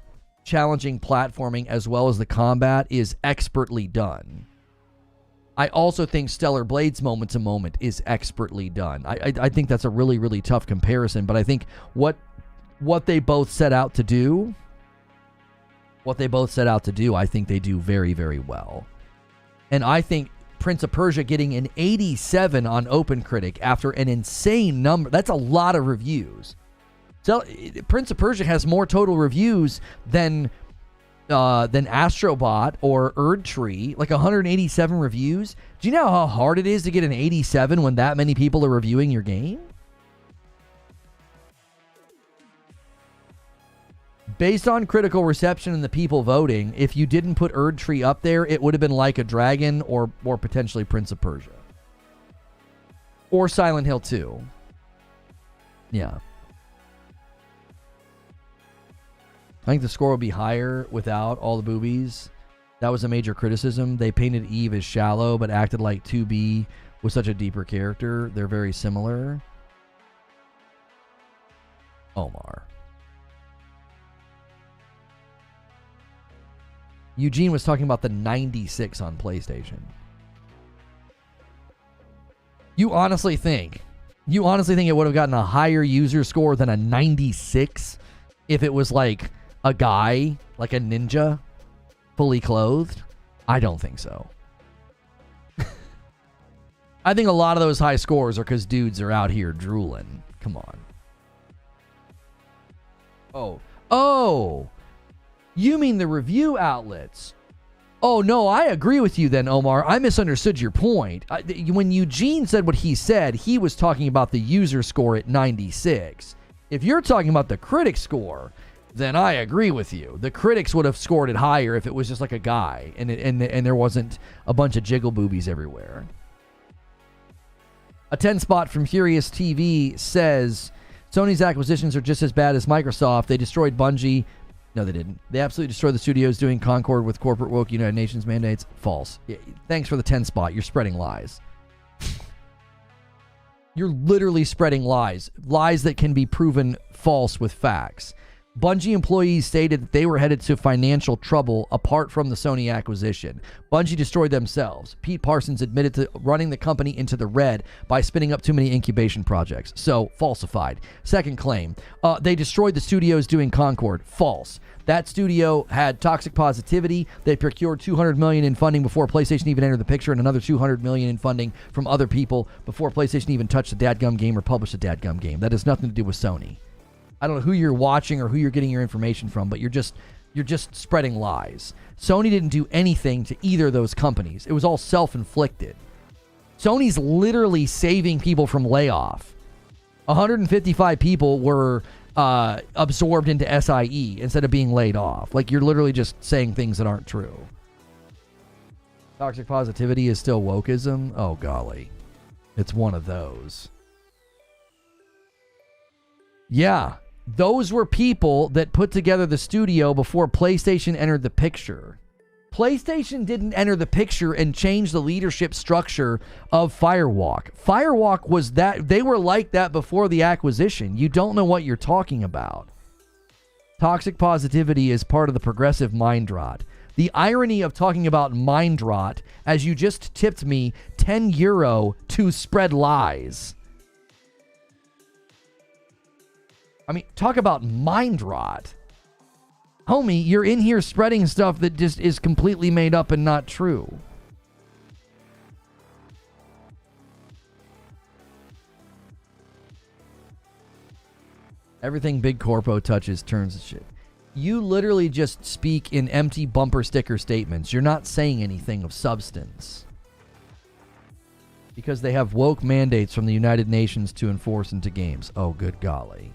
A: challenging platforming as well as the combat is expertly done. I also think Stellar Blade's moment-to-moment is expertly done. I think that's a really, really tough comparison, but I think what they both set out to do, I think they do very, very well. And I think Prince of Persia getting an 87 on OpenCritic after an insane number, that's a lot of reviews. So Prince of Persia has more total reviews than Astrobot or Erdtree, like 187 reviews. Do you know how hard it is to get an 87 when that many people are reviewing your game? Based on critical reception and the people voting, if you didn't put Erdtree up there, it would have been Like a Dragon or potentially Prince of Persia. Or Silent Hill 2. Yeah. I think the score would be higher without all the boobies. That was a major criticism. They painted Eve as shallow, but acted like 2B was such a deeper character. They're very similar. Omar. Eugene was talking about the 96 on PlayStation. You honestly think it would have gotten a higher user score than a 96 if it was like a guy, like a ninja, fully clothed? I don't think so. I think a lot of those high scores are because dudes are out here drooling. Come on. Oh, you mean the review outlets? Oh, no, I agree with you then, Omar. I misunderstood your point. When Eugene said what he said, he was talking about the user score at 96. If you're talking about the critic score, then I agree with you. The critics would have scored it higher if it was just like a guy and there wasn't a bunch of jiggle boobies everywhere. A 10 spot from Furious TV says, Sony's acquisitions are just as bad as Microsoft. They destroyed Bungie. No, they didn't. They absolutely destroyed the studios doing Concord with corporate woke United Nations mandates. False. Yeah, thanks for the 10 spot. You're spreading lies. You're literally spreading lies. Lies that can be proven false with facts. Bungie employees stated that they were headed to financial trouble apart from the Sony acquisition. Bungie destroyed themselves. Pete Parsons admitted to running the company into the red by spinning up too many incubation projects. So, falsified. Second claim, they destroyed the studios doing Concord. False. That studio had toxic positivity. They procured $200 million in funding before PlayStation even entered the picture, and another $200 million in funding from other people before PlayStation even touched the dadgum game or published the dadgum game. That has nothing to do with Sony. I don't know who you're watching or who you're getting your information from, but you're just spreading lies. Sony didn't do anything to either of those companies. It was all self-inflicted. Sony's literally saving people from layoff. 155 people were absorbed into SIE instead of being laid off. Like, you're literally just saying things that aren't true. Toxic positivity is still wokeism? Oh, golly. It's one of those. Yeah, those were people that put together the studio before PlayStation entered the picture. PlayStation didn't enter the picture and change the leadership structure of Firewalk. Firewalk was that, they were like that before the acquisition. You don't know what you're talking about. Toxic positivity is part of the progressive mind rot. The irony of talking about mind rot as you just tipped me €10 to spread lies. I mean, talk about mind rot. Homie, you're in here spreading stuff that just is completely made up and not true. Everything Big Corpo touches turns to shit. You literally just speak in empty bumper sticker statements. You're not saying anything of substance. Because they have woke mandates from the United Nations to enforce into games. Oh, good golly.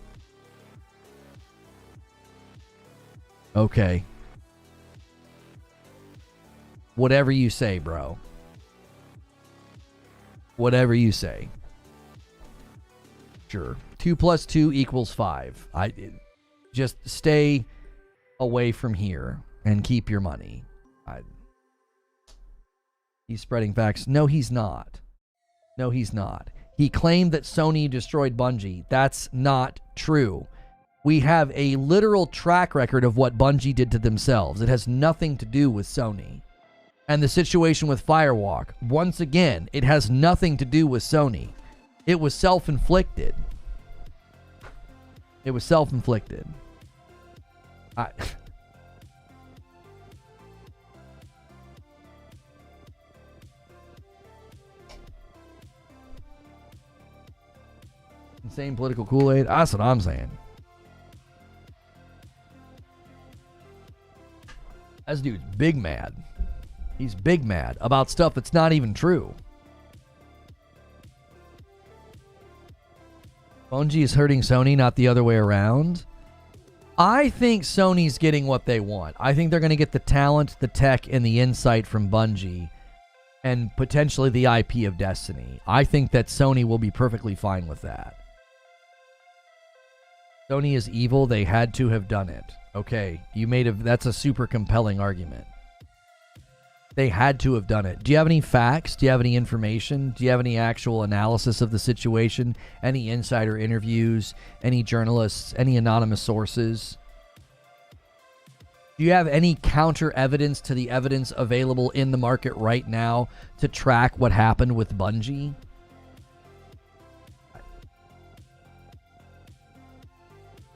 A: Okay. Whatever you say, bro. Whatever you say. Sure. 2 + 2 = 5. Just stay away from here and keep your money. He's spreading facts. No, he's not. No, he's not. He claimed that Sony destroyed Bungie. That's not true. We have a literal track record of what Bungie did to themselves. It has nothing to do with Sony. And the situation with Firewalk, once again, it has nothing to do with Sony. It was self-inflicted. It was self-inflicted. Insane political Kool-Aid. That's what I'm saying. This dude's big mad. He's big mad about stuff that's not even true. Bungie is hurting Sony, not the other way around. I think Sony's getting what they want. I think they're going to get the talent, the tech, and the insight from Bungie, and potentially the IP of Destiny. I think that Sony will be perfectly fine with that. Sony is evil. They had to have done it. Okay, that's a super compelling argument. They had to have done it. Do you have any facts? Do you have any information? Do you have any actual analysis of the situation? Any insider interviews? Any journalists? Any anonymous sources? Do you have any counter evidence to the evidence available in the market right now to track what happened with Bungie?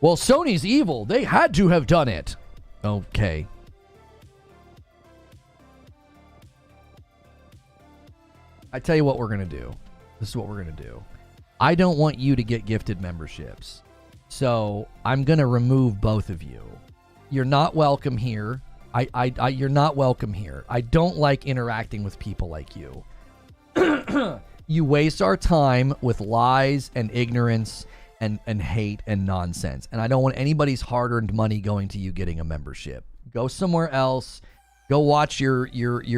A: Well, Sony's evil. They had to have done it. Okay. I tell you what we're going to do. This is what we're going to do. I don't want you to get gifted memberships. So I'm going to remove both of you. You're not welcome here. You're not welcome here. I don't like interacting with people like you. You waste our time with lies and ignorance and hate and nonsense. And I don't want anybody's hard-earned money going to you getting a membership. Go somewhere else. Go watch your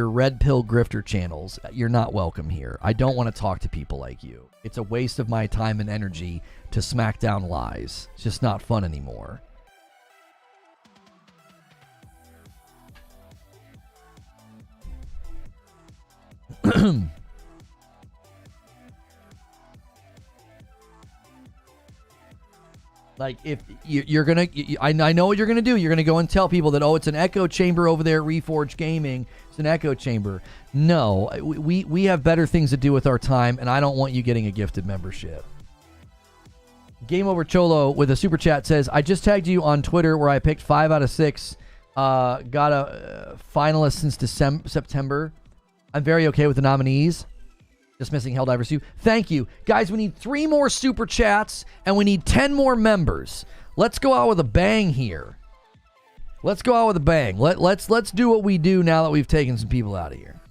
A: red pill grifter channels. You're not welcome here. I don't want to talk to people like you. It's a waste of my time and energy to smack down lies. It's just not fun anymore. Like, if you're going to, I know what you're going to do. You're going to go and tell people that, oh, it's an echo chamber over there at Reforge Gaming. It's an echo chamber. No, we have better things to do with our time, and I don't want you getting a gifted membership. Game Over Cholo with a super chat says, I just tagged you on Twitter where I picked 5 out of 6. Got a finalist since September. I'm very okay with the nominees. Just missing Helldivers 2. Thank you. Guys, we need 3 more super chats, and we need 10 more members. Let's go out with a bang here. Let's go out with a bang. Let's do what we do now that we've taken some people out of here.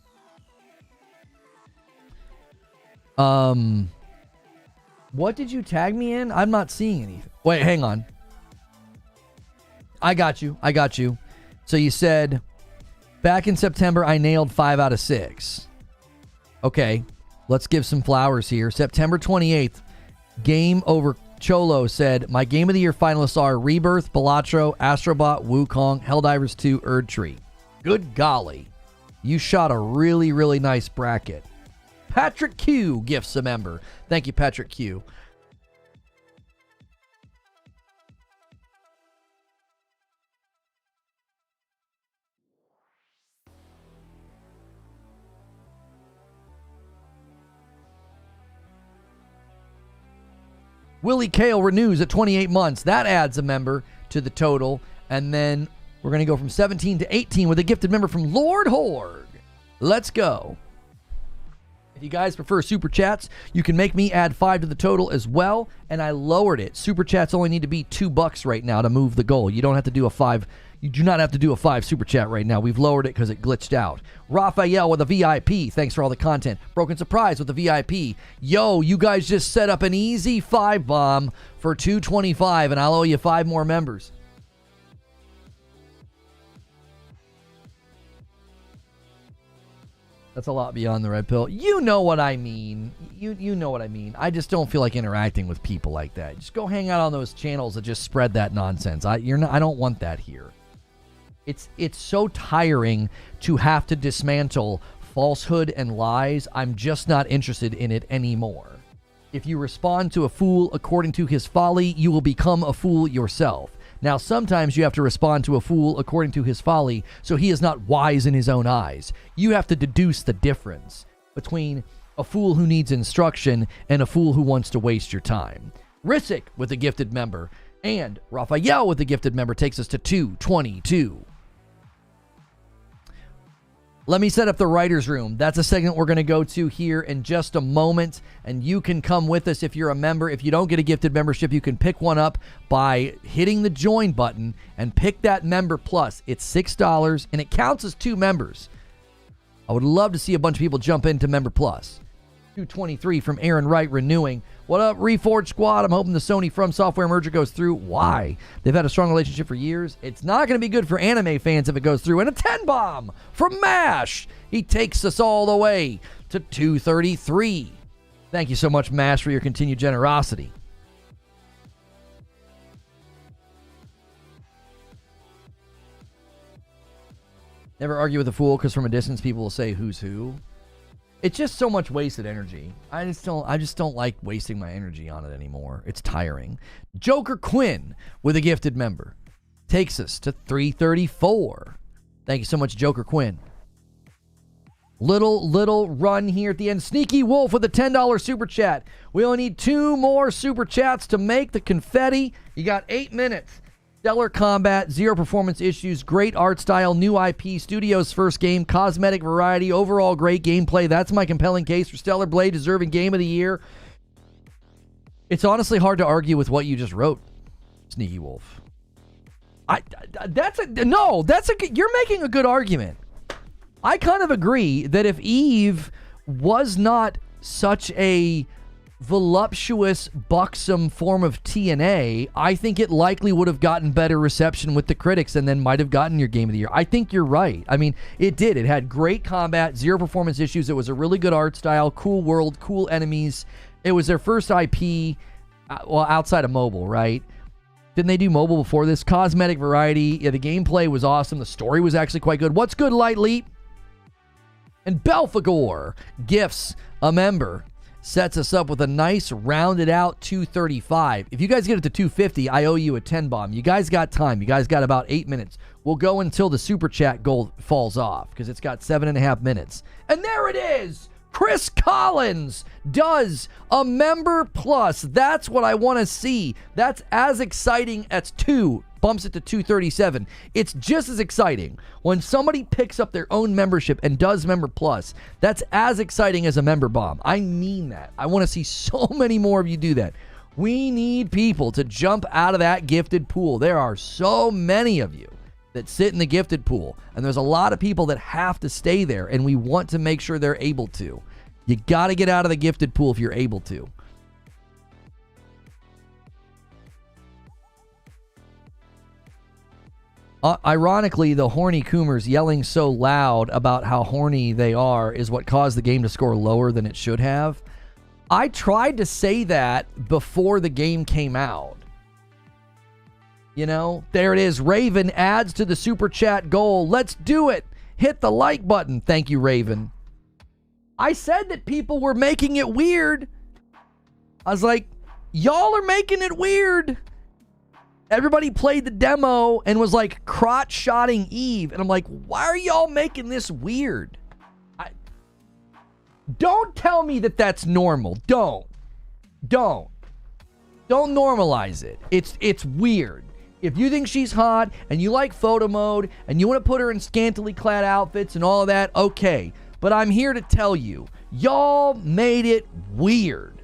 A: What did you tag me in? I'm not seeing anything. Wait, hang on. I got you. So you said, back in September, I nailed 5 out of 6. Okay. Let's give some flowers here. September 28th, Game Over Cholo said, my Game of the Year finalists are Rebirth, Balatro, Astrobot, Wukong, Helldivers 2, Erdtree. Good golly. You shot a really, really nice bracket. Patrick Q gifts a member. Thank you, Patrick Q. Willie Kale renews at 28 months. That adds a member to the total. And then we're going to go from 17 to 18 with a gifted member from Lord Horg. Let's go. If you guys prefer Super Chats, you can make me add 5 to the total as well. And I lowered it. Super Chats only need to be $2 right now to move the goal. You don't have to do a 5. You do not have to do a 5 Super Chat right now. We've lowered it because it glitched out. Raphael with a VIP. Thanks for all the content. Broken Surprise with a VIP. Yo, you guys just set up an easy 5 bomb for $225, and I'll owe you 5 more members. That's a lot beyond the red pill. You know what I mean. You know what I mean. I just don't feel like interacting with people like that. Just go hang out on those channels that just spread that nonsense. I don't want that here. It's so tiring to have to dismantle falsehood and lies. I'm just not interested in it anymore. If you respond to a fool according to his folly, you will become a fool yourself. Now, sometimes you have to respond to a fool according to his folly, so he is not wise in his own eyes. You have to deduce the difference between a fool who needs instruction and a fool who wants to waste your time. Rissick with a gifted member, and Raphael with a gifted member takes us to 222. Let me set up the writer's room. That's a segment we're going to go to here in just a moment, and you can come with us if you're a member. If you don't get a gifted membership, you can pick one up by hitting the join button and pick that member plus. It's $6, and it counts as 2 members. I would love to see a bunch of people jump into member plus. 223 from Aaron Wright renewing. What up, Reforge Squad? I'm hoping the Sony From Software merger goes through. Why? They've had a strong relationship for years. It's not going to be good for anime fans if it goes through. And a 10 bomb from MASH. He takes us all the way to 233. Thank you so much, MASH, for your continued generosity. Never argue with a fool, because from a distance people will say who's who. It's just so much wasted energy. I just don't like wasting my energy on it anymore. It's tiring. Joker Quinn with a gifted member takes us to 334. Thank you so much, Joker Quinn. Little run here at the end. Sneaky Wolf with a $10 super chat. We only need 2 more super chats to make the confetti. You got 8 minutes. Stellar combat, 0 performance issues, great art style, new IP, studio's first game, cosmetic variety, overall great gameplay. That's my compelling case for Stellar Blade, deserving Game of the Year. It's honestly hard to argue with what you just wrote, Sneaky Wolf. You're making a good argument. I kind of agree that if Eve was not such a voluptuous, buxom form of TNA, I think it likely would have gotten better reception with the critics and then might have gotten your Game of the Year. I think you're right. I mean, it did. It had great combat, 0 performance issues. It was a really good art style, cool world, cool enemies. It was their first IP, outside of mobile, right? Didn't they do mobile before this? Cosmetic variety. Yeah, the gameplay was awesome. The story was actually quite good. What's good, Light Leap? And Belphegor gifts a member. Sets us up with a nice rounded out 235. If you guys get it to 250, I owe you a 10 bomb. You guys got time. You guys got about 8 minutes. We'll go until the super chat goal falls off because it's got 7.5 minutes. And there it is. Chris Collins does a member plus. That's what I want to see. That's as exciting as 2. Bumps it to 237. It's just as exciting when somebody picks up their own membership and does member plus. That's as exciting as a member bomb. I mean that. I want to see so many more of you do that. We need people to jump out of that gifted pool. There are so many of you that sit in the gifted pool, and there's a lot of people that have to stay there, and we want to make sure they're able to. You got to get out of the gifted pool if you're able to. Ironically, the horny Coomers yelling so loud about how horny they are is what caused the game to score lower than it should have. I tried to say that before the game came out. You know, there it is. Raven adds to the super chat goal. Let's do it. Hit the like button. Thank you, Raven. I said that people were making it weird. I was like, y'all are making it weird. Everybody played the demo and was like crotch-shotting Eve. And I'm like, why are y'all making this weird? Don't tell me that that's normal. Don't normalize it. It's weird. If you think she's hot and you like photo mode and you want to put her in scantily clad outfits and all of that, okay. But I'm here to tell you, y'all made it weird.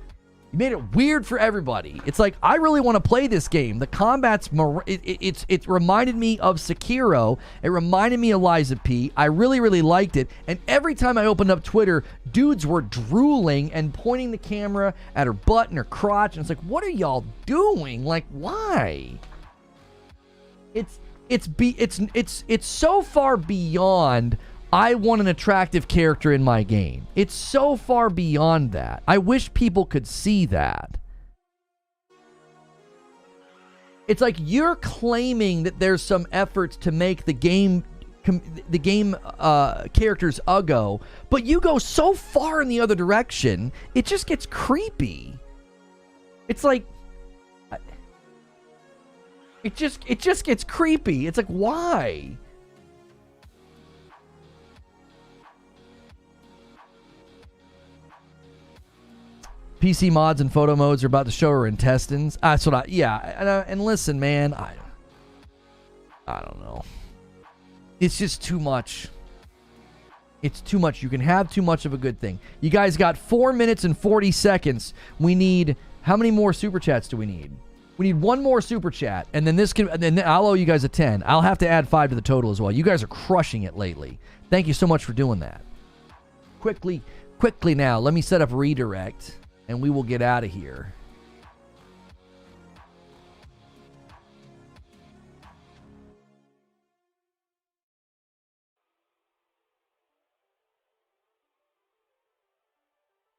A: You made it weird for everybody. It's like, I really want to play this game. The combat's, it reminded me of Sekiro. It reminded me of Liza P. I really, really liked it. And every time I opened up Twitter, dudes were drooling and pointing the camera at her butt and her crotch. And it's like, what are y'all doing? Like, why? It's so far beyond I want an attractive character in my game. It's so far beyond that. I wish people could see that. It's like you're claiming that there's some efforts to make the game characters uggo, but you go so far in the other direction, it just gets creepy. It's like it just gets creepy. It's like, why? PC mods and photo modes are about to show her intestines. That's what and listen, man, I don't know. It's just too much. It's too much. You can have too much of a good thing. You guys got 4 minutes and 40 seconds. We need, how many more super chats do we need? We need one more super chat, and then then I'll owe you guys a 10. I'll have to add 5 to the total as well. You guys are crushing it lately. Thank you so much for doing that. Quickly now, let me set up redirect, and we will get out of here.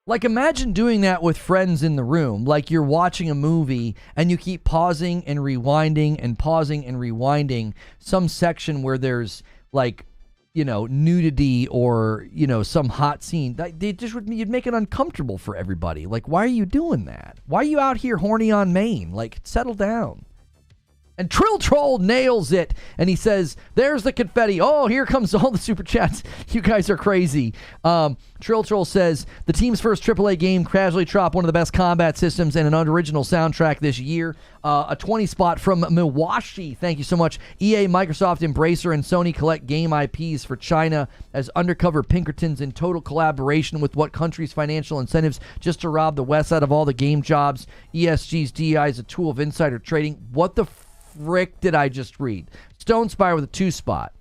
A: Like, imagine doing that with friends in the room. Like, you're watching a movie and you keep pausing and rewinding and pausing and rewinding some section where there's, like, you know, nudity or, you know, some hot scene. You'd make it uncomfortable for everybody. Like, why are you doing that? Why are you out here horny on main? Like, settle down. And Trill Troll nails it, and he says, there's the confetti. Oh, here comes all the super chats. You guys are crazy. Trill Troll says, the team's first AAA game, Casually Trop, one of the best combat systems and an original soundtrack this year. A 20 spot from Milwaukee. Thank you so much. EA, Microsoft, Embracer, and Sony collect game IPs for China as undercover Pinkertons in total collaboration with what country's financial incentives just to rob the West out of all the game jobs. ESG's DI is a tool of insider trading. What the frick did I just read? Stone Spire with a 2 spot.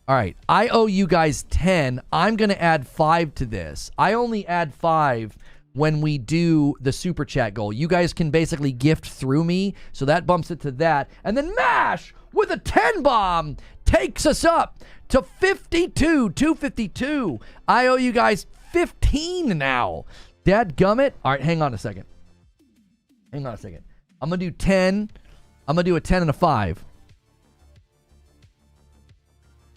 A: All right, I owe you guys 10. I'm going to add 5 to this. I only add 5 when we do the super chat goal. You guys can basically gift through me, so that bumps it to that. And then MASH with a 10 bomb takes us up to 52, 252. I owe you guys 15 now. Dadgummit. All right, hang on a second. I'm going to do 10. I'm going to do a 10 and a 5. I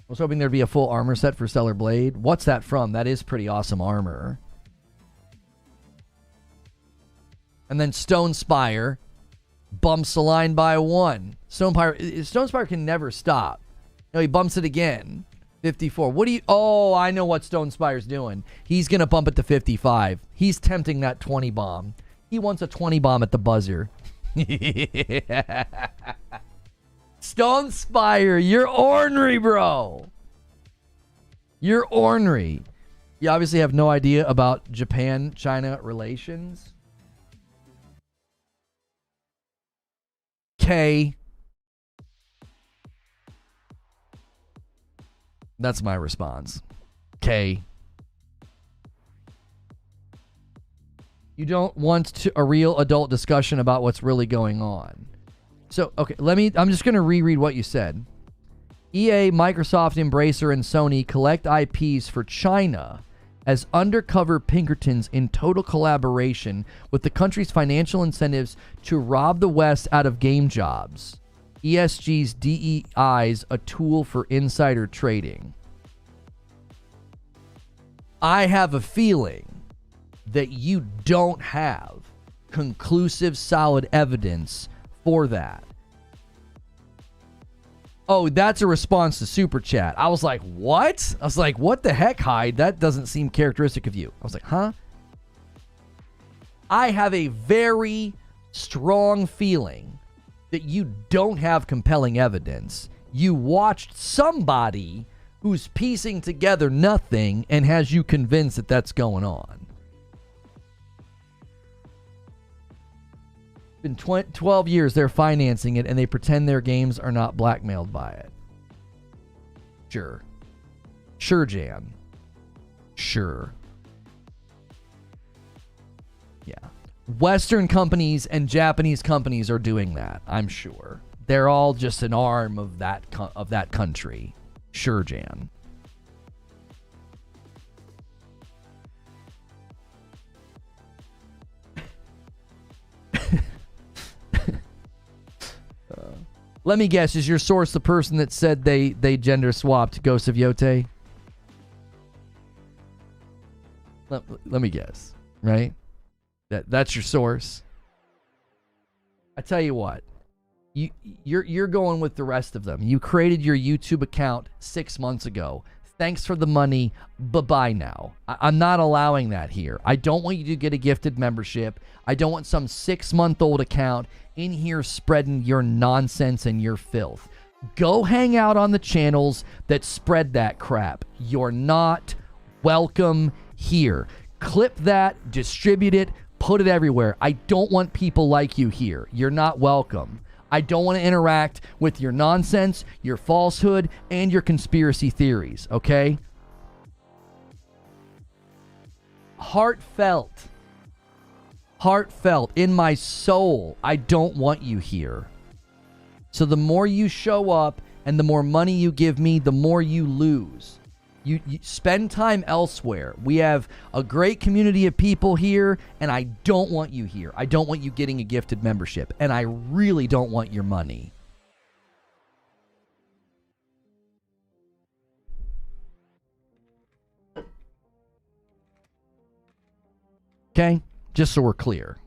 A: was hoping there'd be a full armor set for Stellar Blade. What's that from? That is pretty awesome armor. And then Stone Spire bumps the line by 1. Stone Spire can never stop. No, he bumps it again. 54. What do you... Oh, I know what Stone Spire's doing. He's going to bump it to 55. He's tempting that 20 bomb. He wants a 20 bomb at the buzzer. Stone Spire, you're ornery, bro. You're ornery. You obviously have no idea about Japan-China relations. K. That's my response. K. You don't want a real adult discussion about what's really going on. So, okay, I'm just going to reread what you said. EA, Microsoft, Embracer, and Sony collect IPs for China as undercover Pinkertons in total collaboration with the country's financial incentives to rob the West out of game jobs. ESG's DEI's a tool for insider trading. I have a feeling that you don't have conclusive, solid evidence for that. Oh, that's a response to Super Chat. I was like, what? I was like, what the heck, Hyde? That doesn't seem characteristic of you. I was like, huh? I have a very strong feeling that you don't have compelling evidence. You watched somebody who's piecing together nothing and has you convinced that that's going on. Been 12 years they're financing it and they pretend their games are not blackmailed by it. Sure. Sure, Jan. Sure. Yeah. Western companies and Japanese companies are doing that, I'm sure. They're all just an arm of that country. Sure, Jan. Let me guess, is your source the person that said they gender swapped Ghost of Yote? Let me guess, right? That's your source. I tell you what, you're going with the rest of them. You created your YouTube account 6 months ago. Thanks for the money. Bye-bye now. I'm not allowing that here. I don't want you to get a gifted membership. I don't want some 6-month-old account in here spreading your nonsense and your filth. Go hang out on the channels that spread that crap. You're not welcome here. Clip that, distribute it, put it everywhere. I don't want people like you here. You're not welcome. I don't want to interact with your nonsense, your falsehood, and your conspiracy theories, okay? Heartfelt, in my soul, I don't want you here. So the more you show up and the more money you give me, the more you lose. You spend time elsewhere. We have a great community of people here, and I don't want you here. I don't want you getting a gifted membership, and I really don't want your money. Okay? Just so we're clear.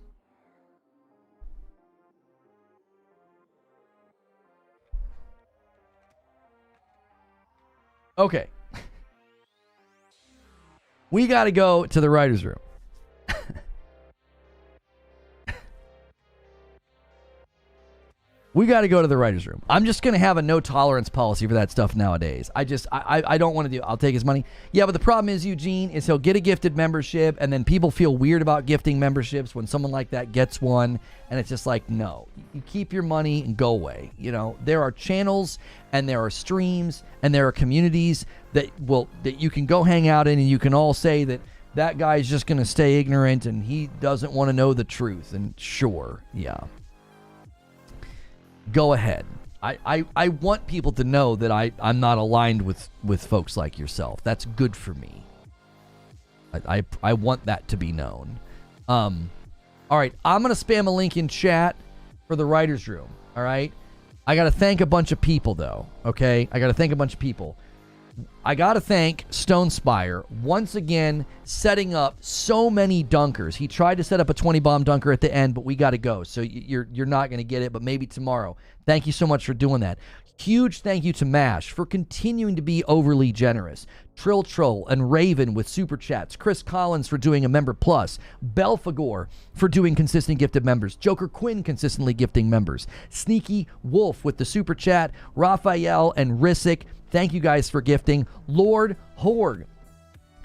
A: Okay. We got to go to the writer's room. We got to go to the writer's room. I'm just going to have a no tolerance policy for that stuff nowadays. I don't want to do it. I'll take his money. Yeah, but the problem is, Eugene, is he'll get a gifted membership, and then people feel weird about gifting memberships when someone like that gets one, and it's just like, no. You keep your money and go away. You know, there are channels, and there are streams, and there are communities that you can go hang out in, and you can all say that guy's just going to stay ignorant, and he doesn't want to know the truth. And sure, yeah. Go ahead. I want people to know that I'm not aligned with folks like yourself. That's good for me. I want that to be known. All right, I'm going to spam a link in chat for the writer's room. All right? I got to thank a bunch of people, though. Okay? I got to thank a bunch of people. I got to thank Stone Spire once again setting up so many dunkers. He tried to set up a 20 bomb dunker at the end, but we got to go. So you're not going to get it, but maybe tomorrow. Thank you so much for doing that. Huge thank you to MASH for continuing to be overly generous. Trill Troll and Raven with super chats. Chris Collins for doing a member plus. Belfagor for doing consistent gifted members. Joker Quinn consistently gifting members. Sneaky Wolf with the super chat. Raphael and Rissick, thank you guys for gifting. Lord Horg,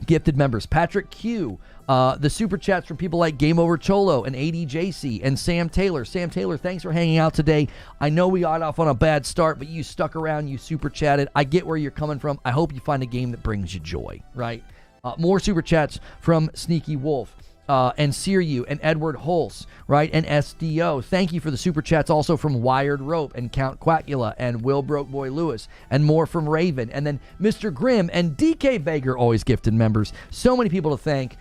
A: gifted members. Patrick Q, the super chats from people like Game Over Cholo and ADJC and Sam Taylor. Sam Taylor, thanks for hanging out today. I know we got off on a bad start, but you stuck around, you super chatted. I get where you're coming from. I hope you find a game that brings you joy, right? More super chats from Sneaky Wolf. and Siriu and Edward Holz, right? And SDO. Thank you for the super chats also from Wired Rope and Count Quackula and Will Broke Boy Lewis and more from Raven. And then Mr. Grimm and DK Baker, always gifted members. So many people to thank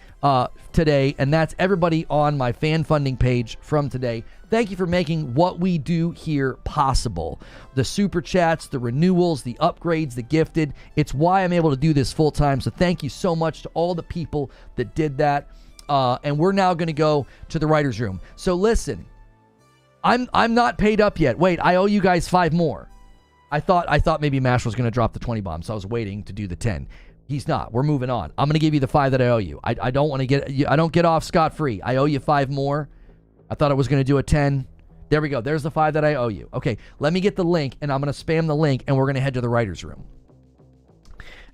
A: today, and that's everybody on my fan funding page from today. Thank you for making what we do here possible. The super chats, the renewals, the upgrades, the gifted. It's why I'm able to do this full time. So thank you so much to all the people that did that. And we're now going to go to the writer's room. So listen, I'm not paid up yet. Wait, I owe you guys 5 more. I thought maybe Mash was going to drop the 20 bomb, so I was waiting to do the 10. He's not. We're moving on. I'm going to give you the 5 that I owe you. I don't want to get. I don't get off scot-free. I owe you 5 more. I thought I was going to do a 10. There we go. There's the 5 that I owe you. Okay, let me get the link, and I'm going to spam the link, and we're going to head to the writer's room.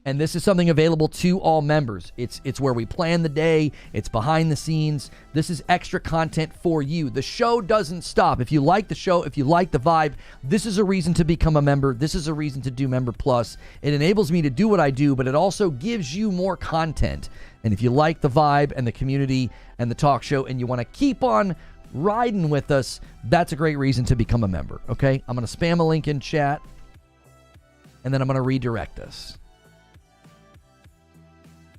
A: And this is something available to all members. It's where we plan the day. It's behind the scenes. This is extra content for you. The show doesn't stop. If you like the show, if you like the vibe, this is a reason to become a member. This is a reason to do Member Plus. It enables me to do what I do, but it also gives you more content. And if you like the vibe and the community and the talk show and you want to keep on riding with us, that's a great reason to become a member, okay? I'm going to spam a link in chat, and then I'm going to redirect us.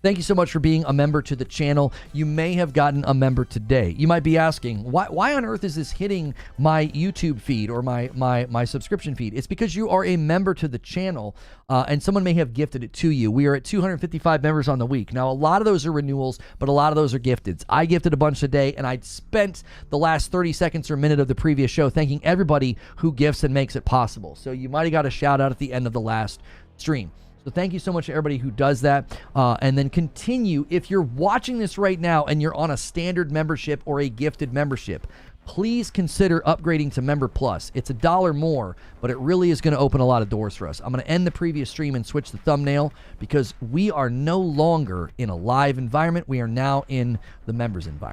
A: Thank you so much for being a member to the channel. You may have gotten a member today. You might be asking, why on earth is this hitting my YouTube feed or my subscription feed? It's because you are a member to the channel, and someone may have gifted it to you. We are at 255 members on the week. Now, a lot of those are renewals, but a lot of those are gifteds. I gifted a bunch today, and I spent the last 30 seconds or a minute of the previous show thanking everybody who gifts and makes it possible. So you might have got a shout out at the end of the last stream. So thank you so much to everybody who does that. And then continue, if you're watching this right now and you're on a standard membership or a gifted membership, please consider upgrading to Member Plus. It's $1 more, but it really is going to open a lot of doors for us. I'm going to end the previous stream and switch the thumbnail because we are no longer in a live environment. We are now in the members environment.